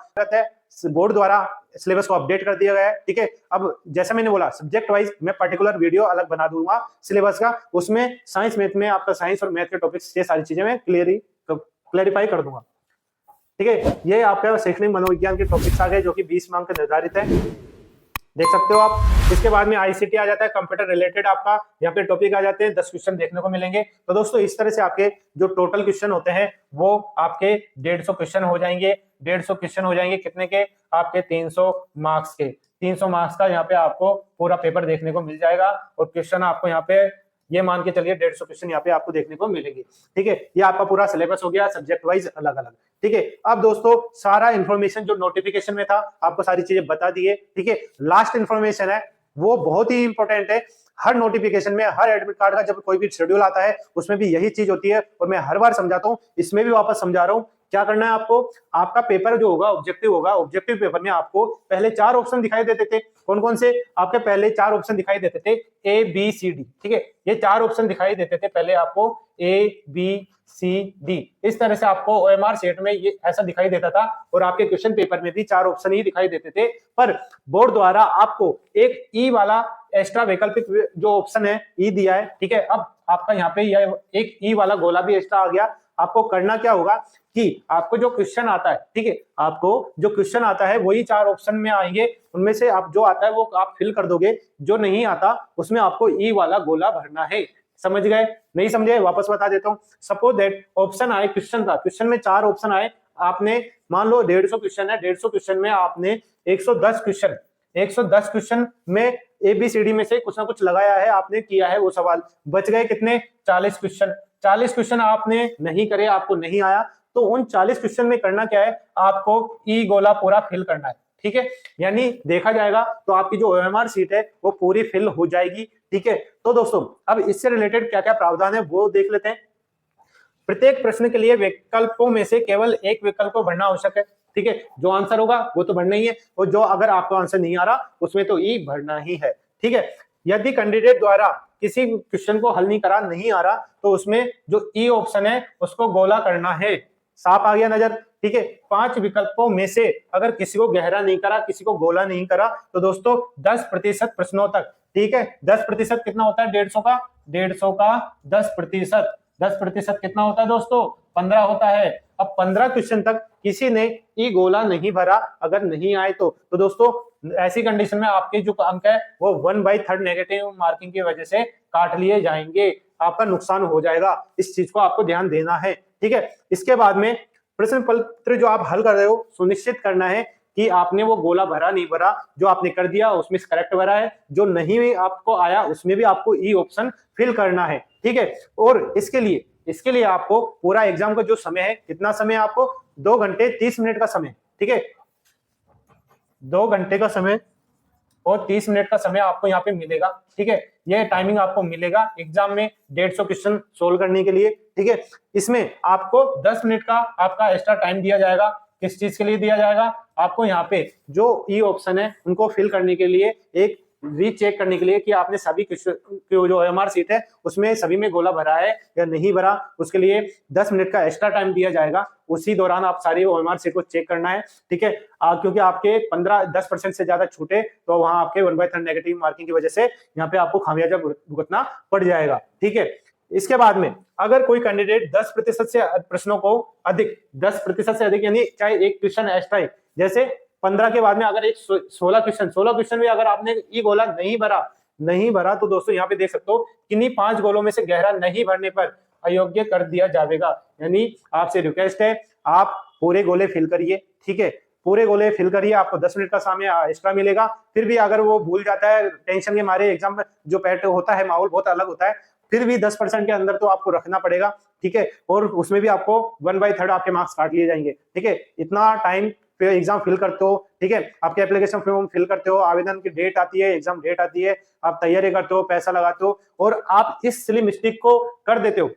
बोर्ड द्वारा सिलेबस को अपडेट कर दिया गया है, ठीक है। अब जैसा मैंने बोला सब्जेक्ट वाइज मैं पर्टिकुलर वीडियो अलग बना दूंगा सिलेबस का, उसमें साइंस मैथ में आपका साइंस और मैथ के टॉपिक्स ये सारी चीजें मैं क्लेरिफाई कर दूंगा, ठीक है। ये आपका शैक्षणिक मनोविज्ञान के टॉपिक्स आ गए जो कि 20 मार्क निर्धारित है, देख सकते हो आप। इसके बाद में आईसीटी आ जाता है, कंप्यूटर रिलेटेड आपका यहाँ पे टॉपिक आ जाते हैं, 10 क्वेश्चन देखने को मिलेंगे। तो दोस्तों इस तरह से आपके जो टोटल क्वेश्चन होते हैं वो आपके 150 क्वेश्चन हो जाएंगे। 150 क्वेश्चन हो जाएंगे कितने के, आपके 300 मार्क्स के। 300 मार्क्स का यहाँ पे आपको पूरा पेपर देखने को मिल जाएगा और क्वेश्चन आपको यहाँ पे ये मान के चलिए 150 क्वेश्चन यहाँ पे आपको देखने को मिलेंगे, ठीक है। ये आपका पूरा सिलेबस हो गया सब्जेक्ट वाइज अलग अलग, ठीक है। अब दोस्तों सारा इंफॉर्मेशन जो नोटिफिकेशन में था आपको सारी चीजें बता दिए, ठीक है। लास्ट इंफॉर्मेशन है वो बहुत ही इंपॉर्टेंट है। हर नोटिफिकेशन में, हर एडमिट कार्ड का जब कोई भी शेड्यूल आता है उसमें भी यही चीज होती है और मैं हर बार समझाता हूँ, इसमें भी वापस समझा रहा हूँ। क्या करना है आपको, आपका पेपर जो होगा ऑब्जेक्टिव होगा, ऑब्जेक्टिव पेपर में आपको पहले 4 ऑप्शन दिखाई देते थे। कौन कौन से, आपके पहले 4 ऑप्शन दिखाई देते थे ए बी सी डी, ठीक है। ये 4 ऑप्शन दिखाई देते थे पहले आपको ए बी सी डी। इस तरह से आपको ओएमआर सेट में ये ऐसा दिखाई देता था और आपके क्वेश्चन पेपर में भी 4 ऑप्शन ही दिखाई देते थे। पर बोर्ड द्वारा आपको एक ई वाला एक्स्ट्रा वैकल्पिक जो ऑप्शन है ई दिया है, ठीक है। अब आपका यहाँ पे एक ई वाला गोला भी एक्स्ट्रा आ गया। आपको करना क्या होगा कि आपको जो क्वेश्चन आता है, ठीक है, आपको जो क्वेश्चन आता है वही 4 ऑप्शन में आएंगे, उनमें से आप जो आता है वो आप फिल कर दोगे, जो नहीं आता उसमें आपको ई वाला गोला भरना है। समझ गए, नहीं समझे वापस बता देता हूँ। सपोज दैट ऑप्शन आए, क्वेश्चन था, क्वेश्चन में 4 ऑप्शन आए, आपने मान लो 150 क्वेश्चन है, 150 क्वेश्चन में आपने 110 क्वेश्चन में एबीसीडी में से कुछ ना कुछ लगाया है, आपने किया है वो सवाल, बच गए कितने 40 क्वेश्चन। 40 क्वेश्चन आपने नहीं करे, आपको नहीं आया, तो उन 40 क्वेश्चन में करना क्या है, आपको ई गोला पूरा फिल करना है, ठीक है। यानी देखा जाएगा तो आपकी जो ओएमआर सीट है वो पूरी फिल हो जाएगी, ठीक है। तो दोस्तों अब इससे रिलेटेड क्या क्या प्रावधान है वो देख लेते हैं। प्रत्येक प्रश्न के लिए विकल्पों में से केवल एक विकल्प को भरना आवश्यक है, ठीक है, जो आंसर होगा वो तो भरना ही है, और जो अगर आपको आंसर नहीं आ रहा उसमें तो ई भरना ही है। ठीक है, यदि कैंडिडेट द्वारा किसी क्वेश्चन को हल नहीं आ रहा तो उसमें जो ई ऑप्शन है उसको गोला करना है। साफ आ गया नजर? ठीक है, 5 विकल्पों में से अगर किसी को गहरा नहीं करा, किसी को गोला नहीं करा, तो दोस्तों 10% प्रश्नों तक, ठीक है, 10% कितना होता है 150 का, 150 का 10%, 10% कितना होता है दोस्तों 15 होता है। अब 15 क्वेश्चन तक किसी ने ई गोला नहीं भरा, अगर नहीं आए तो दोस्तों ऐसी कंडीशन में आपके जो अंक है वो 1/3 नेगेटिव मार्किंग की वजह से काट लिए जाएंगे, आपका नुकसान हो जाएगा। इस चीज को आपको ध्यान देना है। ठीक है, इसके बाद में प्रश्न पत्र जो आप हल कर रहे हो सुनिश्चित करना है कि आपने वो गोला भरा नहीं भरा, जो आपने कर दिया उसमें करेक्ट भरा है, जो नहीं भी आपको आया उसमें भी आपको ई ऑप्शन फिल करना है। ठीक है, और इसके लिए आपको पूरा एग्जाम का जो समय है, कितना समय है आपको 2 घंटे 30 मिनट का समय। ठीक है, 2 घंटे का समय और 30 मिनट का समय आपको यहाँ पे मिलेगा। ठीक है, ये टाइमिंग आपको मिलेगा एग्जाम में 150 क्वेश्चन सोल्व करने के लिए। ठीक है, इसमें आपको 10 मिनट का आपका एक्स्ट्रा टाइम दिया जाएगा। किस चीज के लिए दिया जाएगा? आपको यहाँ पे जो ई ऑप्शन है उनको फिल करने के लिए, एक रीचेक करने के लिए कि आपने सभी जो OMR सीट है उसमें सभी में गोला भरा है या नहीं भरा, उसके लिए 10 मिनट का एक्स्ट्रा टाइम दिया जाएगा। उसी दौरान आप सारी OMR सीट को चेक करना है। ठीक है, क्योंकि आपके 10% से ज्यादा छूटे तो वहां आपके 1/3 नेगेटिव मार्किंग की वजह से यहाँ पे आपको खामियाजा भुगतना पड़ जाएगा। ठीक है, इसके बाद में अगर कोई कैंडिडेट 10% से प्रश्नों को अधिक, 10% से अधिक यानी चाहे एक क्वेश्चन एक्स्ट्रा है, जैसे 15 के बाद में अगर एक 16 क्वेश्चन भी अगर आपने ई गोला नहीं भरा तो दोस्तों यहाँ पे देख सकते हो किन्हीं 5 गोलों में से गहरा नहीं भरने पर अयोग्य कर दिया जाएगा। यानी आपसे रिक्वेस्ट है आप पूरे गोले फिल करिए। ठीक है, पूरे गोले फिल करिए, आपको 10 मिनट का समय एक्स्ट्रा मिलेगा। फिर भी अगर वो भूल जाता है, टेंशन के मारे एग्जाम में जो पैट होता है माहौल बहुत अलग होता है, फिर भी 10% के अंदर तो आपको रखना पड़ेगा। ठीक है, और उसमें भी आपको 1/3 आपके मार्क्स काट लिए जाएंगे। ठीक है, इतना टाइम एग्जाम फिल करते हो, ठीक है, आपके एप्लीकेशन फॉर्म फिल करते हो, आवेदन की डेट आती है, एग्जाम डेट आती है, आप तैयारी करते हो, पैसा लगाते हो और आप इस सिली मिस्टेक को कर देते हो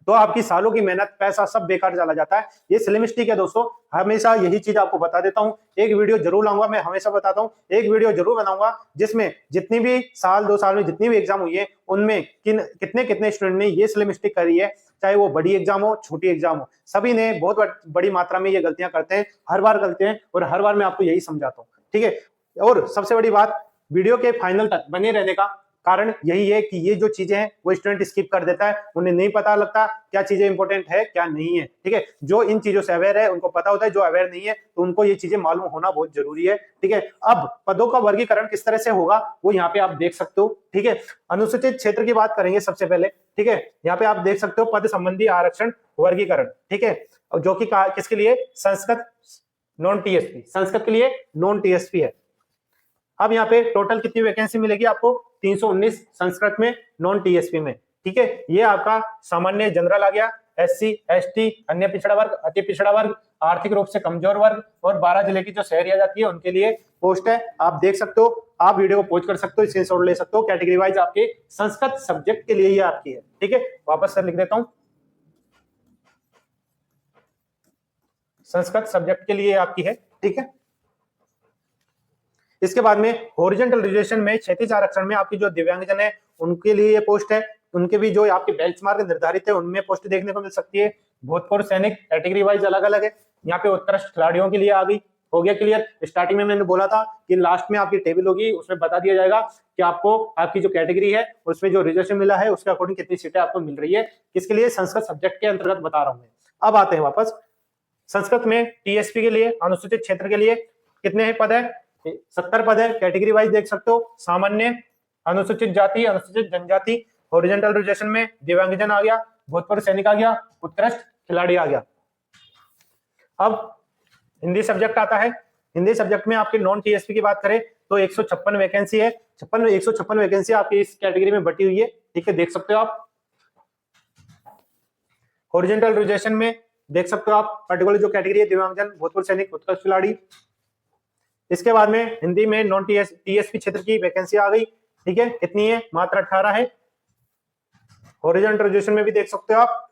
तो आपकी सालों की मेहनत पैसा सब बेकार चला जाता है। ये सिली मिस्टेक है दोस्तों, हमेशा यही चीज आपको बता देता हूँ। एक वीडियो जरूर लाऊंगा, मैं हमेशा बताता हूँ एक वीडियो जरूर बनाऊंगा जिसमें जितनी भी साल 2 साल में जितनी भी एग्जाम हुई है उनमें कितने स्टूडेंट ने ये सिली मिस्टेक करी है, चाहे वो बड़ी एग्जाम हो छोटी एग्जाम हो, सभी ने बहुत बड़ी मात्रा में ये गलतियां करते हैं, हर बार करते हैं और हर बार मैं आपको यही समझाता हूँ। ठीक है, और सबसे बड़ी बात वीडियो के फाइनल तक बने रहने का कारण यही है कि ये जो चीजें हैं वो स्टूडेंट स्किप कर देता है, उन्हें नहीं पता लगता क्या चीजें इंपॉर्टेंट है क्या नहीं है। ठीक है, जो इन चीजों से अवेयर है उनको पता होता है, जो अवेयर नहीं है तो उनको ये चीजें मालूम होना बहुत जरूरी है। ठीक है, अब पदों का वर्गीकरण किस तरह से होगा वो यहाँ पे आप देख सकते हो। ठीक है, अनुसूचित क्षेत्र की बात करेंगे सबसे पहले। ठीक है, यहाँ पे आप देख सकते हो पद संबंधी आरक्षण वर्गीकरण। ठीक है, जो कि किसके लिए? संस्कृत नॉन टीएसपी, संस्कृत के लिए नॉन टीएसपी है। अब यहाँ पे टोटल कितनी वैकेंसी मिलेगी आपको? 319 संस्कृत में, नॉन टीएसपी में। ठीक है, ये आपका सामान्य जनरल आ गया, SC ST अन्य पिछड़ा वर्ग, अति पिछड़ा वर्ग, आर्थिक रूप से कमजोर वर्ग और 12 जिले की जो शहर आ जाती है उनके लिए पोस्ट है। आप देख सकते हो, आप वीडियो को पॉज कर सकते हो, स्क्रीनशॉट ले सकते हो। कैटेगरी वाइज आपके संस्कृत सब्जेक्ट के लिए ये आपकी है। ठीक है, वापस से लिख देता हूं, संस्कृत सब्जेक्ट के लिए आपकी है। ठीक है, इसके बाद में हॉरिजॉन्टल रिजर्वेशन में क्षैतिज आरक्षण में आपकी जो दिव्यांगजन है उनके लिए ये पोस्ट है, उनके भी जो आपके बेंचमार्क निर्धारित है उनमें पोस्ट देखने को मिल सकती है। भूतपूर्व सैनिक कैटेगरी वाइज अलग अलग है। यहाँ पे उत्कृष्ट खिलाड़ियों के लिए आ गई, हो गया क्लियर। स्टार्टिंग में मैंने बोला था कि लास्ट में आपकी टेबल होगी, उसमें बता दिया जाएगा कि आपको आपकी जो कैटेगरी है उसमें जो रिजर्वेशन मिला है उसके अकॉर्डिंग कितनी सीटें आपको मिल रही है, किसके लिए? संस्कृत सब्जेक्ट के अंतर्गत बता रहा हूँ मैं। अब आते हैं वापस संस्कृत में टीएसपी के लिए, अनुसूचित क्षेत्र के लिए कितने पद है? 70 पद है। कैटेगरी वाइज देख सकते हो, सामान्य, अनुसूचित जाति, अनुसूचित जनजाति, हॉरिजॉन्टल रिजर्वेशन में दिव्यांगजन आ गया, भूतपूर्व सैनिक आ गया, उत्कृष्ट खिलाड़ी आ गया। अब हिंदी सब्जेक्ट आता है। हिंदी सब्जेक्ट में आपके नॉन टीएसपी की बात करें तो 156 वैकेंसी है। 156 वैकेंसी आपकी इस कैटेगरी में बटी हुई है। ठीक है, देख सकते हो आप। हॉरिजॉन्टल रिजर्वेशन में देख सकते हो आप पर्टिकुलर जो कैटेगरी है, दिव्यांगजन, भूतपूर्व सैनिक, उत्कृष्ट खिलाड़ी। इसके बाद में हिंदी में नॉन टीएसपी क्षेत्र की वैकेंसी आ गई। ठीक है, कितनी है? मात्र 18 है। हॉरिजॉन्टल रिजर्वेशन में भी देख सकते हो आप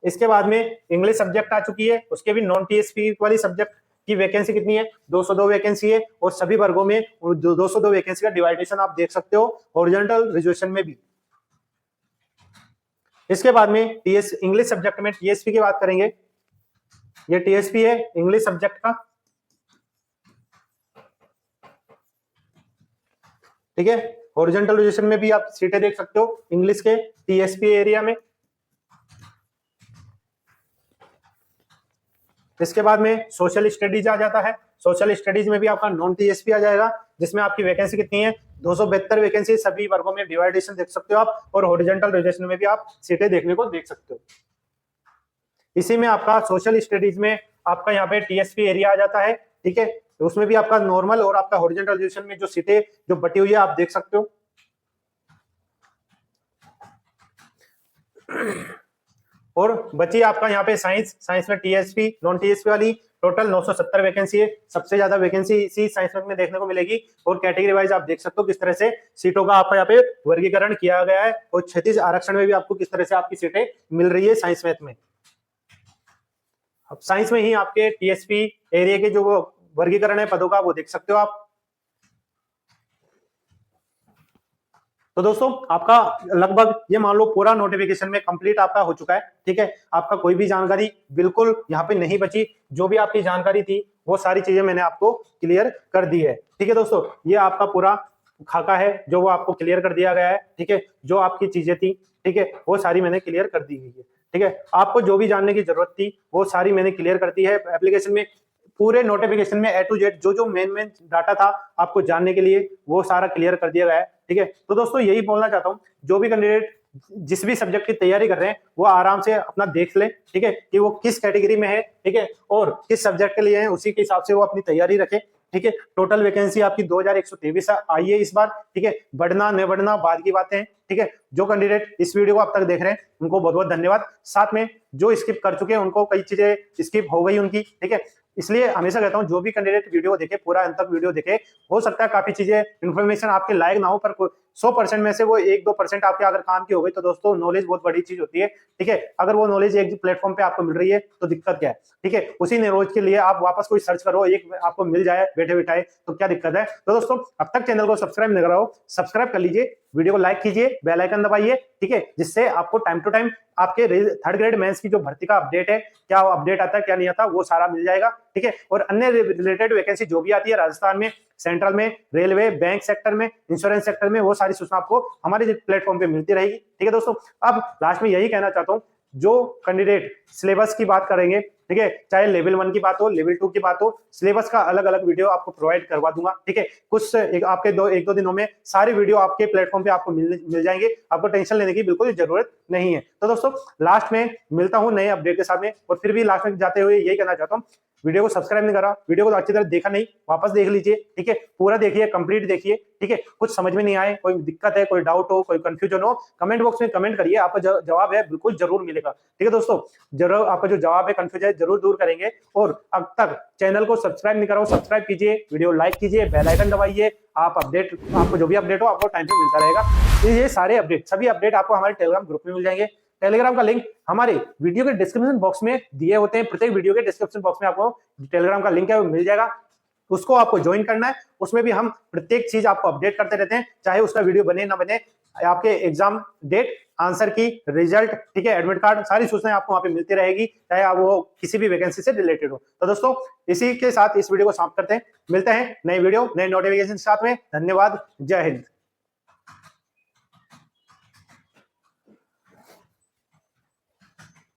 इसके बाद में इंग्लिश सब्जेक्ट आ चुकी है, उसके भी नॉन टीएसपी वाली सब्जेक्ट की वैकेंसी कितनी है, 202 वैकेंसी है, और सभी वर्गों में 202 वैकेंसी का डिवाइडेशन आप देख सकते हो हॉरिजॉन्टल रिजर्वेशन में भी। इसके बाद में टीएस इंग्लिश सब्जेक्ट में टीएसपी की बात करेंगे, ये टीएसपी है इंग्लिश सब्जेक्ट का, ठीक है। हॉरिजॉन्टल रिजर्वेशन में भी आप सीटें देख सकते हो इंग्लिश के टीएसपी एरिया में। इसके बाद में सोशल स्टडीज आ जाता है, सोशल स्टडीज में भी आपका नॉन टीएसपी आ जाएगा, जिसमें आपकी वैकेंसी कितनी है, 272 वैकेंसी, सभी वर्गों में डिवाइडेशन देख सकते हो आप, और हॉरिजॉन्टल रिजर्वेशन में भी आप सीटें देखने को देख सकते हो। इसी में आपका सोशल स्टडीज में आपका यहाँ पे टीएसपी एरिया आ जाता है, ठीक है। उसमें भी आपका नॉर्मल और आपका हॉरिजॉन्टल रिजर्वेशन में जो सीटें जो बटी हुई है आप देख सकते हो। और बची आपका यहाँ पे साइंस, साइंस में टीएसपी नॉन टीएसपी वाली टोटल 970 वैकेंसी है, सबसे ज्यादा वैकेंसी इसी साइंस में देखने को मिलेगी। और कैटेगरी वाइज आप देख सकते हो किस तरह से सीटों का आपका यहाँ पे वर्गीकरण किया गया है, और क्षैतिज आरक्षण में भी आपको किस तरह से आपकी सीटें मिल रही है साइंस मैथ में। अब साइंस में ही आपके टीएसपी एरिया के जो वर्गीकरण है पदों का वो देख सकते हो आप। तो दोस्तों आपका लगभग ये मान लो पूरा नोटिफिकेशन में कंप्लीट आपका हो चुका है, ठीक है। आपका कोई भी जानकारी बिल्कुल यहाँ पे नहीं बची, जो भी आपकी जानकारी थी वो सारी चीजें मैंने आपको क्लियर कर दी है, ठीक है दोस्तों। ये आपका पूरा खाका है जो वो आपको क्लियर कर दिया गया है, ठीक है। जो आपकी चीजें थी, ठीक है, वो सारी मैंने क्लियर कर दी गई है, ठीक है। आपको जो भी जानने की जरूरत थी वो सारी मैंने क्लियर कर दी है एप्लीकेशन में। पूरे नोटिफिकेशन में A to Z जो मेन डाटा था आपको जानने के लिए वो सारा क्लियर कर दिया गया है, ठीक है। तो दोस्तों यही बोलना चाहता हूँ, जो भी कैंडिडेट जिस भी सब्जेक्ट की तैयारी कर रहे हैं वो आराम से अपना देख ले, ठीक है, कि वो किस कैटेगरी में है, ठीक है, और किस सब्जेक्ट के लिए है, उसी के हिसाब से वो अपनी तैयारी रखे, ठीक है। टोटल वैकेंसी आपकी 2123 आई है इस बार, ठीक है। बढ़ना न बढ़ना बाद की बातें हैं, ठीक है। जो कैंडिडेट इस वीडियो को अब तक देख रहे हैं उनको बहुत बहुत धन्यवाद। साथ में जो स्किप कर चुके हैं उनको कई चीजें स्किप हो गई उनकी, ठीक है। इसलिए हमेशा कहता हूं जो भी कैंडिडेट वीडियो देखे पूरा अंत तक वीडियो देखे, हो सकता है काफी चीजें इन्फॉर्मेशन आपके लायक ना हो, पर 100% में से वो 1-2% आपके अगर काम की हो गई तो दोस्तों नॉलेज बहुत बड़ी चीज होती है, ठीक है। अगर वो नॉलेज एक प्लेटफॉर्म पे आपको मिल रही है तो दिक्कत क्या है, ठीक है। उसी नॉलेज के लिए आप वापस कोई सर्च करो, एक आपको मिल जाए बैठे बिठाए तो क्या दिक्कत है। तो दोस्तों अब तक चैनल को सब्सक्राइब नहीं करा हो, सब्सक्राइब कर लीजिए, वीडियो को लाइक कीजिए, बेल आइकन दबाइए, ठीक है, जिससे आपको टाइम टू टाइम आपके थर्ड ग्रेड मेंस की जो भर्ती का अपडेट है, क्या अपडेट आता है क्या नहीं आता, वो सारा मिल जाएगा, ठीक है। और अन्य रिलेटेड वैकेंसी जो भी आती है राजस्थान में, सेंट्रल में, रेलवे, बैंक सेक्टर में, इंश्योरेंस सेक्टर में, वो सारी सूचना आपको हमारे प्लेटफॉर्म पे मिलती रहेगी, ठीक है दोस्तों। अब लास्ट में यही कहना चाहता हूँ, जो कैंडिडेट सिलेबस की बात करेंगे, ठीक है, चाहे लेवल 1 की बात हो, लेवल 2 की बात हो, सिलेबस का अलग अलग वीडियो आपको प्रोवाइड करवा दूंगा, ठीक है। कुछ आपके एक दो दिनों में सारी वीडियो आपके प्लेटफॉर्म पे आपको मिल जाएंगे, आपको टेंशन लेने की बिल्कुल जरूरत नहीं है। तो दोस्तों लास्ट में मिलता हूं नए अपडेट के साथ में, और फिर भी लास्ट में जाते हुए यही कहना चाहता हूँ, वीडियो को सब्सक्राइब नहीं करा, वीडियो को अच्छी तरह देखा नहीं, वापस देख लीजिए, ठीक है, पूरा देखिए, कंप्लीट देखिए, ठीक है। कुछ समझ में नहीं आए, कोई दिक्कत है, कोई डाउट हो, कोई कंफ्यूजन हो, कमेंट बॉक्स में कमेंट करिए, आपका जवाब है बिल्कुल जरूर मिलेगा, ठीक है दोस्तों। जरूर आपका जो जवाब है कंफ्यूजन है जरूर दूर करेंगे। और अब तक चैनल को सब्सक्राइब नहीं करा हो सब्सक्राइब कीजिए, वीडियो लाइक कीजिए, बेल आइकन दबाइए, आप अपडेट आपको जो भी अपडेट हो आपको टाइम पे मिलता रहेगा। ये सारे अपडेट सभी अपडेट आपको हमारे टेलीग्राम ग्रुप में मिल जाएंगे। टेलीग्राम का लिंक हमारे वीडियो के डिस्क्रिप्शन बॉक्स में दिए होते हैं, प्रत्येक वीडियो के डिस्क्रिप्शन बॉक्स में आपको टेलीग्राम का लिंक है वो मिल जाएगा, उसको आपको ज्वाइन करना है। उसमें भी हम प्रत्येक चीज आपको अपडेट करते रहते हैं, चाहे उसका वीडियो बने ना बने, आपके एग्जाम डेट, आंसर की, रिजल्ट, ठीक है, एडमिट कार्ड, सारी सूचनाएं आपको वहां पे मिलती रहेगी, चाहे आप वो किसी भी वैकेंसी से रिलेटेड हो। तो दोस्तों इसी के साथ इस वीडियो को समाप्त करते हैं, मिलते हैं नई वीडियो नए नोटिफिकेशन के साथ में। धन्यवाद, जय हिंद।